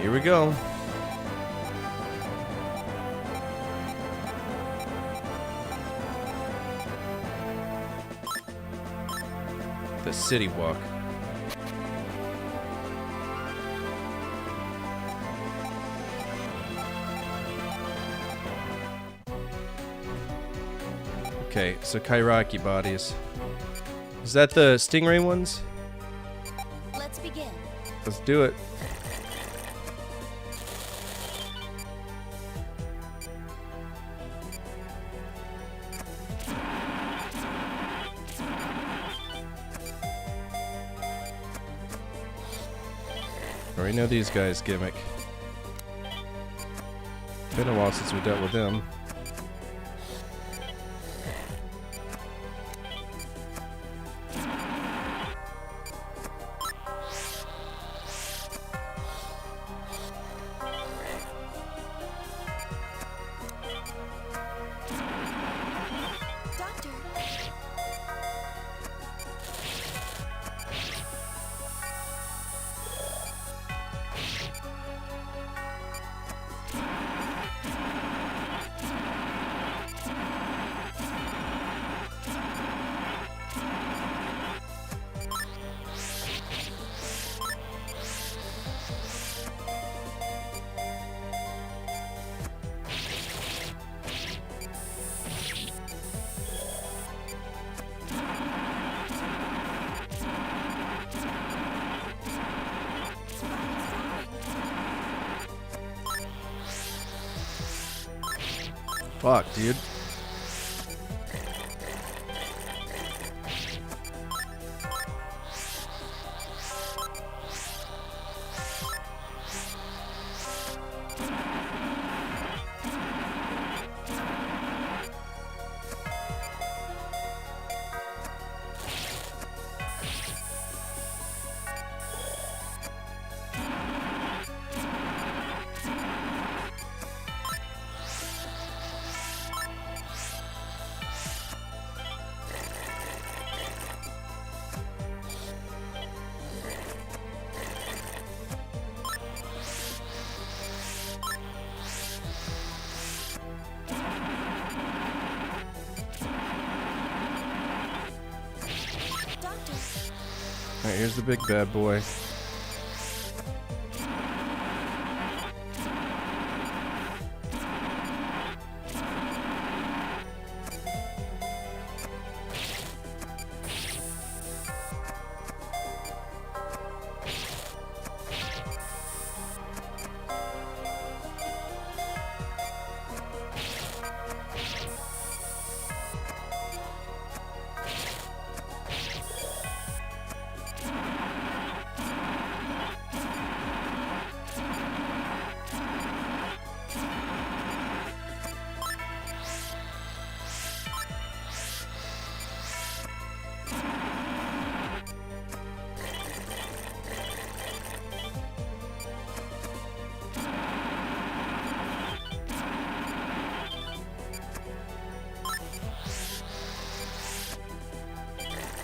Here we go. The city walk. Okay, so Kairaki bodies. Is that the Stingray ones? Let's begin. Let's do it. Already know these guys' gimmick. Been a while since we dealt with them. Doctor, Fuck, dude. doctor, Alright, here's the big bad boy.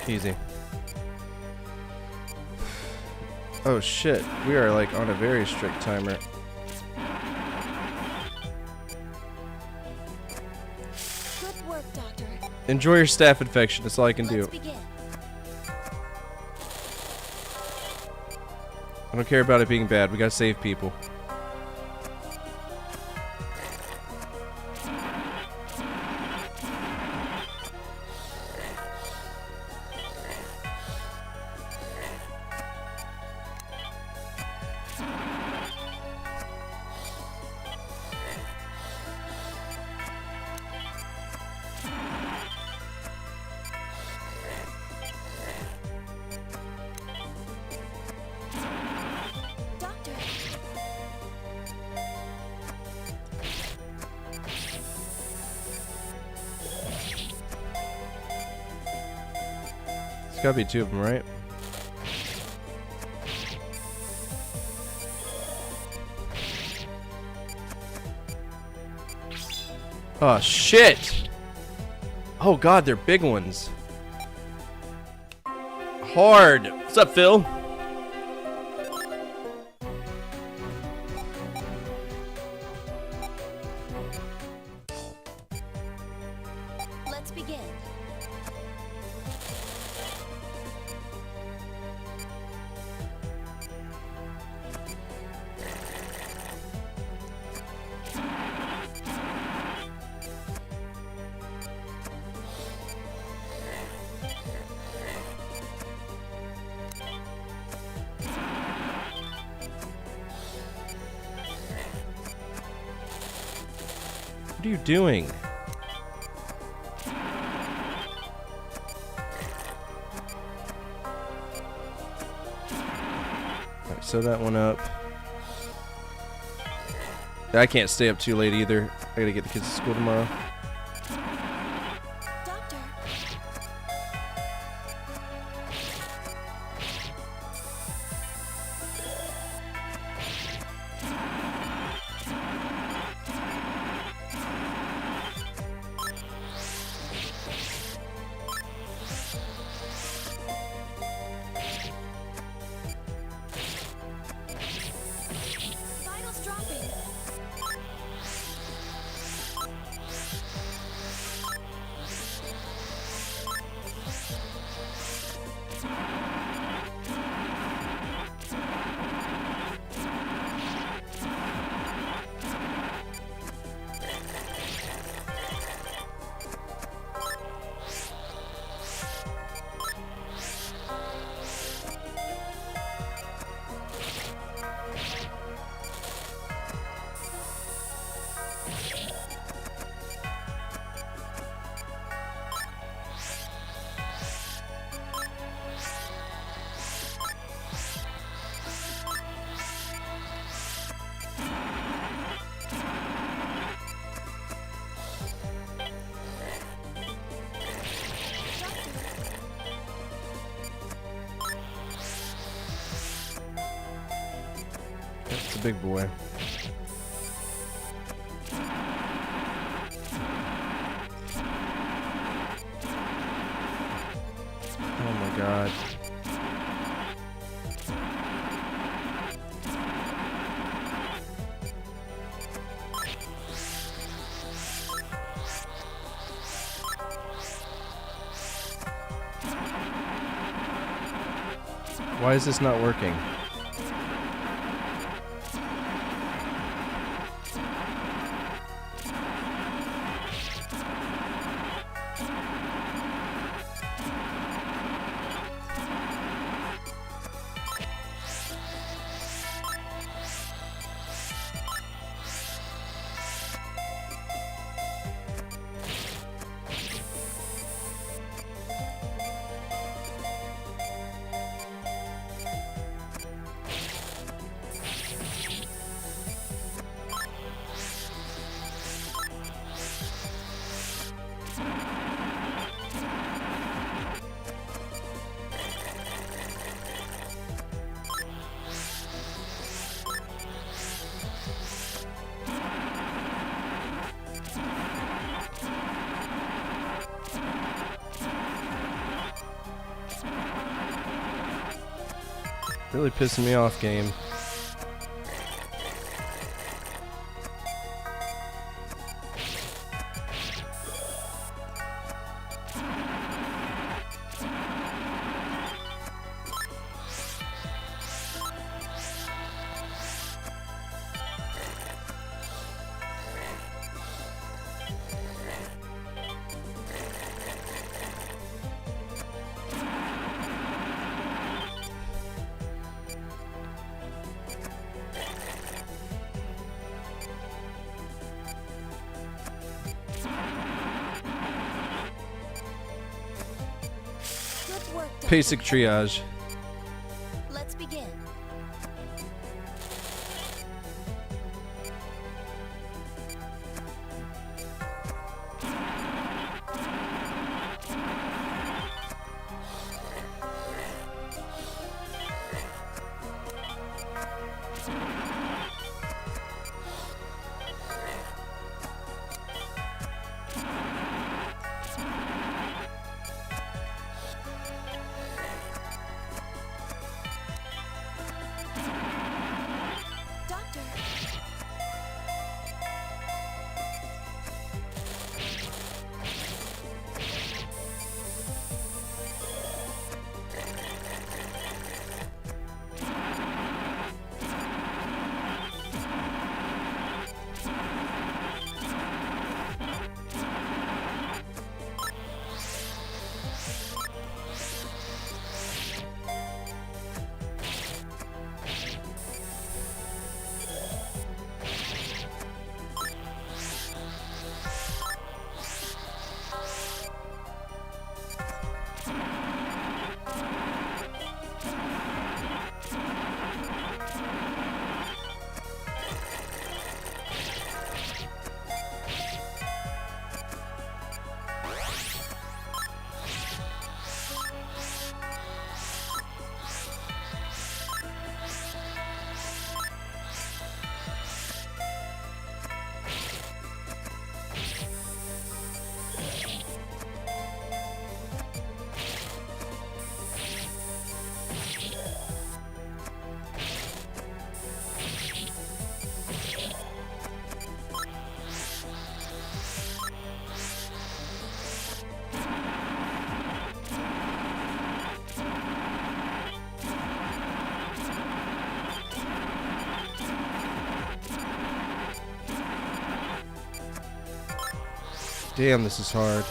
Easy. Oh shit, we are like on a very strict timer. good work, doctor. Enjoy your staph infection, that's all I can Let's do. begin. I don't care about it being bad, we gotta save people. Doctor, There's gotta be two of them, right? Oh shit! Oh god, they're big ones. Hard. What's up, Phil? let's begin. What are you doing? Alright, sew that one up. I can't stay up too late either. I gotta get the kids to school tomorrow. Doctor, vitals dropping. That's a big boy. Oh my god. Why is this not working? Really pissing me off, game. Good work, Doctor. Basic triage. Let's begin. Damn, this is hard.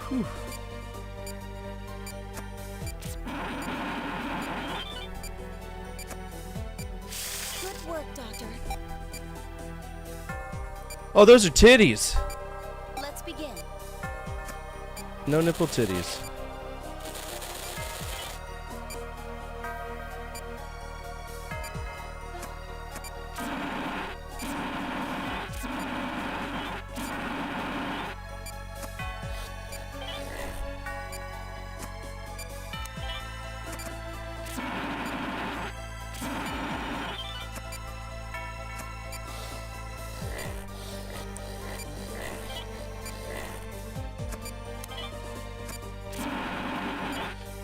Doctor, good work, Doctor. Oh, those are titties. Let's begin. No nipple titties.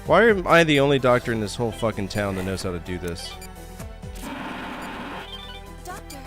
Why am I the only doctor in this whole fucking town that knows how to do this? Doctor,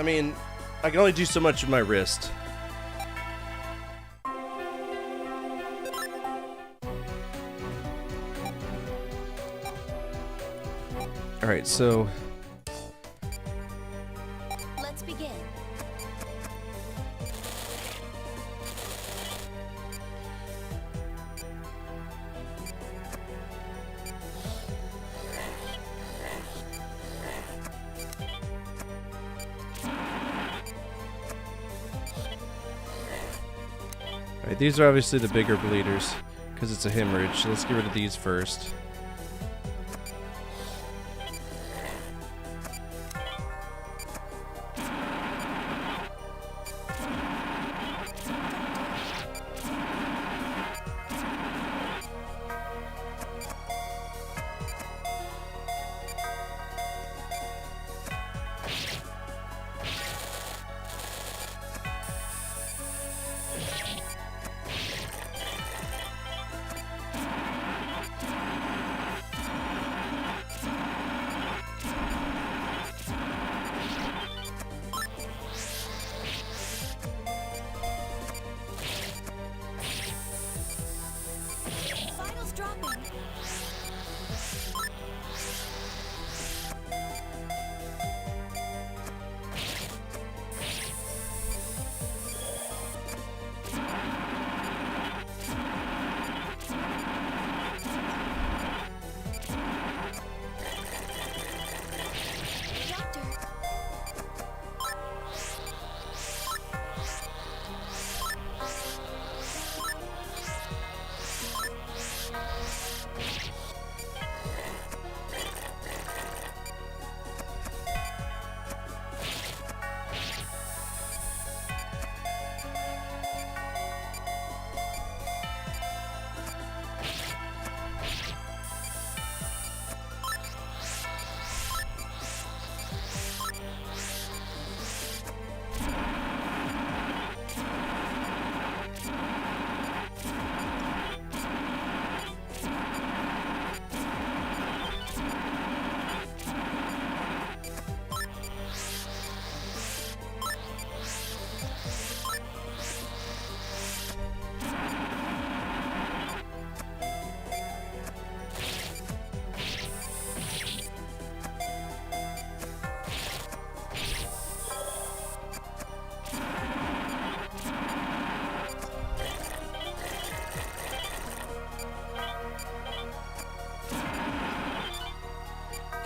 I mean, I can only do so much with my wrist. Alright, so let's begin. alright, these are obviously the bigger bleeders because it's a hemorrhage, so let's get rid of these first.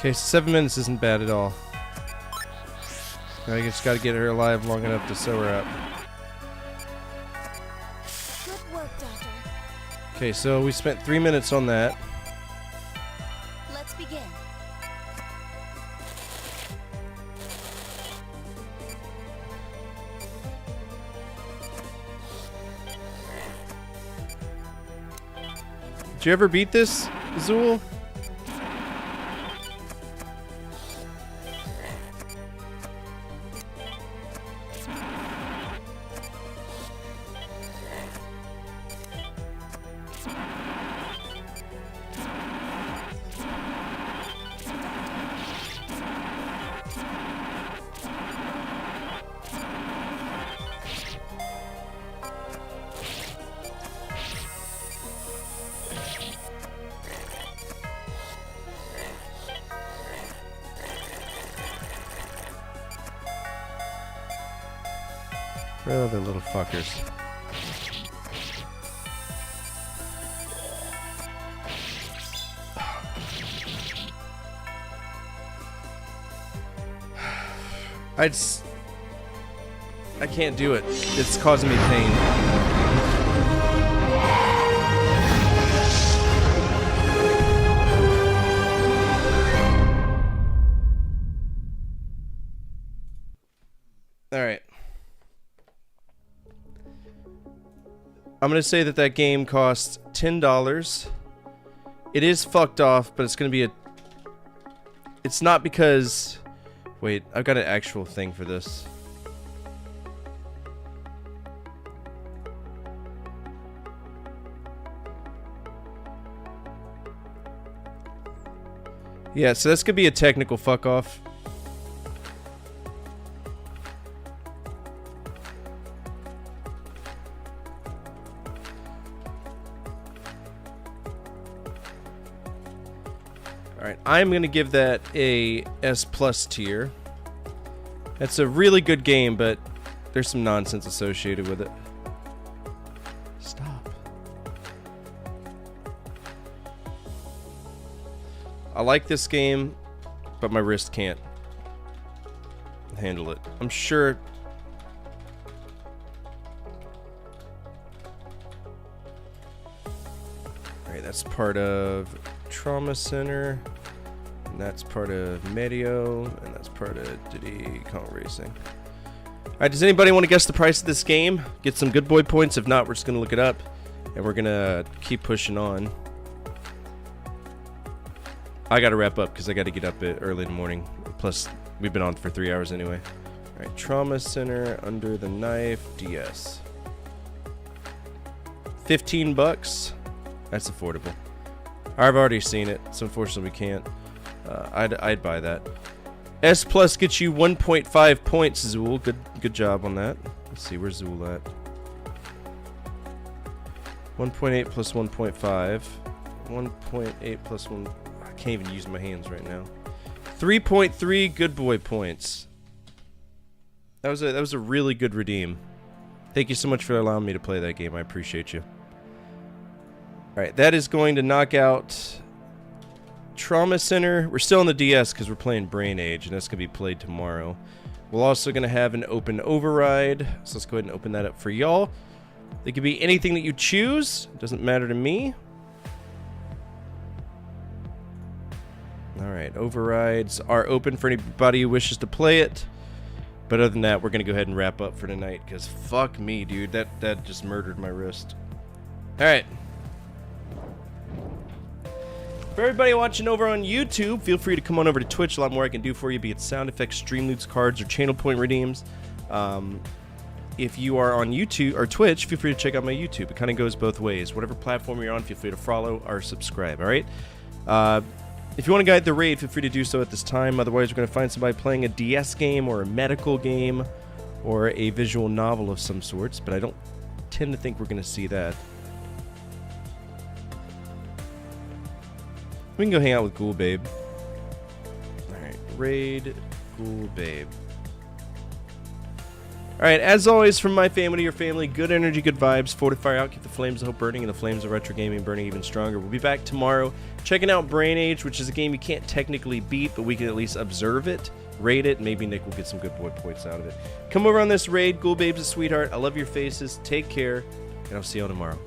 Okay, so 7 minutes isn't bad at all. I just gotta get her alive long enough to sew her up. Good work, Doctor. Okay, so we spent 3 minutes on that. Let's begin. Did you ever beat this, Zool? Where are the little fuckers? I can't do it. It's causing me pain. All right. I'm going to say that that game costs $10. It is fucked off, but it's going to be a... It's not because... Wait, I've got an actual thing for this. Yeah, so this could be a technical fuck off. Alright, I'm going to give that a S+ tier. It's a really good game, but there's some nonsense associated with it. Stop. I like this game, but my wrist can't handle it. I'm sure... Alright, that's part of Trauma Center, and that's part of Medio, and that's part of Diddy Kong Racing. Alright, does anybody want to guess the price of this game? Get some good boy points. If not, we're just going to look it up, and we're going to keep pushing on. I got to wrap up because I got to get up early in the morning. Plus, we've been on for 3 hours anyway. Alright, Trauma Center, Under the Knife, DS. $15. That's affordable. I've already seen it, so unfortunately we can't. I'd buy that. S+ gets you 1.5 points, Zool. Good job on that. Let's see, where's Zool at? 1.8 plus 1.5. 1.8 plus 1... I can't even use my hands right now. 3.3 good boy points. That was a really good redeem. Thank you so much for allowing me to play that game. I appreciate you. Alright, that is going to knock out Trauma Center. We're still on the DS because we're playing Brain Age, and that's going to be played tomorrow. We're also going to have an open override, so let's go ahead and open that up for y'all. It could be anything that you choose. It doesn't matter to me. Alright, overrides are open for anybody who wishes to play it. But other than that, we're going to go ahead and wrap up for tonight, because fuck me, dude. That just murdered my wrist. Alright. For everybody watching over on YouTube, feel free to come on over to Twitch. A lot more I can do for you, be it sound effects, stream loots, cards, or channel point redeems. If you are on YouTube or Twitch, feel free to check out my YouTube. It kind of goes both ways. Whatever platform you're on, feel free to follow or subscribe, alright? If you want to guide the raid, feel free to do so at this time. Otherwise, we're going to find somebody playing a DS game or a medical game or a visual novel of some sorts, but I don't tend to think we're going to see that. We can go hang out with Ghoul Babe. Alright, raid Ghoul Babe. All right, as always, from my family to your family, good energy, good vibes. Fortify out, keep the flames of hope burning, and the flames of retro gaming burning even stronger. We'll be back tomorrow checking out Brain Age, which is a game you can't technically beat, but we can at least observe it, rate it. Maybe Nick will get some good boy points out of it. Come over on this raid. Ghoul Babes, a sweetheart. I love your faces. Take care, and I'll see you all tomorrow.